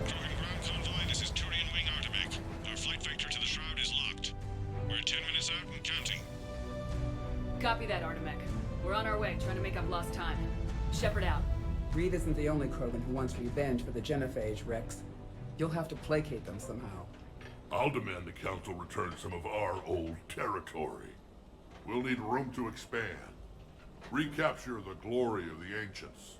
Krogan ground convoy, this is Turian Wing Artemek. Our flight vector to the Shroud is locked. We're 10 minutes out and counting. Copy that, Artemek. We're on our way, trying to make up lost time. Shepard out. Reed isn't the only Krogan who wants revenge for the Genophage, Rex. You'll have to placate them somehow. I'll demand the Council return some of our old territory. We'll need room to expand. Recapture the glory of the Ancients.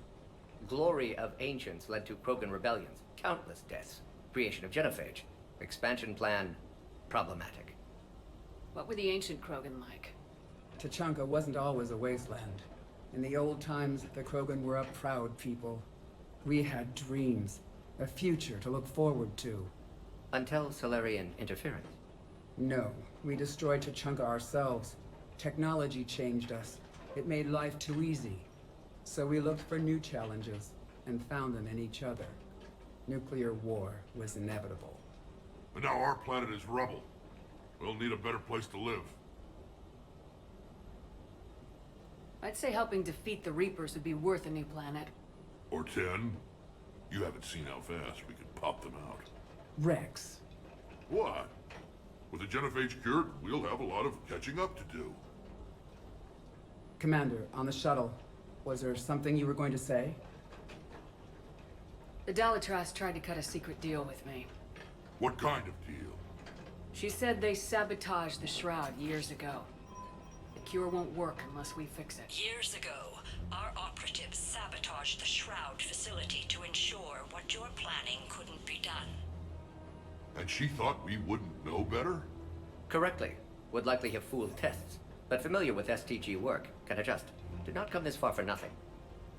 Glory of Ancients led to Krogan rebellions, countless deaths, creation of Genophage. Expansion plan, problematic. What were the ancient Krogan like? Tuchanka wasn't always a wasteland. In the old times, the Krogan were a proud people. We had dreams, a future to look forward to. Until Solarian interference. No, we destroyed Tuchanka ourselves. Technology changed us. It made life too easy. So we looked for new challenges, and found them in each other. Nuclear war was inevitable. But now our planet is rubble. We'll need a better place to live. I'd say helping defeat the Reapers would be worth a new planet. Or 10. You haven't seen how fast we can pop them out. Rex. What? With the Genophage cured, we'll have a lot of catching up to do. Commander, on the shuttle, was there something you were going to say? The Dalitras tried to cut a secret deal with me. What kind of deal? She said they sabotaged the Shroud years ago. The cure won't work unless we fix it. Years ago, Our operatives sabotaged the Shroud facility to ensure what you're planning couldn't be done. And she thought we wouldn't know better? Correctly. Would likely have fooled tests, but familiar with STG work, can adjust. Did not come this far for nothing.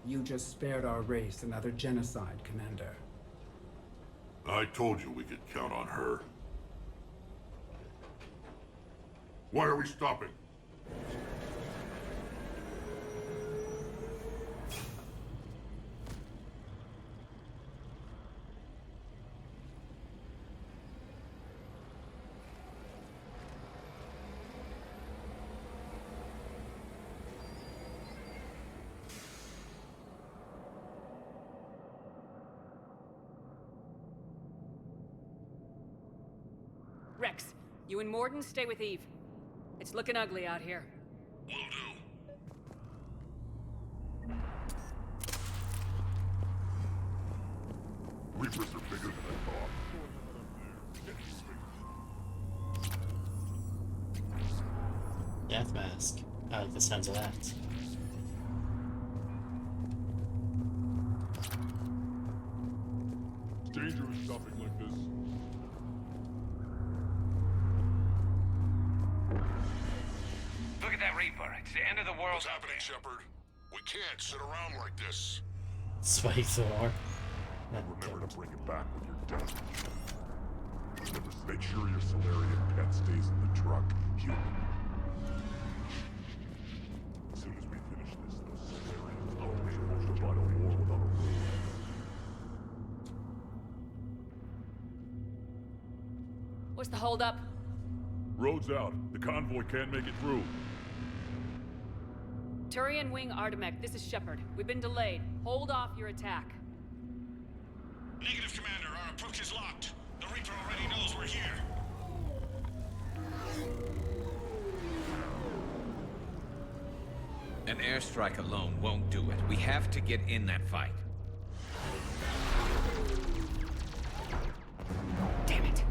You just spared our race another genocide, Commander. I told you we could count on her. Why are we stopping? Rex, you and Mordin stay with Eve. It's looking ugly out here. Will do. Reapers are bigger than I thought. Death mask. I like the sounds of that. It's dangerous stopping like this. Look at that Reaper. It's the end of the world. What's happening, Shepard? We can't sit around like this. Spike Thor. Remember to bring it back with your death. Make sure your Solarian pet stays in the truck, human. As soon as we finish this, those Solarians will be supposed to fight a war without a rule. What's the holdup? Road's out. The convoy can't make it through. Turian Wing Artemek, this is Shepard. We've been delayed. Hold off your attack. Negative, Commander. Our approach is locked. The Reaper already knows we're here. An airstrike alone won't do it. We have to get in that fight. Damn it.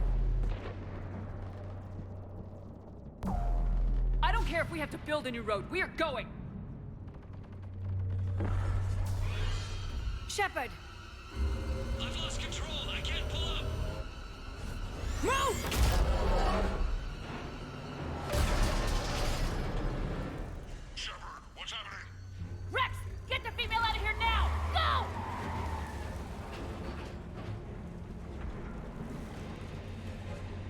I don't care if we have to build a new road. We are going. Shepard! I've lost control. I can't pull up. Move! Shepard, what's happening? Rex, get the female out of here now! Go!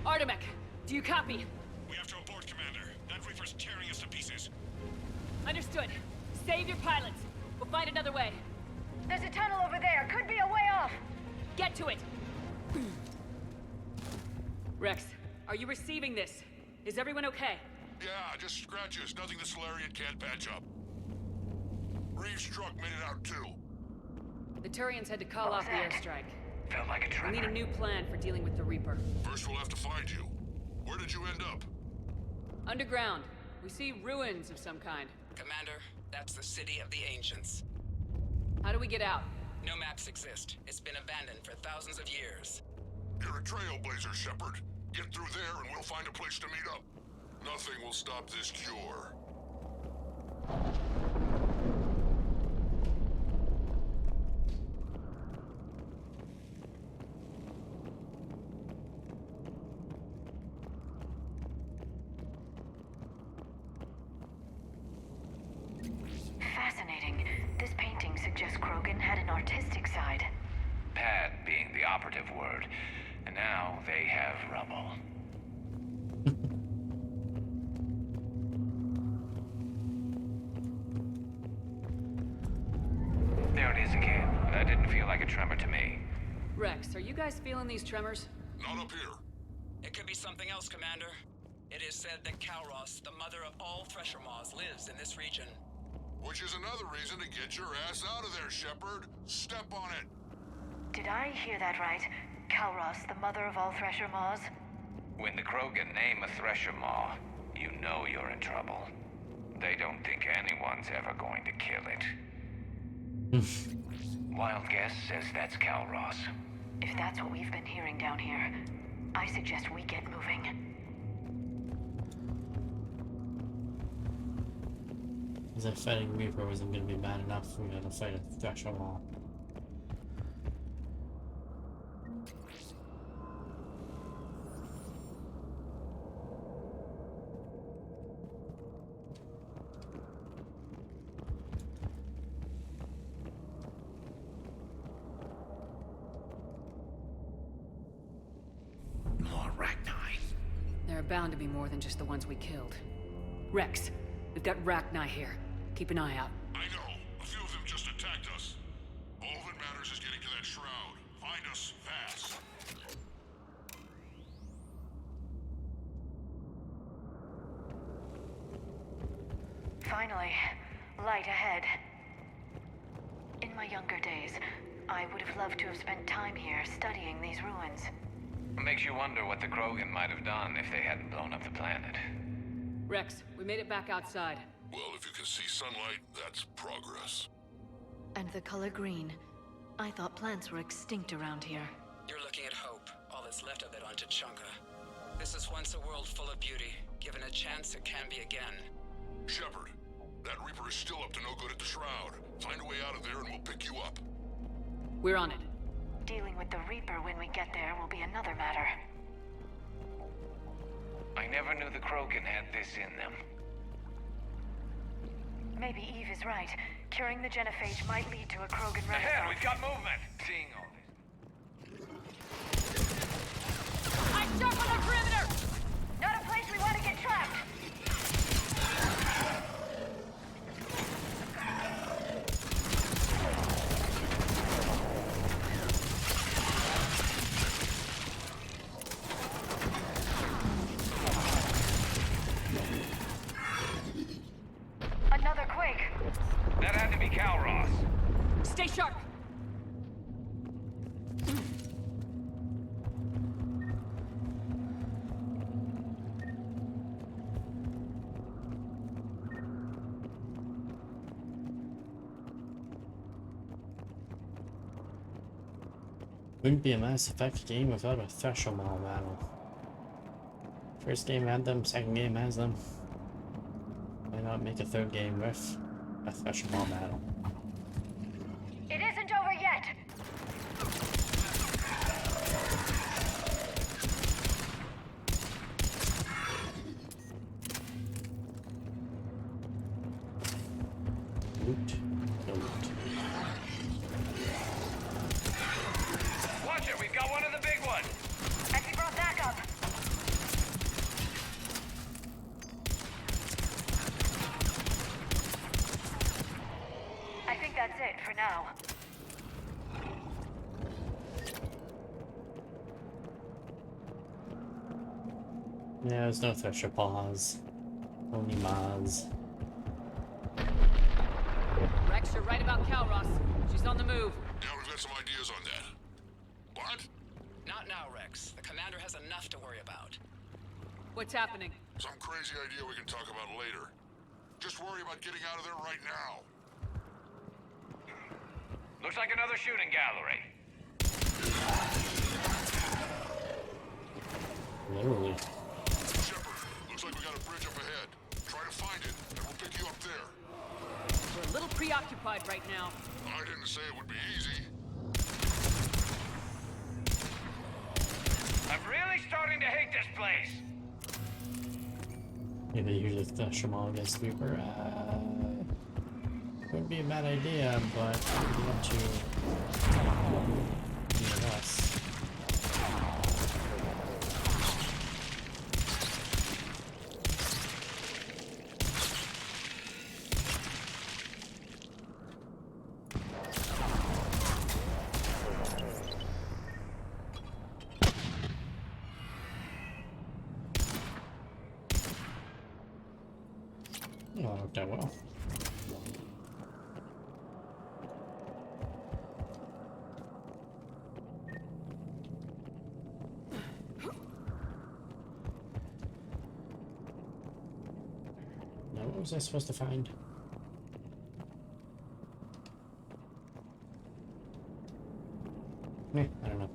Artemek, do you copy? We have to abort, Commander. That Reaper's tearing us to pieces. Understood. Save your pilots. We'll find another way. There's a tunnel over there. Could be a way off. Get to it! Rex, are you receiving this? Is everyone okay? Yeah, just scratches. Nothing the Solarian can't patch up. Reeves' truck made it out too. The Turians had to call off the airstrike. Felt like a We tremor. need a new plan for dealing with the Reaper. First we'll have to find you. Where did you end up? Underground. We see ruins of some kind. Commander, that's the City of the Ancients. How do we get out? No maps exist. It's been abandoned for thousands of years. You're a trailblazer, Shepard. Get through there and we'll find a place to meet up. Nothing will stop this cure. Fascinating. This painting suggests Krogan had an artistic side. Pad being the operative word. And now they have rubble. There it is again. That didn't feel like a tremor to me. Rex, are you guys feeling these tremors? Not up here. It could be something else, Commander. It is said that Kalros, the mother of all Thresher Maws, lives in this region. Which is another reason to get your ass out of there, Shepard. Step on it. Did I hear that right? Kalros, the mother of all Thresher Maws? When the Krogan name a Thresher Maw, you know you're in trouble. They don't think anyone's ever going to kill it. Wild guess says that's Kalros. If that's what we've been hearing down here, I suggest we get moving. Is that fighting Reaper wasn't gonna be bad enough? We gotta fight a Thresher Maw. More Rachni. There are bound to be more than just the ones we killed. Rex, we've got Rachni here. Keep an eye out. I know. A few of them just attacked us. All that matters is getting to that shroud. Find us fast. Finally, light ahead. In my younger days, I would have loved to have spent time here studying these ruins. Makes you wonder what the Krogan might have done if they hadn't blown up the planet. Rex, we made it back outside. Well, if you can see sunlight, that's progress. And the color green. I thought plants were extinct around here. You're looking at hope, all that's left of it on Tuchanka. This is once a world full of beauty. Given a chance, it can be again. Shepard, that Reaper is still up to no good at the Shroud. Find a way out of there and we'll pick you up. We're on it. Dealing with the Reaper when we get there will be another matter. I never knew the Krogan had this in them. Maybe Eve is right. Curing the genophage might lead to a Krogan renaissance. Ahead, we've got movement! Seeing all this. I'm sharp on the perimeter! Not a place we want to get trapped! Another quake! That had to be Calross. Stay sharp! Wouldn't be a Mass Effect game without a Thresher Maw battle. First game had them, second game has them. Why not make a third game with a Thresher Maw battle? It isn't over yet! Loot. No loot. Watch it, we've got one of the big ones! And we brought backup! I think that's it for now. Yeah, there's no Thresher Paws. Only Maz. Rex, you're right about Calross. She's on the move. Yeah, we've got some ideas on that. What? Not now, Rex. The commander has enough to worry about. What's happening? Some crazy idea we can talk about later. Just worry about getting out of there right now. Looks like another shooting gallery. Literally. Shepard, looks like we got a bridge up ahead. Try to find it, and we'll pick you up there. We're a little preoccupied right now. I didn't say it would be easy. I'm really starting to hate this place. Maybe use the Thresher Maw against Reaper. Wouldn't be a bad idea, but we want to DNS. Oh, that worked out well. Now, what was I supposed to find? I don't know.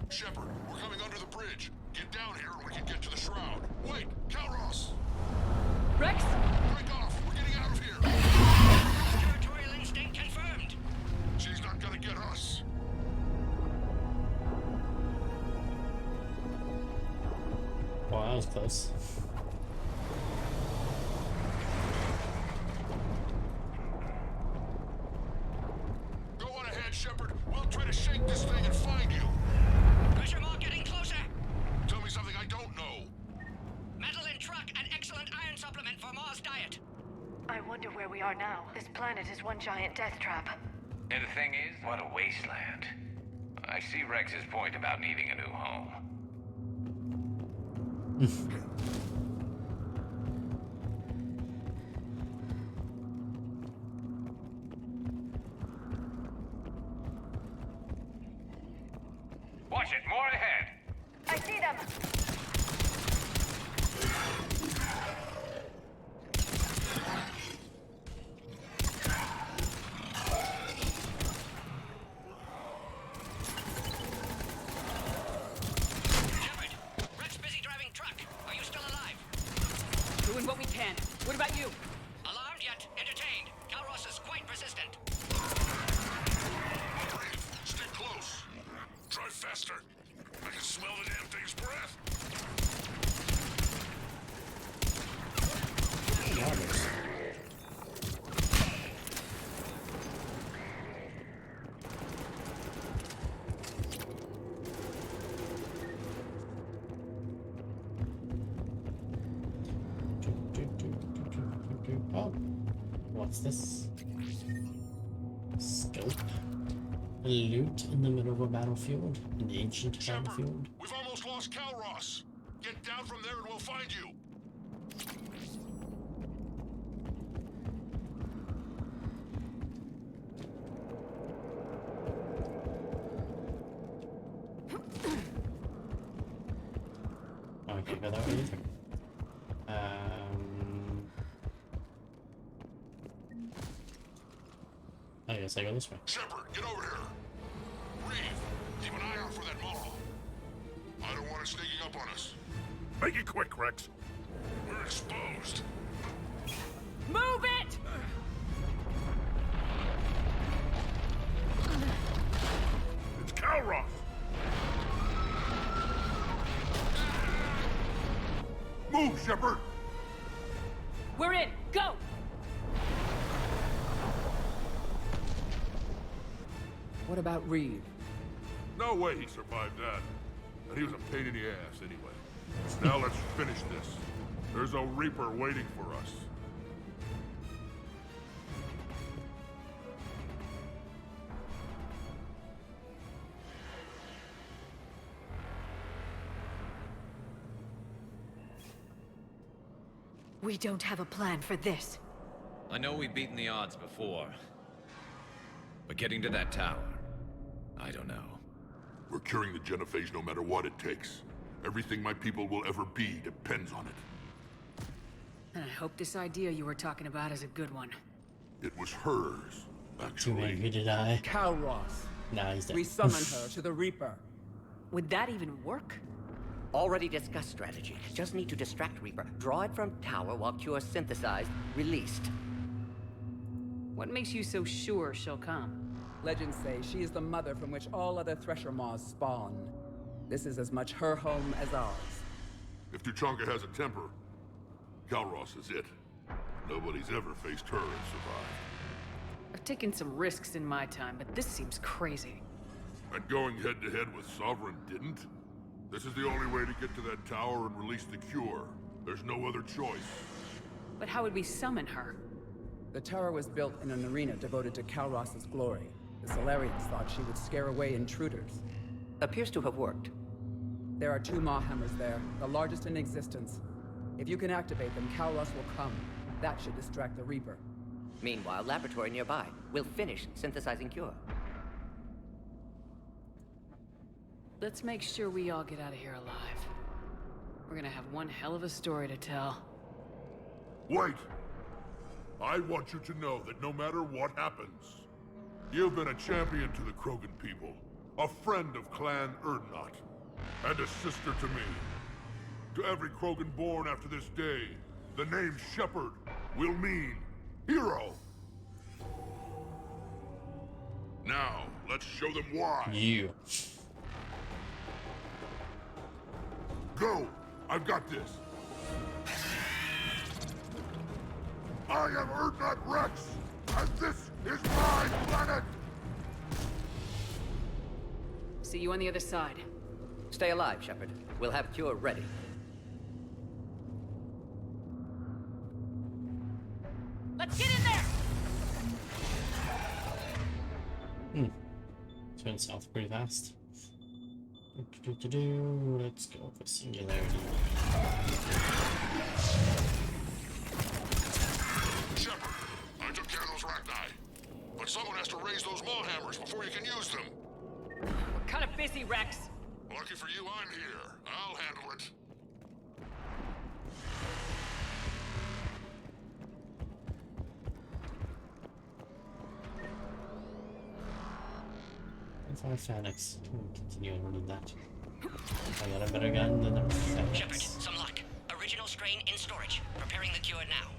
Shepard, we're coming under the bridge. Get down here and we can get to the Shroud. Wait, Calross! Rex? Break off! We're getting out of here! Territorial instinct confirmed. She's not gonna get us. Wow, that was close. Go on ahead, Shepard. We'll try to shake this thing and find you. Pressure more getting closer. Tell me something I don't know. Metal in truck and excellent iron supplement for Mars diet. I wonder where we are now. This planet is one giant death trap. And the thing is, what a wasteland. I see Rex's point about needing a new home. Watch it, more ahead. I see them! Shepard, Rex busy driving truck. Are you still alive? Doing what we can. What about you? Alarmed yet entertained. Calros is quite persistent. Stay close. Drive faster. I can smell the damn thing's breath. Oh, what's this? Scope. Loot in the middle of a battlefield, an ancient battlefield. We've almost lost Calros. Get down from there and we'll find you. Oh, I can't go that way either. I guess I go this way. Shepard, get over here. Reeve, keep an eye out for that model. I don't want it sneaking up on us. Make it quick, Rex. We're exposed. Move it! It's Calros. Move, Shepard. We're in. Go! What about Reeve? No way he survived that. And he was a pain in the ass anyway. Now let's finish this. There's a Reaper waiting for us. We don't have a plan for this. I know we've beaten the odds before. But getting to that tower, I don't know. We're curing the genophage no matter what it takes. Everything my people will ever be depends on it. And I hope this idea you were talking about is a good one. It was hers, Too actually. angry to die. Calros. Nah, he's dead. We summon her to the Reaper. Would that even work? Already discussed strategy. Just need to distract Reaper. Draw it from tower while Cure synthesized, released. What makes you so sure she'll come? Legends say she is the mother from which all other Thresher Maws spawn. This is as much her home as ours. If Tuchanka has a temper, Calros is it. Nobody's ever faced her and survived. I've taken some risks in my time, but this seems crazy. And going head-to-head with Sovereign didn't? This is the only way to get to that tower and release the cure. There's no other choice. But how would we summon her? The tower was built in an arena devoted to Calros' glory. The Solarians thought she would scare away intruders. Appears to have worked. There are 2 Maw hammers there, the largest in existence. If you can activate them, Calros will come. That should distract the Reaper. Meanwhile, laboratory nearby. We'll finish synthesizing Cure. Let's make sure we all get out of here alive. We're gonna have one hell of a story to tell. Wait! I want you to know that no matter what happens, you've been a champion to the Krogan people, a friend of Clan Urdnot, and a sister to me. To every Krogan born after this day, The name Shepard will mean hero. Now, let's show them why. You. Go! I've got this. I am Urdnot Rex, and this is my planet! See you on the other side. Stay alive, Shepard. We'll have cure ready. Let's get in there! Turn south pretty fast. Let's go for singularity. Shepard, I took care of those Rachni. But someone has to raise those maw hammers before you can use them. We're kind of busy, Rex. Lucky for you, I'm here. I'll handle it. Five Phoenix. Continue to need that. I got a better gun than the Phoenix. Shepard, some luck. Original strain in storage. Preparing the cure now.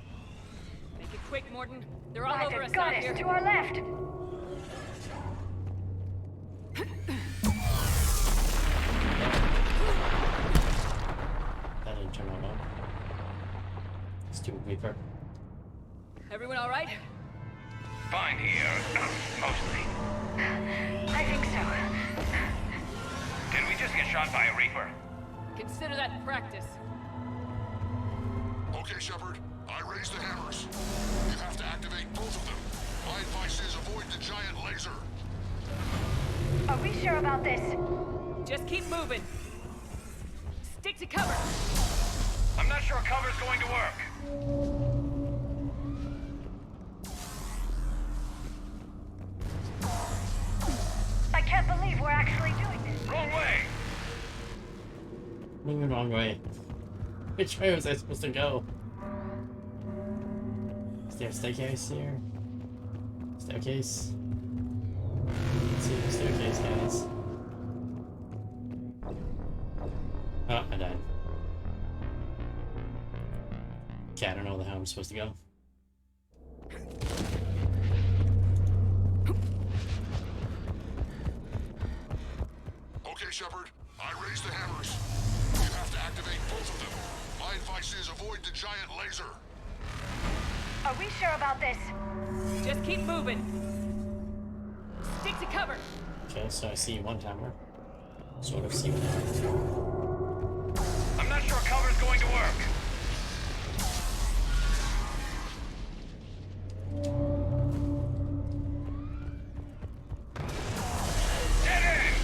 Make it quick, Mordin. They're all Right, over us got out it. here. To our left. That didn't turn out well. Stupid Reaper. Everyone all right? Fine here. Mostly. I think so. Did we just get shot by a Reaper? Consider that practice. Okay, Shepard. I raised the hammers. You have to activate both of them. My advice is avoid the giant laser. Are we sure about this? Just keep moving. Stick to cover. I'm not sure cover's going to work. I can't believe we're actually doing this. Wrong way. Moving the wrong way. Which way was I supposed to go? Is there a staircase here? Staircase? Let's see the staircase, guys. Oh, I died. Okay, I don't know how I'm supposed to go. Okay, Shepard. I raised the hammers. You have to activate both of them. My advice is avoid the giant laser. Are we sure about this? Just keep moving. Stick to cover. Okay, so I see one hammer. Sort of see one. I'm not sure cover's going to work. Dead end!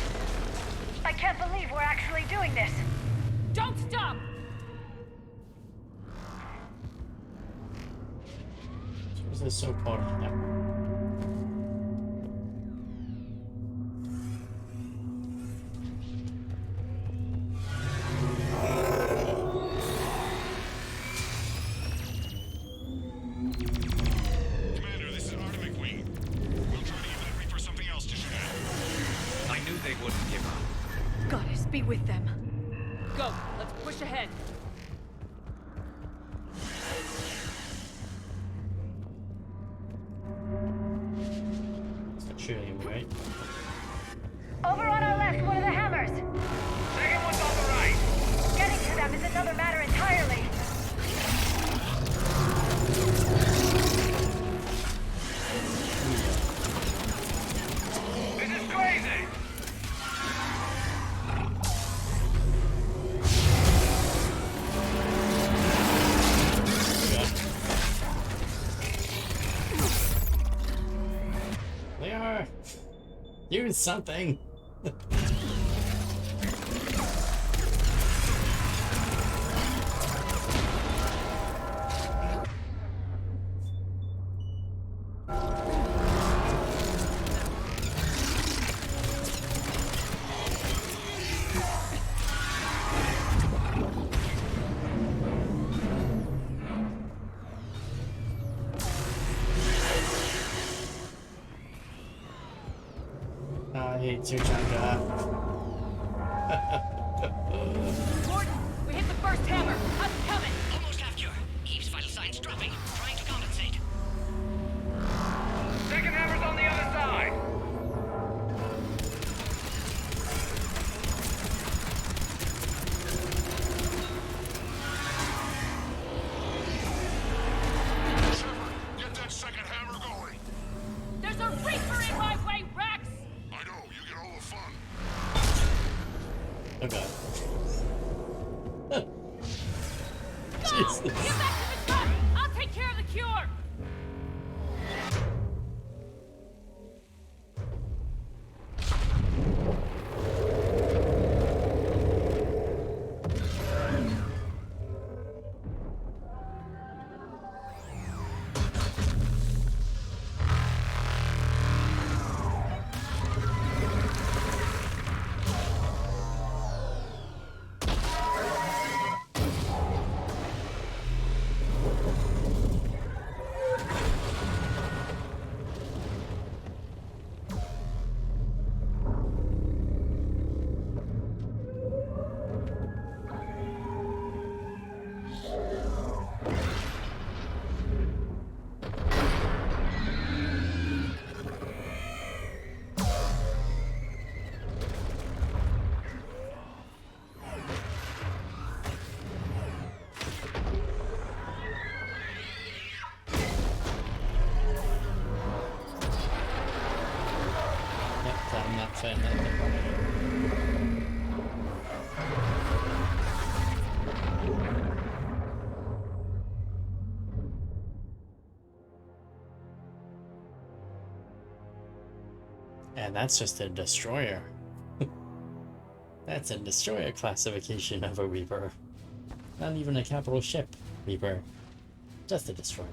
I can't believe we're actually doing this. Don't stop! What is this so-called hammer? Commander, this is Artemis Queen. We'll try to give that Reaper something else to shoot at. I knew they wouldn't give up. Goddess, be with them. Go, let's push ahead. Start shooting him, right? Over on our left, one of the hammers. Second one's on the right. Getting to them is another matter entirely. This is crazy. They are doing something. I hate you, Chandra. Gordon, we hit the first hammer. I'm coming. Almost have cure. Keep signs dropping. Trying to compensate. Second hammer's on the other side! Get that second hammer going! There's a Reaper in my way, Rex! I know, you get all the fun. Okay. Go! Jesus. Get back to the truck! I'll take care of the cure! I'm not fan of it. And that's just a destroyer. That's a destroyer classification of a Reaper. Not even a capital ship Reaper. Just a destroyer.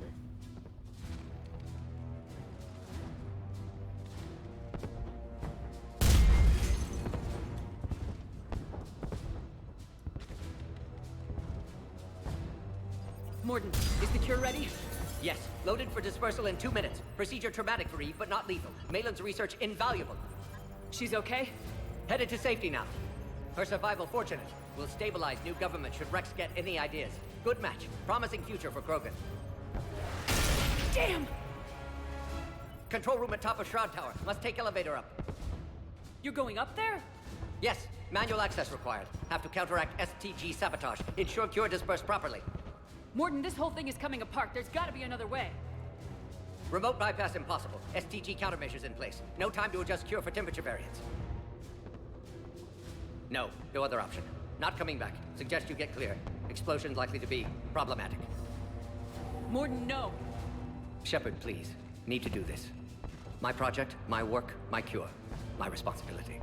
Mordin, is the cure ready? Yes. Loaded for dispersal in 2 minutes. Procedure traumatic for Eve, but not lethal. Malin's research invaluable. She's okay? Headed to safety now. Her survival fortunate. Will stabilize new government should Rex get any ideas. Good match. Promising future for Krogan. Damn! Control room at top of Shroud Tower. Must take elevator up. You're going up there? Yes. Manual access required. Have to counteract STG sabotage. Ensure cure dispersed properly. Mordin, this whole thing is coming apart. There's gotta be another way. Remote bypass impossible. STG countermeasures in place. No time to adjust cure for temperature variance. No other option. Not coming back. Suggest you get clear. Explosion's likely to be problematic. Mordin, no. Shepard, please. Need to do this. My project, my work, my cure. My responsibility.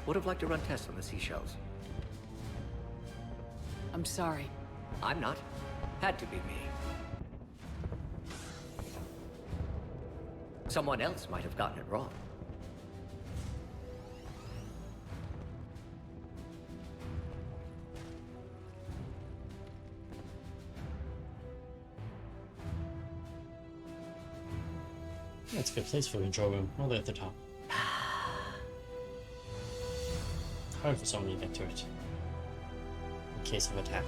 Would have liked to run tests on the seashells. I'm sorry. I'm not. Had to be me. Someone else might have gotten it wrong. That's a good place for a control room, all the way at the top. Hard for someone to get to it. In case of attack.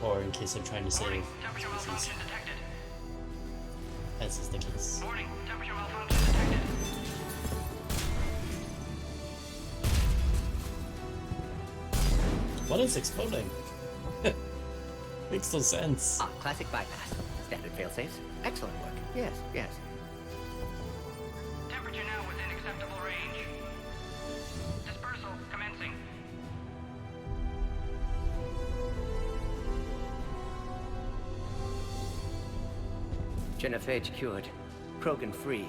Or in case of trying to save Temperature malfunction detected. As is the case. Warning, temperature malfunction detected. What is exploding? Makes no sense. Ah, classic bypass. Standard failsafes. Excellent work. Yes, yes. Temperature now within acceptable range. Dispersal commencing. Genophage cured. Krogan free.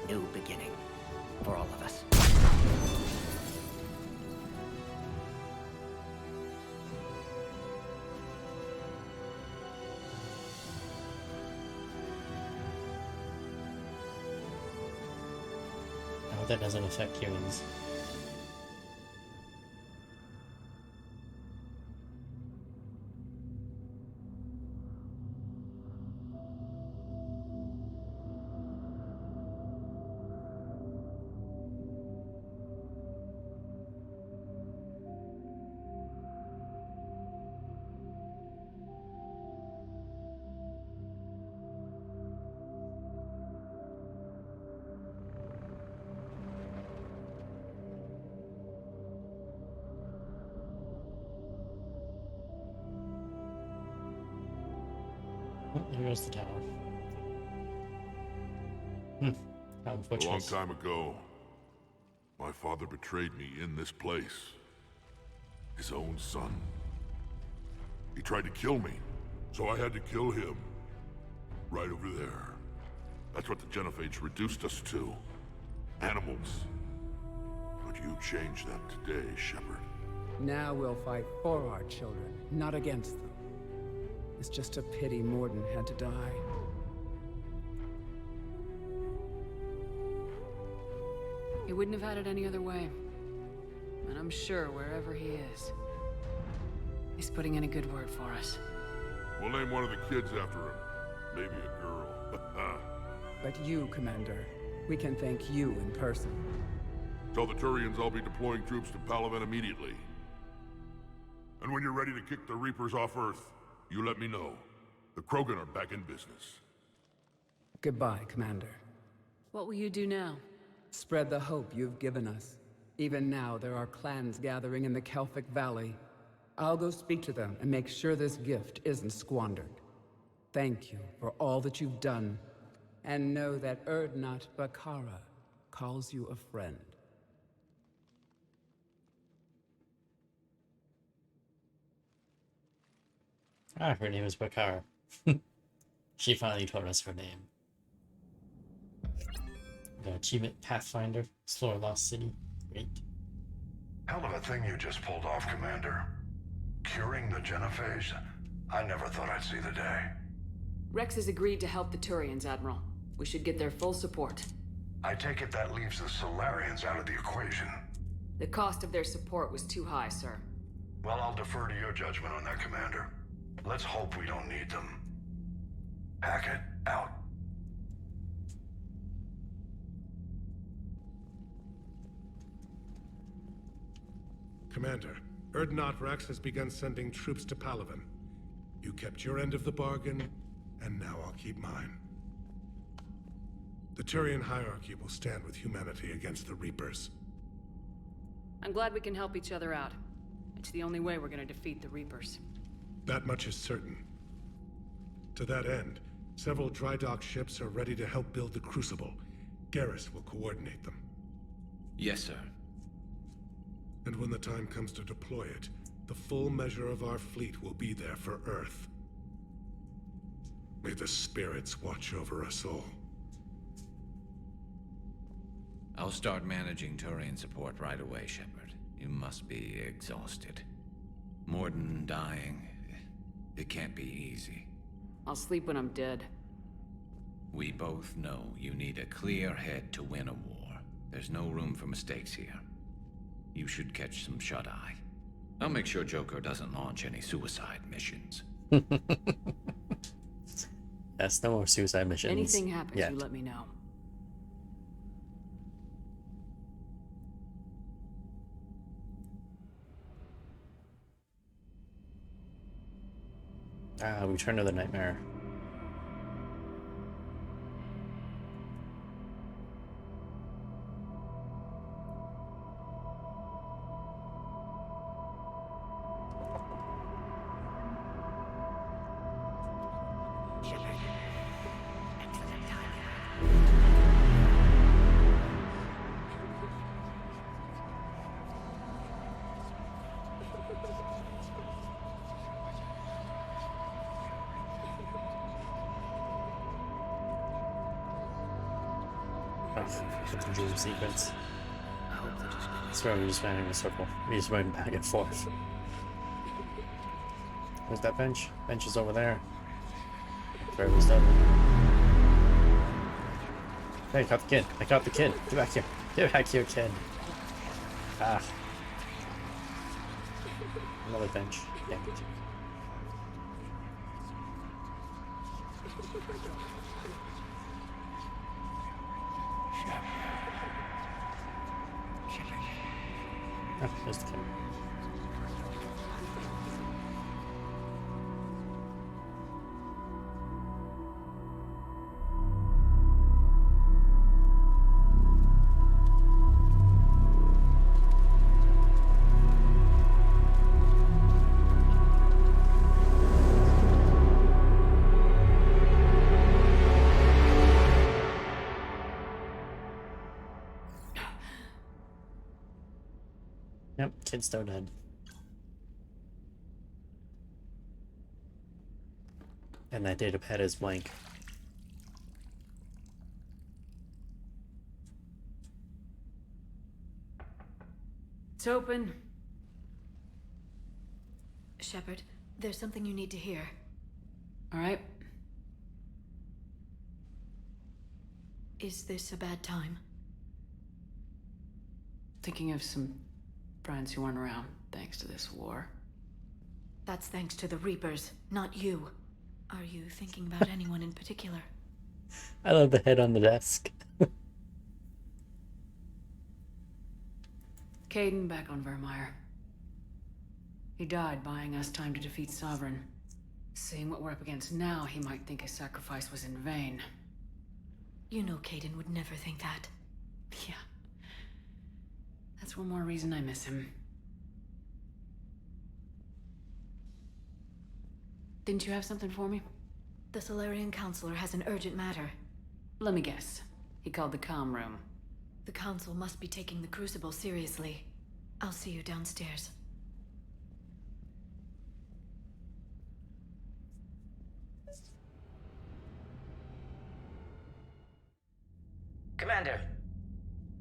New beginning. For all of us. I hope that doesn't affect humans. here goes the tower. How A long unfortunate. time ago, my father betrayed me in this place. His own son. He tried to kill me, so I had to kill him. Right over there. That's what the Genophage reduced us to. Animals. But you changed that today, Shepard. Now we'll fight for our children, not against them. It's just a pity Mordin had to die. He wouldn't have had it any other way. And I'm sure wherever he is, he's putting in a good word for us. We'll name one of the kids after him. Maybe a girl. But you, Commander, we can thank you in person. Tell the Turians I'll be deploying troops to Palaven immediately. And when you're ready to kick the Reapers off Earth, you let me know. The Krogan are back in business. Goodbye, Commander. What will you do now? Spread the hope you've given us. Even now, there are clans gathering in the Kelphic Valley. I'll go speak to them and make sure this gift isn't squandered. Thank you for all that you've done, and know that Urdnot Bakara calls you a friend. Ah, her name is Bakara. She finally told us her name. The achievement Pathfinder, explore Lost City. Great. Hell of a thing you just pulled off, Commander. Curing the Genophage? I never thought I'd see the day. Rex has agreed to help the Turians, Admiral. We should get their full support. I take it that leaves the Solarians out of the equation. The cost of their support was too high, sir. Well, I'll defer to your judgment on that, Commander. Let's hope we don't need them. Hackett, out. Commander, Urdnot Rex has begun sending troops to Palaven. You kept your end of the bargain, and now I'll keep mine. The Turian hierarchy will stand with humanity against the Reapers. I'm glad we can help each other out. It's the only way we're gonna defeat the Reapers. That much is certain. To that end, several dry dock ships are ready to help build the Crucible. Garrus will coordinate them. Yes, sir. And when the time comes to deploy it, the full measure of our fleet will be there for Earth. May the spirits watch over us all. I'll start managing Turian support right away, Shepard. You must be exhausted. Mordin dying, it can't be easy. I'll sleep when I'm dead. We both know you need a clear head to win a war. There's no room for mistakes here. You should catch some shut-eye. I'll make sure Joker doesn't launch any suicide missions. That's no more suicide missions. Anything happens, yet. you let me know. Ah, Return to the Nightmare. The dream sequence. I swear we just ran in a circle. We just went back and forth. Where's that bench? Bench is over there. Where it was done. Hey, I caught the kid. I caught the kid. Get back here. Get back here, kid. Ah. Another bench. Damn it. Ah, there's the kid. Yep, kid's still dead. And that data pad is blank. It's open. Shepard, there's something you need to hear. All right. Is this a bad time? Thinking of some friends who aren't around thanks to this war. That's thanks to the Reapers, not you. Are you thinking about anyone in particular? I love the head on the desk. Kaidan back on Vermeer. He died buying us time to defeat Sovereign. Seeing what we're up against now, he might think his sacrifice was in vain. You know Kaidan would never think that. Yeah. That's one more reason I miss him. Didn't you have something for me? The Solarian Counselor has an urgent matter. Let me guess. He called the comm room. The Council must be taking the Crucible seriously. I'll see you downstairs. Commander,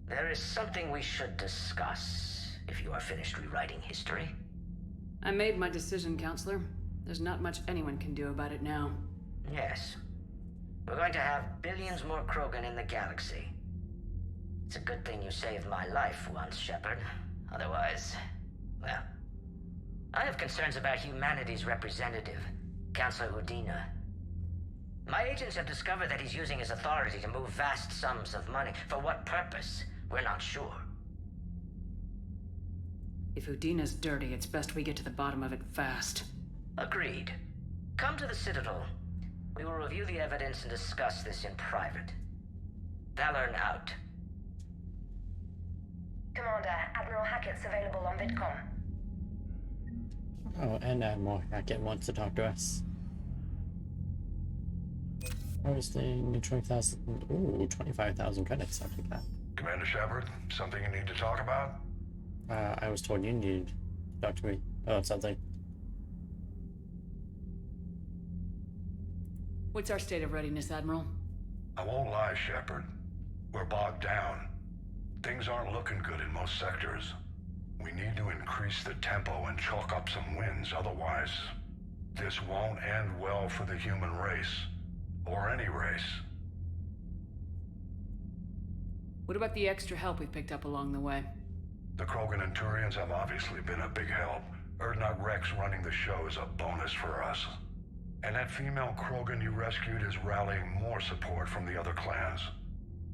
there is something we should discuss, if you are finished rewriting history. I made my decision, Counselor. There's not much anyone can do about it now. Yes. We're going to have billions more Krogan in the galaxy. It's a good thing you saved my life once, Shepard. Otherwise, well... I have concerns about humanity's representative, Councilor Udina. My agents have discovered that he's using his authority to move vast sums of money. For what purpose? We're not sure. If Udina's dirty, it's best we get to the bottom of it fast. Agreed. Come to the Citadel. We will review the evidence and discuss this in private. Valorn out. Commander, Admiral Hackett's available on VidCom. Oh, and Admiral Hackett wants to talk to us. Harvesting 20,000. Ooh, 25,000 credits. I'll take that. Commander Shepard, something you need to talk about? I was told you needed to talk to me about something. What's our state of readiness, Admiral? I won't lie, Shepard. We're bogged down. Things aren't looking good in most sectors. We need to increase the tempo and chalk up some wins, otherwise this won't end well for the human race. Or any race. What about the extra help we picked up along the way? The Krogan and Turians have obviously been a big help. Urdnot Rex running the show is a bonus for us. And that female Krogan you rescued is rallying more support from the other clans.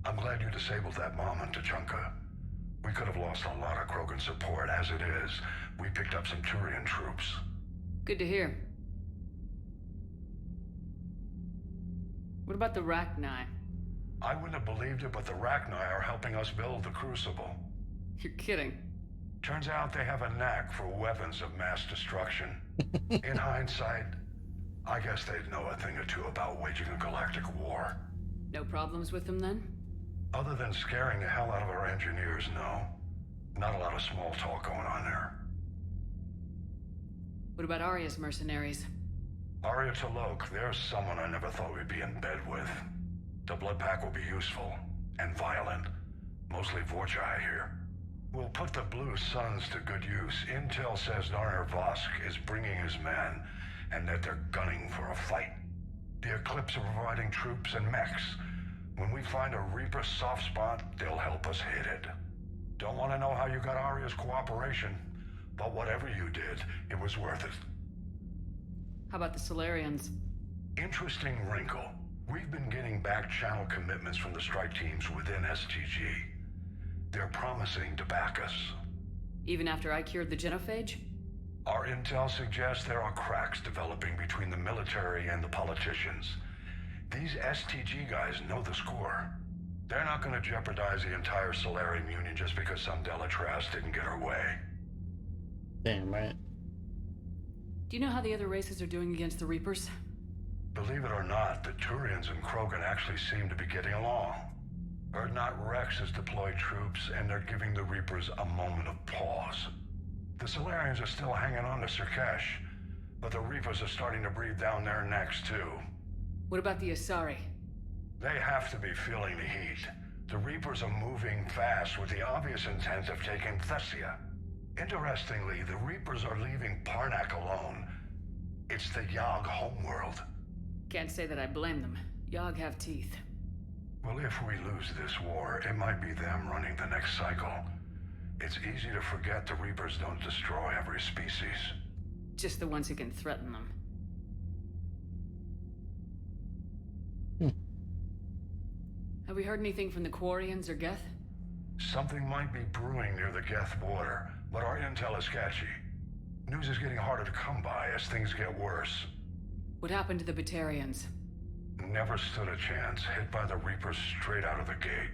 I'm glad you disabled that mom in Tuchanka. We could have lost a lot of Krogan support. As it is, we picked up some Turian troops. Good to hear. What about the Rachni? I wouldn't have believed it, but the Rachni are helping us build the Crucible. You're kidding. Turns out they have a knack for weapons of mass destruction. In hindsight, I guess they'd know a thing or two about waging a galactic war. No problems with them then? Other than scaring the hell out of our engineers, no. Not a lot of small talk going on there. What about Arya's mercenaries? Arya T'Loak, there's someone I never thought we'd be in bed with. The Blood Pack will be useful, and violent. Mostly Vorjai here. We'll put the Blue Suns to good use. Intel says Narner Vosk is bringing his men, and that they're gunning for a fight. The Eclipse are providing troops and mechs. When we find a Reaper soft spot, they'll help us hit it. Don't want to know how you got Arya's cooperation, but whatever you did, it was worth it. How about the Solarians? Interesting wrinkle. We've been getting back-channel commitments from the strike teams within STG. They're promising to back us. Even after I cured the genophage? Our intel suggests there are cracks developing between the military and the politicians. These STG guys know the score. They're not going to jeopardize the entire Solarian Union just because some Delatras didn't get her way. Damn right. Do you know how the other races are doing against the Reapers? Believe it or not, the Turians and Krogan actually seem to be getting along. Urdnot Rex has deployed troops, and they're giving the Reapers a moment of pause. The Solarians are still hanging on to Surkesh, but the Reapers are starting to breathe down their necks too. What about the Asari? They have to be feeling the heat. The Reapers are moving fast with the obvious intent of taking Thessia. Interestingly, the Reapers are leaving Parnak alone. It's the Yogg homeworld. Can't say that I blame them. Yogg have teeth. Well, if we lose this war, it might be them running the next cycle. It's easy to forget the Reapers don't destroy every species. Just the ones who can threaten them. Have we heard anything from the Quarians or Geth? Something might be brewing near the Geth border, but our intel is sketchy. News is getting harder to come by as things get worse. What happened to the Batarians? Never stood a chance, hit by the Reapers straight out of the gate.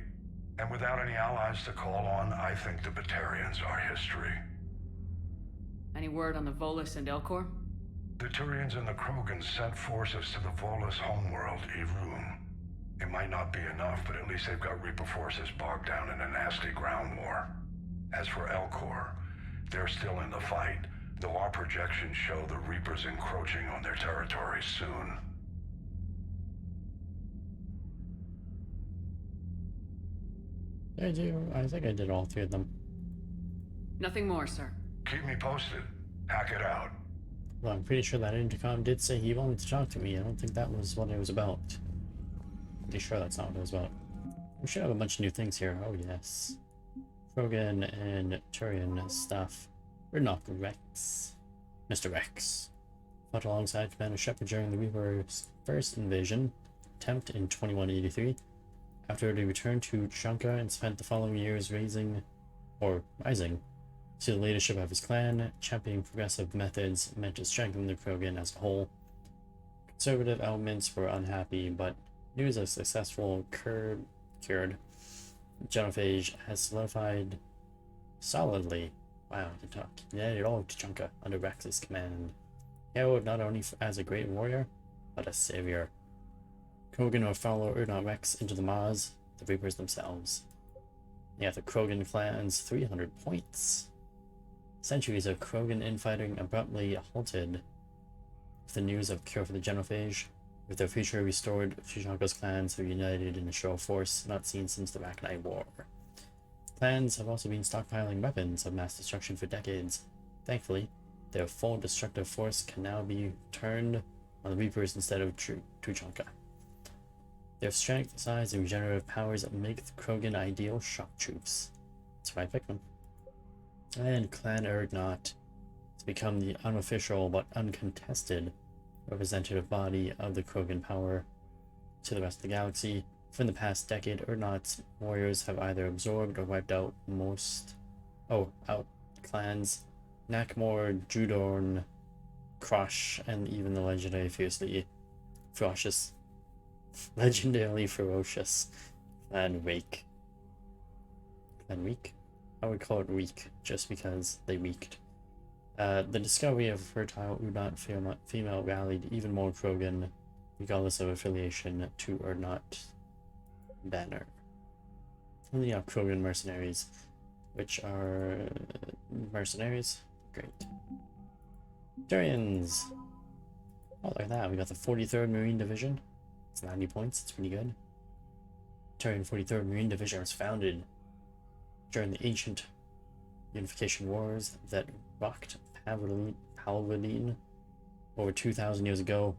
And without any allies to call on, I think the Batarians are history. Any word on the Volus and Elcor? The Turians and the Krogans sent forces to the Volus homeworld, Irun. It might not be enough, but at least they've got Reaper forces bogged down in a nasty ground war. As for Elcor, they're still in the fight, though our projections show the Reapers encroaching on their territory soon. I think I did all three of them. Nothing more, sir. Keep me posted. Hack it out. Well, I'm pretty sure that intercom did say he wanted to talk to me. I don't think that was what it was about. Pretty sure that's not what it was about. We should have a bunch of new things here. Oh, yes. Krogan and Turian stuff. Ridnock Rex. Mr. Rex. Fought alongside Commander Shepard during the Reaper's first invasion attempt in 2183. After he returned to Tuchanka and spent the following years rising to the leadership of his clan, championing progressive methods meant to strengthen the Krogan as a whole. Conservative elements were unhappy, but news of successful cured genophage has solidified solidly. Wow, I can talk. United all of Tuchanka under Rex's command. Hailed not only as a great warrior, but a savior. Krogan will follow Urdnot Rex into the Maz, the Reapers themselves. Yeah, the Krogan clan's 300 points. Centuries of Krogan infighting abruptly halted with the news of cure for the genophage. With their future restored, Tuchanka's clans are united in a show of force not seen since the Rachni War. Clans have also been stockpiling weapons of mass destruction for decades. Thankfully, their full destructive force can now be turned on the Reapers instead of Tuchanka. Their strength, size, and regenerative powers make the Krogan ideal shock troops. That's why I picked them. And Clan Urdnot has become the unofficial but uncontested representative body of the Krogan power to the rest of the galaxy. For the past decade, Urdnot's warriors have either absorbed or wiped out clans Nakmor, Judorn, Krosh, and even the legendarily ferocious Clan Wake. Clan Reek? I would call it Reek, just because they reeked. The discovery of fertile Urdnot female rallied even more Krogan, regardless of affiliation, to Urdnot banner. And you have Krogan mercenaries, which are mercenaries. Great. Turians. Oh, look at that. We got the 43rd Marine Division. It's 90 points. It's pretty good. Turian 43rd Marine Division was founded during the ancient unification wars that rocked Palvadine over 2,000 years ago.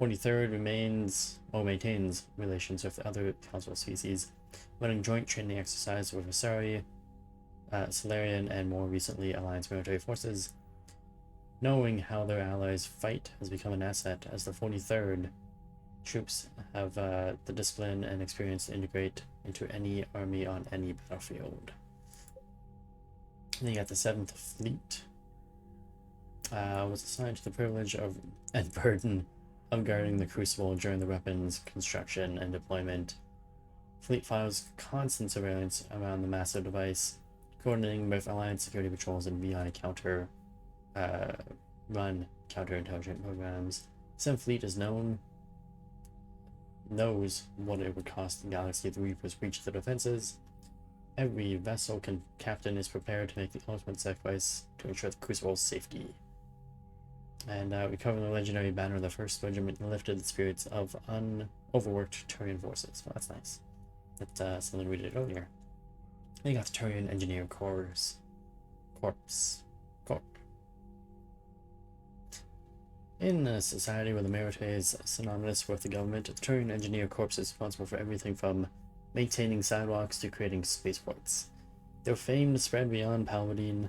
43rd maintains relations with other council species, running joint training exercises with Asari, Solarian, and more recently Alliance military forces. Knowing how their allies fight has become an asset, as the 43rd troops have the discipline and experience to integrate into any army on any battlefield. And then you got the 7th Fleet. Was assigned to the privilege of and burden of guarding the Crucible during the weapons construction and deployment. Fleet files constant surveillance around the massive device, coordinating with Alliance security patrols and VI run counterintelligence programs. Sim Fleet is knows what it would cost the galaxy if the Reapers breach the defenses. Every vessel captain is prepared to make the ultimate sacrifice to ensure the Crucible's safety. And recover the legendary banner of the First Regiment and lifted the spirits of overworked Turian forces. Well, that's nice. That's something we did earlier. They got the Turian Engineer Corps. In a society where the military is synonymous with the government, the Turian Engineer Corps is responsible for everything from maintaining sidewalks to creating spaceports. Their fame spread beyond Palpatine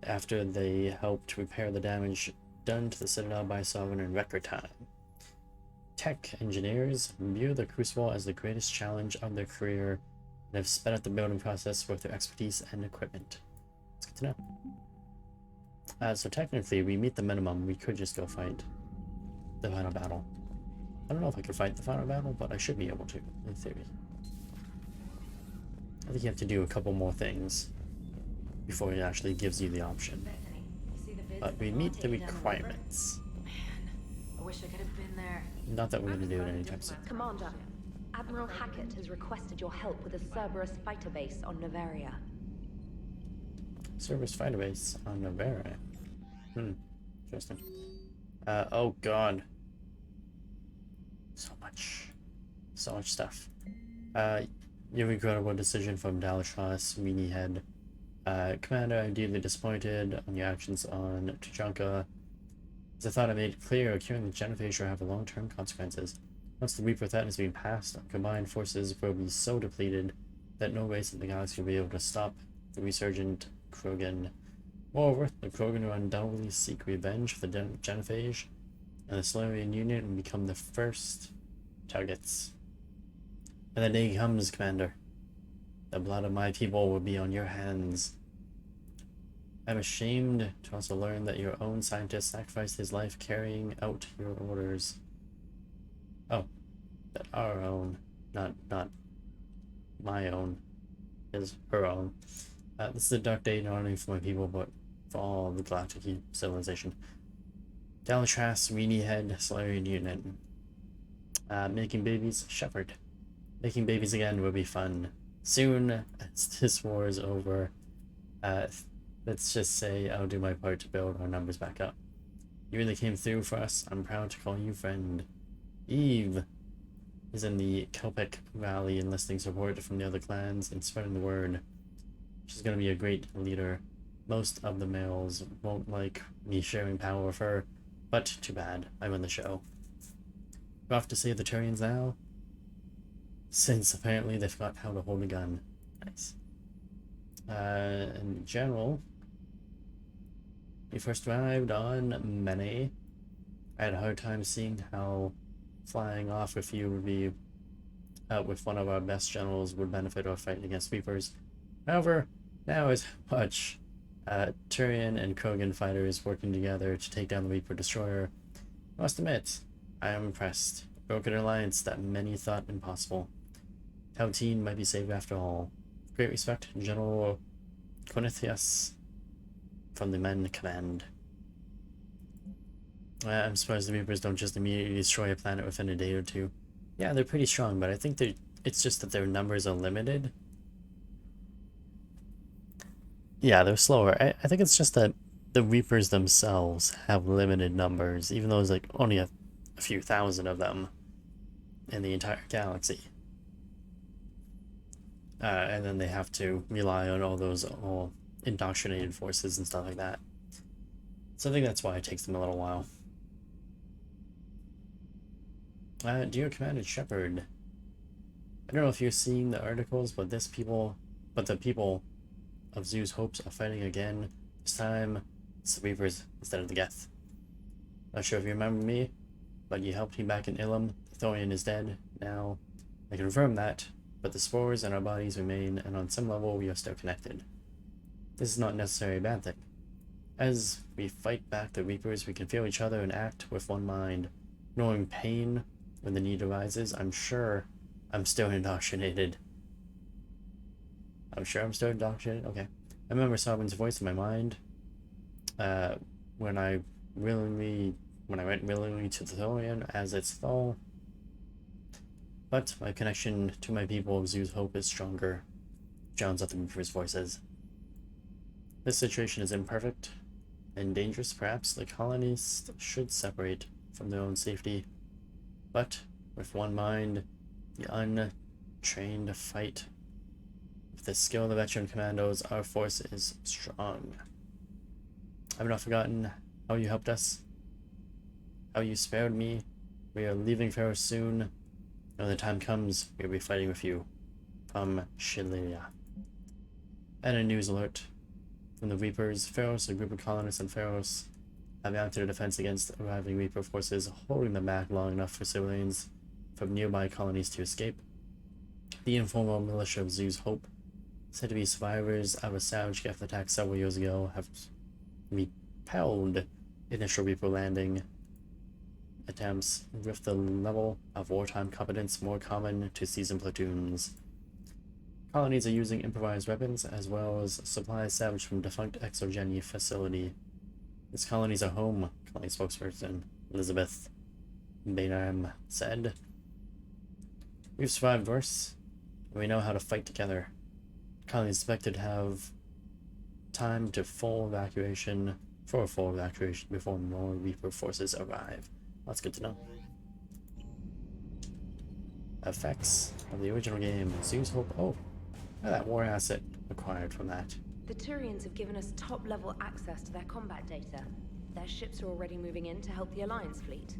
after they helped repair the damage done to the Citadel by Sovereign in record time. Tech engineers view the Crucible as the greatest challenge of their career and have sped up the building process with their expertise and equipment. It's good to know. So technically, we meet the minimum. We could just go fight the final battle. I don't know if I could fight the final battle, but I should be able to, in theory. I think you have to do a couple more things before it actually gives you the option. But we meet the requirements. I wish I could have been there. Not that we're going to do it anytime soon. Commander, Admiral Hackett has requested your help with a Cerberus fighter base on Noveria. Cerberus fighter base on Noveria. Interesting. Oh god. So much stuff. Your regrettable decision from Dalashras, Weenie Head. Commander, I'm deeply disappointed on your actions on Tuchanka. As I thought I made it clear, curing the genophage will have long-term consequences. Once the Reaper threat has been passed, our combined forces will be so depleted that no race in the galaxy will be able to stop the resurgent Krogan. Moreover, the Krogan will undoubtedly seek revenge for the genophage, and the Solarian Union will become the first targets. And the day comes, Commander. The blood of my people will be on your hands. I'm ashamed to also learn that your own scientist sacrificed his life carrying out your orders. Oh, that our own, not my own, is her own. This is a dark day not only for my people, but for all the galactic civilization. Dalashras, Weenie Head, Solarian Union. Making babies, Shepard. Making babies again will be fun. Soon, as this war is over, let's just say I'll do my part to build our numbers back up. You really came through for us. I'm proud to call you friend. Eve is in the Kelpec Valley enlisting support from the other clans and spreading the word. She's gonna be a great leader. Most of the males won't like me sharing power with her, but too bad. I win the show. We're off to save the Turians now, since apparently they forgot how to hold a gun. Nice. In general, we first arrived on Mene. I had a hard time seeing how flying off with you would be, with one of our best generals would benefit our fight against Reapers. However, now is much Turian and Krogan fighters working together to take down the Reaper Destroyer. I must admit, I am impressed. A broken alliance that many thought impossible. Palpatine might be saved after all. Great respect, General Cornethius from the Men Command. I'm surprised the Reapers don't just immediately destroy a planet within a day or two. Yeah, they're pretty strong, but I think it's just that their numbers are limited. Yeah, they're slower. I think it's just that the Reapers themselves have limited numbers, even though there's like only a few thousand of them in the entire galaxy. And then they have to rely on all those indoctrinated forces and stuff like that. So I think that's why it takes them a little while. Dear Commander Shepard, I don't know if you're seeing the articles, but the people of Zoo's hopes are fighting again. This time, it's the Reapers instead of the Geth. Not sure if you remember me, but you helped me back in Ilum. The Thorian is dead now. I confirm that, but the spores in our bodies remain, and on some level we are still connected. This is not necessarily a bad thing. As we fight back the Reapers, we can feel each other and act with one mind. Knowing pain when the need arises, I'm sure I'm still indoctrinated. I'm sure I'm still indoctrinated? Okay. I remember Sovereign's voice in my mind when I went willingly to the Thorian as its Thal. But my connection to my people of Zoo's hope is stronger. drowns out the Reaper's voices. This situation is imperfect and dangerous. Perhaps the colonists should separate from their own safety. But with one mind, the untrained fight. With the skill of the veteran commandos, our force is strong. I've not forgotten how you helped us, how you spared me. We are leaving Pharaoh soon, and when the time comes, we'll be fighting with you. From Shilia. And a news alert. From the Reapers, Pharaohs, a group of colonists and Pharaohs have mounted a defense against arriving Reaper forces, holding them back long enough for civilians from nearby colonies to escape. The informal militia of Zoo's Hope, said to be survivors of a savage Geth attack several years ago, have repelled initial Reaper landing attempts with the level of wartime competence more common to seasoned platoons. Colonies are using improvised weapons as well as supplies salvaged from defunct Exogeny facility. These colonies are home, colony spokesperson Elizabeth Bainham said. We've survived worse, and we know how to fight together. Colonies expected to have time to full evacuation before more Reaper forces arrive. That's good to know. Effects of the original game. Zeus Hope. Oh, that war asset acquired from that. The Turians have given us top-level access to their combat data. Their ships are already moving in to help the Alliance fleet.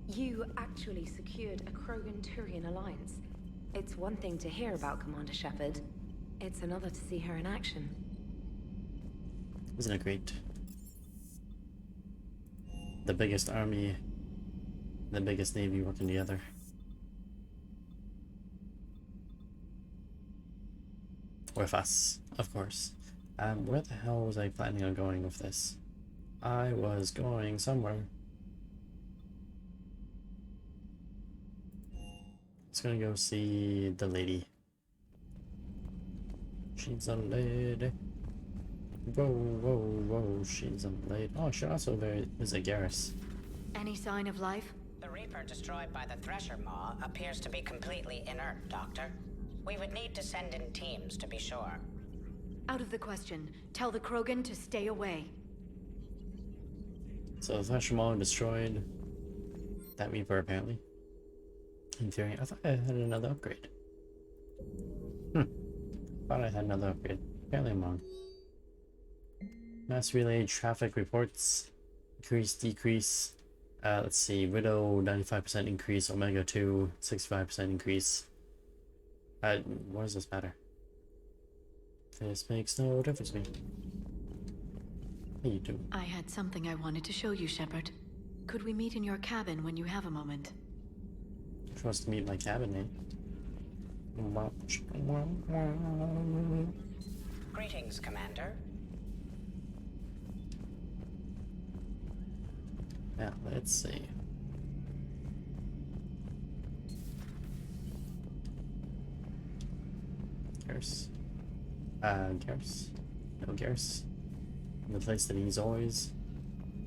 You actually secured a Krogan-Turian alliance. It's one thing to hear about Commander Shepard. It's another to see her in action. Isn't it great? The biggest army, the biggest navy working together. With us, of course. Where the hell was I planning on going with this? I was going somewhere. Just gonna go see the lady. She's a lady. Whoa, whoa, whoa, she's a lady. Oh, she also is a Garrus. Any sign of life? The Reaper destroyed by the Thresher Maw appears to be completely inert, Doctor. We would need to send in teams to be sure. Out of the question. Tell the Krogan to stay away. So the Thresher Maw destroyed that Reaper apparently. In theory, I thought I had another upgrade. Thought I had another upgrade. Apparently I'm wrong. Mass relay traffic reports. Increase, decrease. Let's see. Widow 95% increase. Omega 2 65% increase. What does this matter? This makes no difference to me. How you doing? I had something I wanted to show you, Shepard. Could we meet in your cabin when you have a moment? She wants to meet in my cabin, eh? Greetings, Commander. Now, let's see. Garrus. Garrus. No Garrus. In the place that he's always...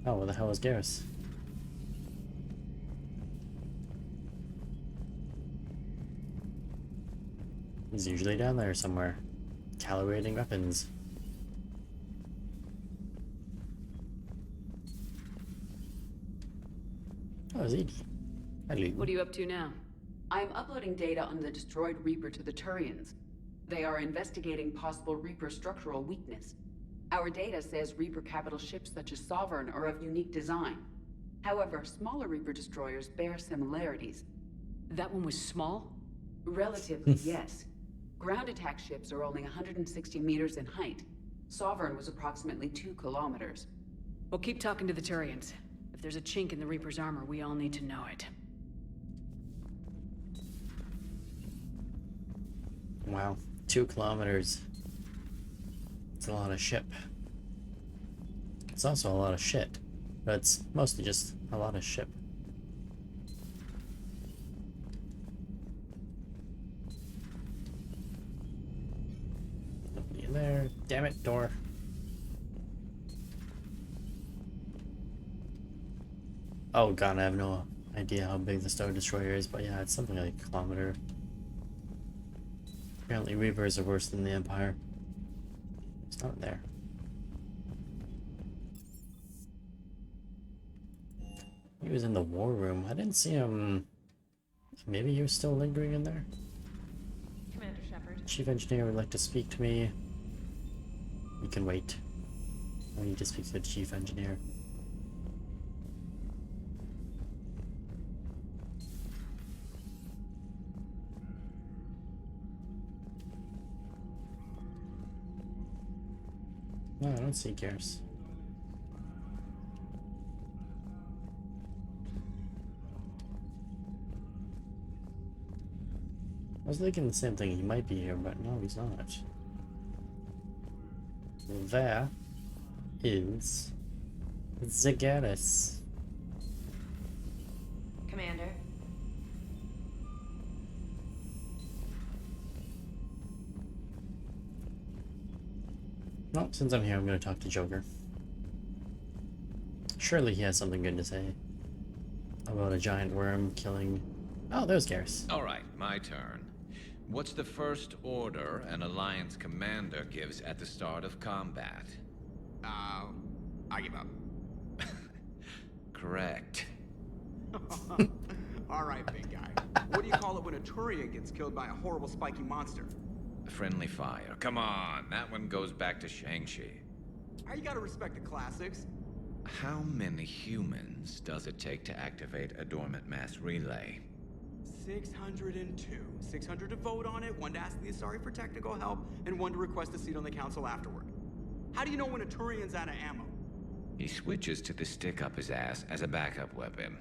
Oh, where the hell is Garrus? He's usually down there somewhere, calibrating weapons. Oh, Ziggy. Hello. What are you up to now? I'm uploading data on the destroyed Reaper to the Turians. They are investigating possible Reaper structural weakness. Our data says Reaper capital ships such as Sovereign are of unique design. However, smaller Reaper destroyers bear similarities. That one was small? Relatively, yes. Ground attack ships are only 160 meters in height. Sovereign was approximately 2 kilometers. Well, keep talking to the Turians. If there's a chink in the Reaper's armor, we all need to know it. Wow, 2 kilometers. It's a lot of ship. It's also a lot of shit, but it's mostly just a lot of ship. Nobody in there. Damn it, door. Oh god, I have no idea how big the Star Destroyer is, but yeah, it's something like a kilometer. Apparently Reapers are worse than the Empire. It's not there. He was in the war room. I didn't see him. Maybe he was still lingering in there? Commander Shepard. Chief Engineer would like to speak to me. You can wait. I need to speak to the Chief Engineer. No, I don't see Garrus. I was thinking the same thing, he might be here, but no, he's not. There is Zagaris. Commander. Well, since I'm here, I'm going to talk to Joker. Surely he has something good to say about a giant worm killing... Oh, there's Garrus. Alright, my turn. What's the first order an Alliance commander gives at the start of combat? I give up. Correct. Alright, big guy. What do you call it when a Turian gets killed by a horrible spiky monster? Friendly fire. Come on, that one goes back to Shang-Chi. You gotta respect the classics. How many humans does it take to activate a dormant mass relay? 602. 600 to vote on it, 1 to ask the Asari for technical help, and 1 to request a seat on the council afterward. How do you know when a Turian's out of ammo? He switches to the stick up his ass as a backup weapon.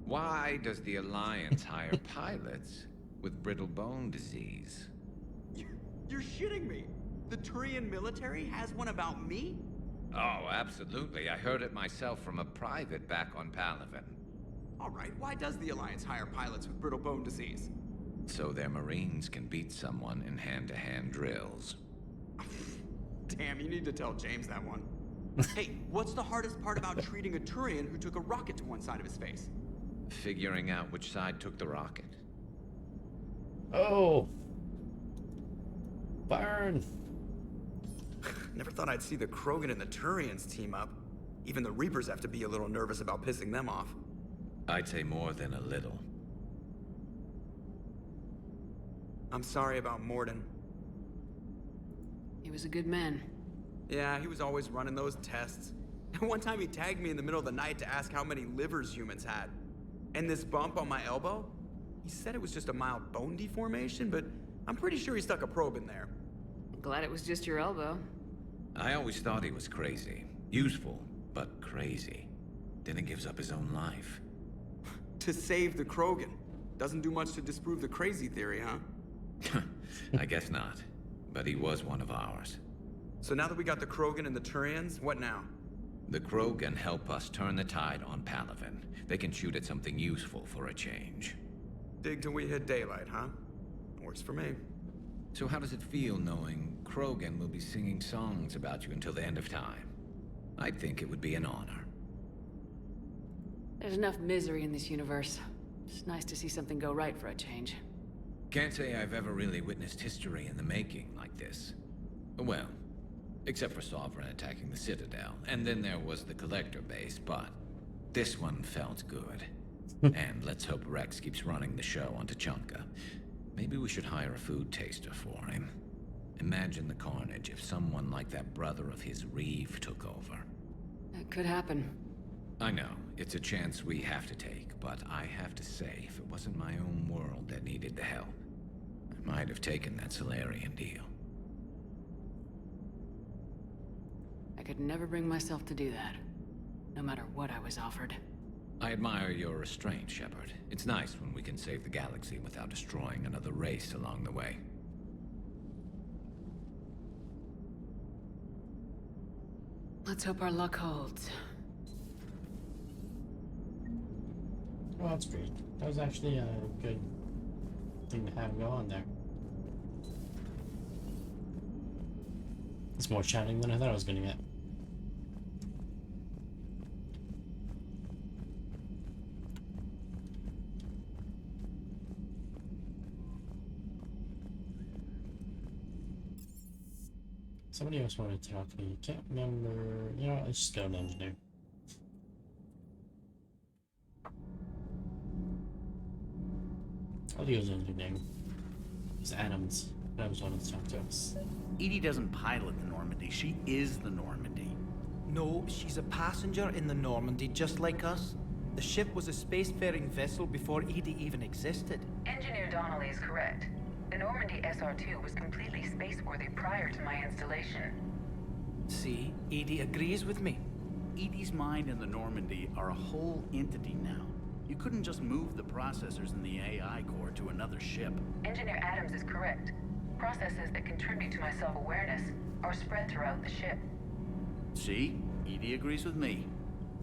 Why does the Alliance hire pilots with brittle bone disease? You're shitting me! The Turian military has one about me? Oh, absolutely. I heard it myself from a private back on Palaven. Alright, why does the Alliance hire pilots with brittle bone disease? So their Marines can beat someone in hand-to-hand drills. Damn, you need to tell James that one. Hey, what's the hardest part about treating a Turian who took a rocket to one side of his face? Figuring out which side took the rocket. Oh! Burn! Never thought I'd see the Krogan and the Turians team up. Even the Reapers have to be a little nervous about pissing them off. I'd say more than a little. I'm sorry about Mordin. He was a good man. Yeah, he was always running those tests. And one time he tagged me in the middle of the night to ask how many livers humans had. And this bump on my elbow? He said it was just a mild bone deformation, but I'm pretty sure he stuck a probe in there. Glad it was just your elbow. I always thought he was crazy. Useful, but crazy. Then he gives up his own life. To save the Krogan. Doesn't do much to disprove the crazy theory, huh? I guess not. But he was one of ours. So now that we got the Krogan and the Turians, what now? The Krogan help us turn the tide on Palaven. They can shoot at something useful for a change. Dig till we hit daylight, huh? Works for me. So how does it feel knowing Krogan will be singing songs about you until the end of time? I think it would be an honor. There's enough misery in this universe. It's nice to see something go right for a change. Can't say I've ever really witnessed history in the making like this. Well, except for Sovereign attacking the Citadel, and then there was the Collector base, but this one felt good. And let's hope Rex keeps running the show on Tuchanka. Maybe we should hire a food taster for him. Imagine the carnage if someone like that brother of his, Reeve, took over. That could happen. I know, it's a chance we have to take, but I have to say, if it wasn't my own world that needed the help, I might have taken that Solarian deal. I could never bring myself to do that, no matter what I was offered. I admire your restraint, Shepard. It's nice when we can save the galaxy without destroying another race along the way. Let's hope our luck holds. Well, that's great. That was actually a good thing to have go on there. It's more chatting than I thought I was gonna get. Somebody else wanted to talk to me. Can't remember. You know, let's just go to engineer. I'll use engineering. It's Adams. Adams wanted to talk to us. EDI doesn't pilot the Normandy. She is the Normandy. No, she's a passenger in the Normandy, just like us. The ship was a spacefaring vessel before EDI even existed. Engineer Donnelly is correct. The Normandy SR-2 was completely spaceworthy prior to my installation. See, EDI agrees with me. EDI's mind and the Normandy are a whole entity now. You couldn't just move the processors in the AI core to another ship. Engineer Adams is correct. Processes that contribute to my self-awareness are spread throughout the ship. See? EDI agrees with me.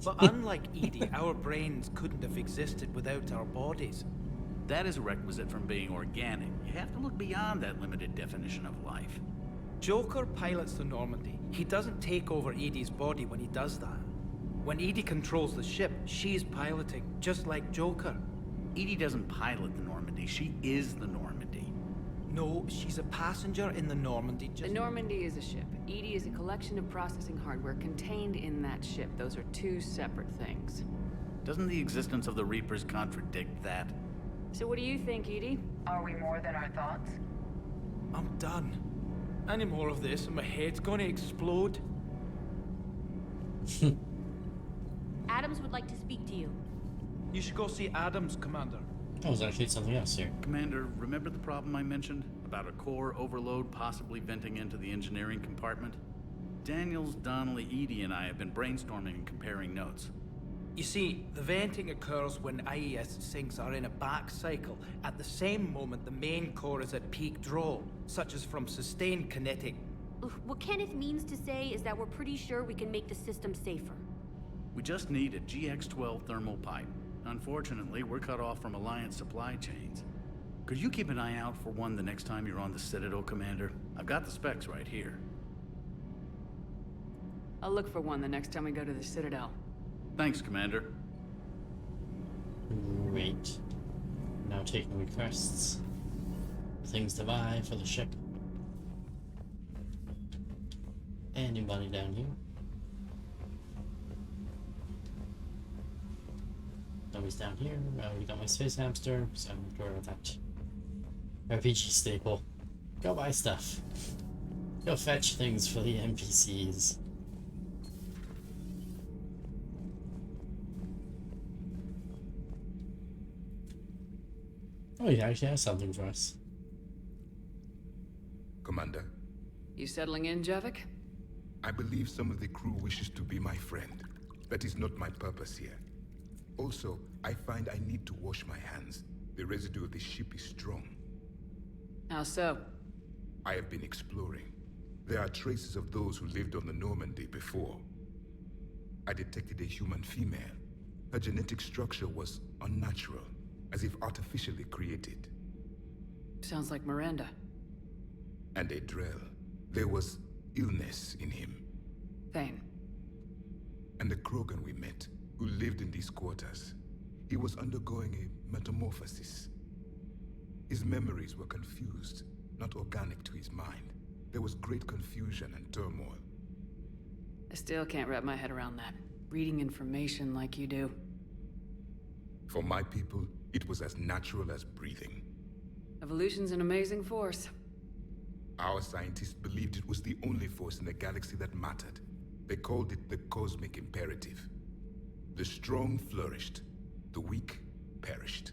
But unlike EDI, our brains couldn't have existed without our bodies. That is a requisite from being organic. You have to look beyond that limited definition of life. Joker pilots the Normandy. He doesn't take over EDI's body when he does that. When EDI controls the ship, she's piloting, just like Joker. EDI doesn't pilot the Normandy. She is the Normandy. No, she's a passenger in the Normandy. The Normandy is a ship. EDI is a collection of processing hardware contained in that ship. Those are two separate things. Doesn't the existence of the Reapers contradict that? So what do you think, EDI? Are we more than our thoughts? I'm done. Any more of this and my head's gonna explode. Adams would like to speak to you. You should go see Adams, Commander. Oh, there's actually something else here. Commander, remember the problem I mentioned? About a core overload possibly venting into the engineering compartment? Daniels, Donnelly, EDI, and I have been brainstorming and comparing notes. You see, the venting occurs when IES sinks are in a back cycle. At the same moment, the main core is at peak draw, such as from sustained kinetic. What Kenneth means to say is that we're pretty sure we can make the system safer. We just need a GX-12 thermal pipe. Unfortunately, we're cut off from Alliance supply chains. Could you keep an eye out for one the next time you're on the Citadel, Commander? I've got the specs right here. I'll look for one the next time we go to the Citadel. Thanks, Commander. Great. Now taking requests. Things to buy for the ship. Anybody down here? Nobody's down here. We got my space hamster, so I'm going with that RPG staple. Go buy stuff. Go fetch things for the NPCs. Oh, he actually has something for us. Commander, You settling in, Javik? I believe some of the crew wishes to be my friend. That is not my purpose here. Also, I find I need to wash my hands. The residue of the ship is strong. How so? I have been exploring. There are traces of those who lived on the Normandy before. I detected a human female. Her genetic structure was unnatural, as if artificially created. Sounds like Miranda. And a Drell. There was illness in him. Thane. And the Krogan we met, who lived in these quarters. He was undergoing a metamorphosis. His memories were confused, not organic to his mind. There was great confusion and turmoil. I still can't wrap my head around that. Reading information like you do. For my people, it was as natural as breathing. Evolution's an amazing force. Our scientists believed it was the only force in the galaxy that mattered. They called it the cosmic imperative. The strong flourished, the weak perished.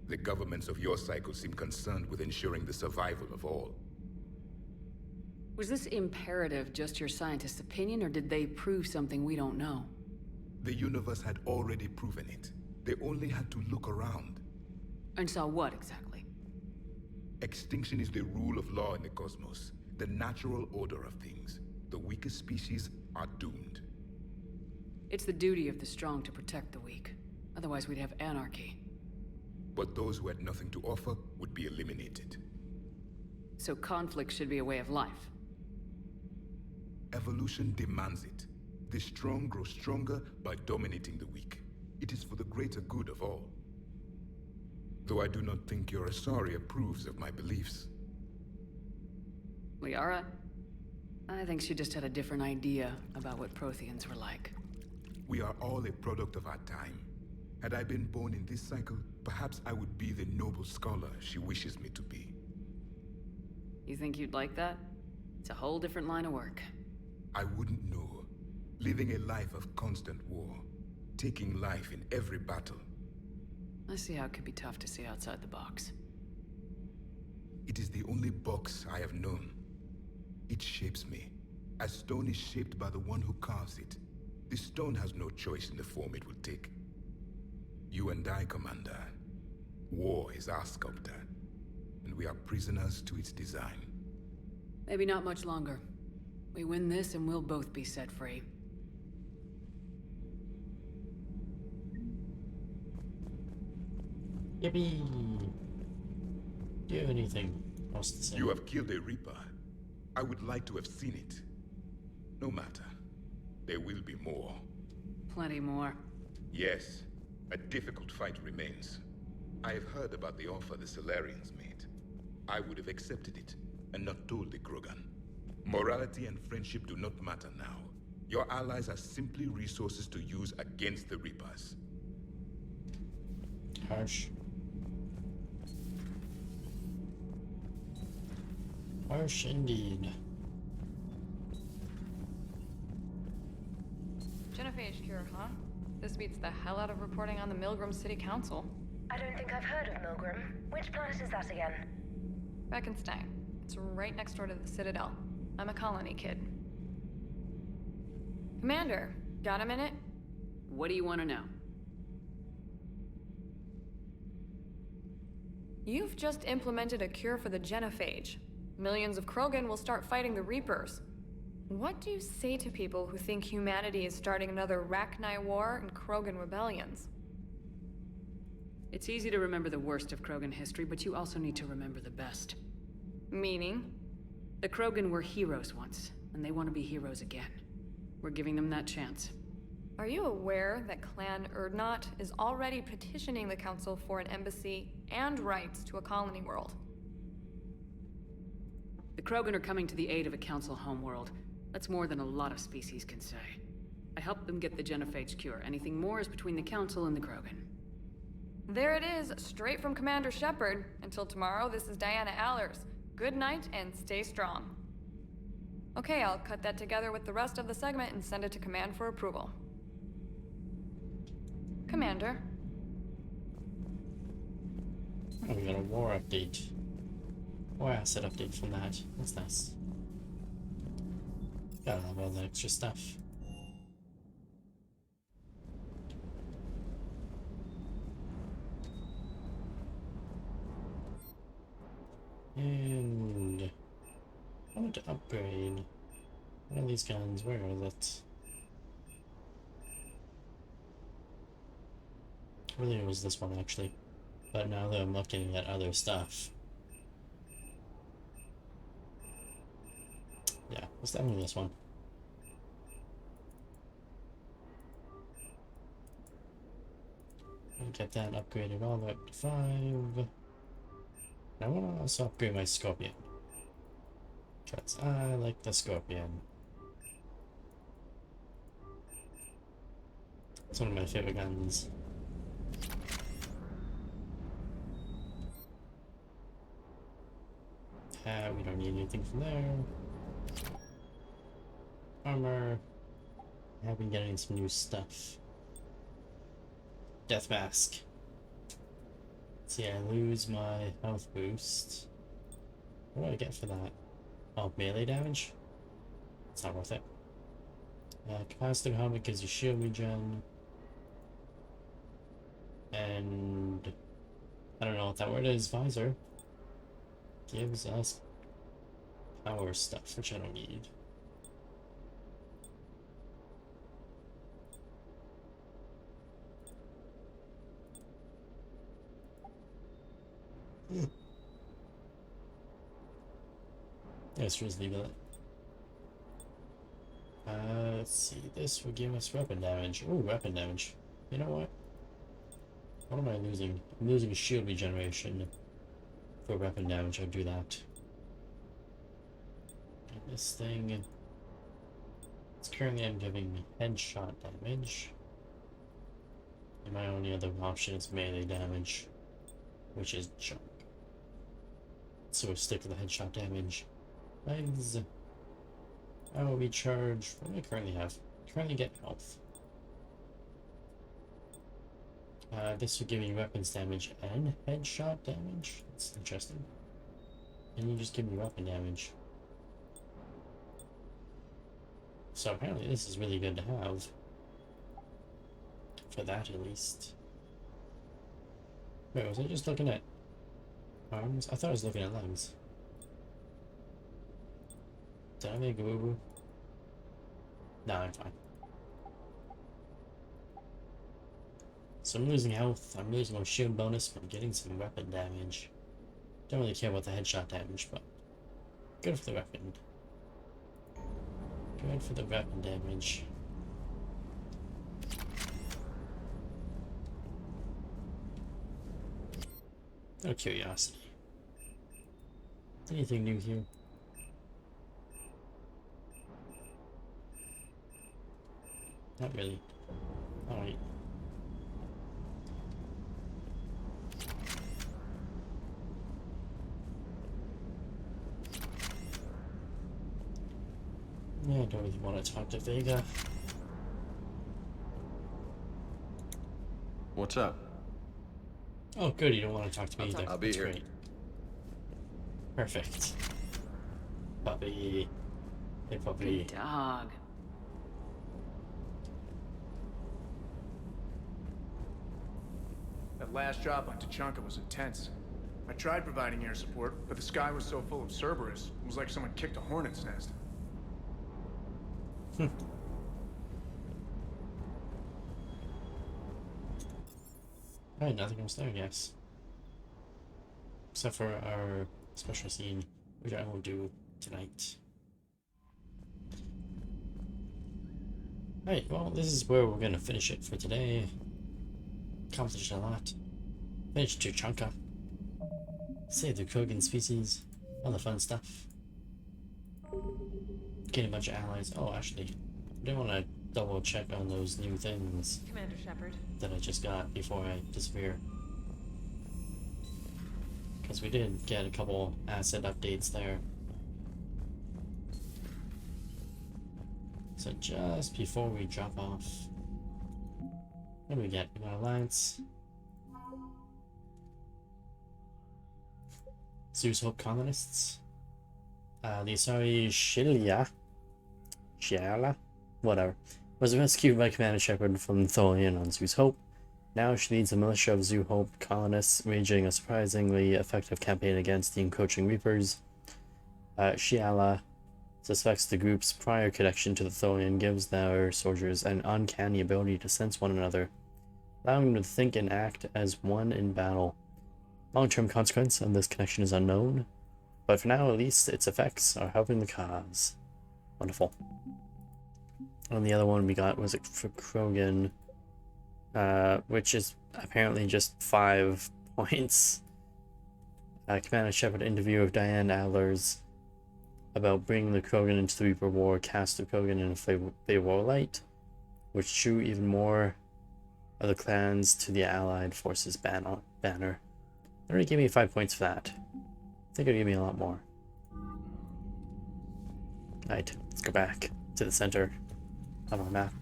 The governments of your cycle seem concerned with ensuring the survival of all. Was this imperative just your scientist's opinion, or did they prove something we don't know? The universe had already proven it. They only had to look around. And saw what exactly? Extinction is the rule of law in the cosmos, the natural order of things. The weakest species are doomed. It's the duty of the strong to protect the weak. Otherwise we'd have anarchy. But those who had nothing to offer would be eliminated. So conflict should be a way of life. Evolution demands it. The strong grow stronger by dominating the weak. It is for the greater good of all. Though I do not think your Asari approves of my beliefs. Liara? I think she just had a different idea about what Protheans were like. We are all a product of our time. Had I been born in this cycle, perhaps I would be the noble scholar she wishes me to be. You think you'd like that? It's a whole different line of work. I wouldn't know. Living a life of constant war. Taking life in every battle. I see how it could be tough to see outside the box. It is the only box I have known. It shapes me, as stone is shaped by the one who carves it. The stone has no choice in the form it will take. You and I, Commander. War is our sculptor, and we are prisoners to its design. Maybe not much longer. We win this and we'll both be set free. Yippee! Do you have anything else to say? You have killed a Reaper. I would like to have seen it. No matter. There will be more. Plenty more. Yes. A difficult fight remains. I have heard about the offer the Solarians made. I would have accepted it, and not told the Krogan. Morality and friendship do not matter now. Your allies are simply resources to use against the Reapers. Harsh. Harsh indeed. Genophage cure, huh? This beats the hell out of reporting on the Milgram City Council. I don't think I've heard of Milgram. Which planet is that again? Reckonsstein. It's right next door to the Citadel. I'm a colony kid. Commander, got a minute? What do you want to know? You've just implemented a cure for the genophage. Millions of Krogan will start fighting the Reapers. What do you say to people who think humanity is starting another Rachni War and Krogan rebellions? It's easy to remember the worst of Krogan history, but you also need to remember the best. Meaning? The Krogan were heroes once, and they want to be heroes again. We're giving them that chance. Are you aware that Clan Urdnot is already petitioning the Council for an embassy and rights to a colony world? The Krogan are coming to the aid of a Council homeworld. That's more than a lot of species can say. I helped them get the genophage cure. Anything more is between the Council and the Krogan. There it is, straight from Commander Shepard. Until tomorrow, this is Diana Allers. Good night and stay strong. Okay, I'll cut that together with the rest of the segment and send it to Command for approval. Commander. Oh, we got a war update. War asset update from that. That's nice. Gotta have all the extra stuff. And I want to upgrade one of these guns. Where is it? Really, it was this one actually, but now that I'm looking at other stuff, yeah, it's definitely this one. I'll get that upgraded all the way up to 5. I want to also upgrade my Scorpion, because I like the Scorpion. It's one of my favorite guns. We don't need anything from there. Armor. I've been getting some new stuff. Death Mask. See, I lose my health boost. What do I get for that? Oh, melee damage? It's not worth it. Capacitive helmet gives you shield regen. And I don't know what that word is. Visor gives us power stuff, which I don't need. Let's just leave it. Let's see. This will give us weapon damage. Ooh, weapon damage. You know what? What am I losing? I'm losing shield regeneration for weapon damage. I'll do that. And this thing Currently I'm giving headshot damage. And my only other option is melee damage, which is junk. So we'll stick with the headshot damage. Legs. I will recharge. What do I currently have? Currently get health. This will give me weapons damage and headshot damage. That's interesting. And you just give me weapon damage. So apparently this is really good to have. For that at least. Wait, was I just looking at arms? I thought I was looking at legs. Did I make a boo-boo? No, I'm fine. So I'm losing health, I'm losing my shield bonus, but I'm getting some weapon damage. Don't really care about the headshot damage, but good for the weapon. Good for the weapon damage. Out of curiosity. Anything new here? Not really. Alright. Yeah, I don't really want to talk to Vega. What's up? Oh, good, you don't want to talk to me either. I'll be That's here. Great. Perfect. Puppy. Hey, puppy. Good dog. That last job on Tachanka was intense. I tried providing air support, but the sky was so full of Cerberus, it was like someone kicked a hornet's nest. Alright, nothing else there, I guess. Except for our special scene, which I will do tonight. Alright, well, this is where we're gonna finish it for today. Accomplished a lot. Finished Tachanka. Saved the Krogan species. All the fun stuff. Getting a bunch of allies. Oh, actually, I do want to double check on those new things Commander Shepard. that I just got before I disappear. Because we did get a couple asset updates there. So just before we drop off, what do we get? We got Alliance. Zeus Hope colonists. The Asari Shiala, whatever, was rescued by Commander Shepard from Thorian on Zeus Hope. Now she leads a militia of Zeus Hope colonists, waging a surprisingly effective campaign against the encroaching Reapers. Shiala suspects the group's prior connection to the Thorian gives their soldiers an uncanny ability to sense one another, allowing them to think and act as one in battle. Long-term consequence of this connection is unknown, but for now at least its effects are helping the cause. Wonderful. And the other one we got was for Krogan, which is apparently just 5 points. Commander Shepard interview of Diane Adlers about bringing the Krogan into the Reaper War cast the Krogan in a favorable light, which drew even more of the clans to the Allied forces banner. They already gave me 5 points for that. I think it'll give me a lot more. Alright, let's go back to the center of our map.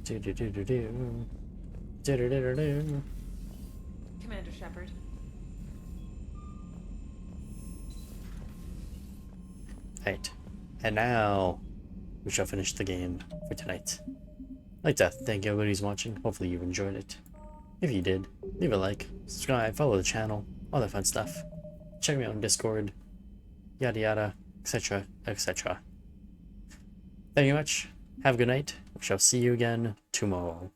Commander Shepard. Right, and now we shall finish the game for tonight. I'd like to thank everybody who's watching. Hopefully you enjoyed it. If you did, leave a like, subscribe, follow the channel, all that fun stuff. Check me out on Discord, yada yada, etc, etc. Thank you much. Have a good night. We shall see you again tomorrow.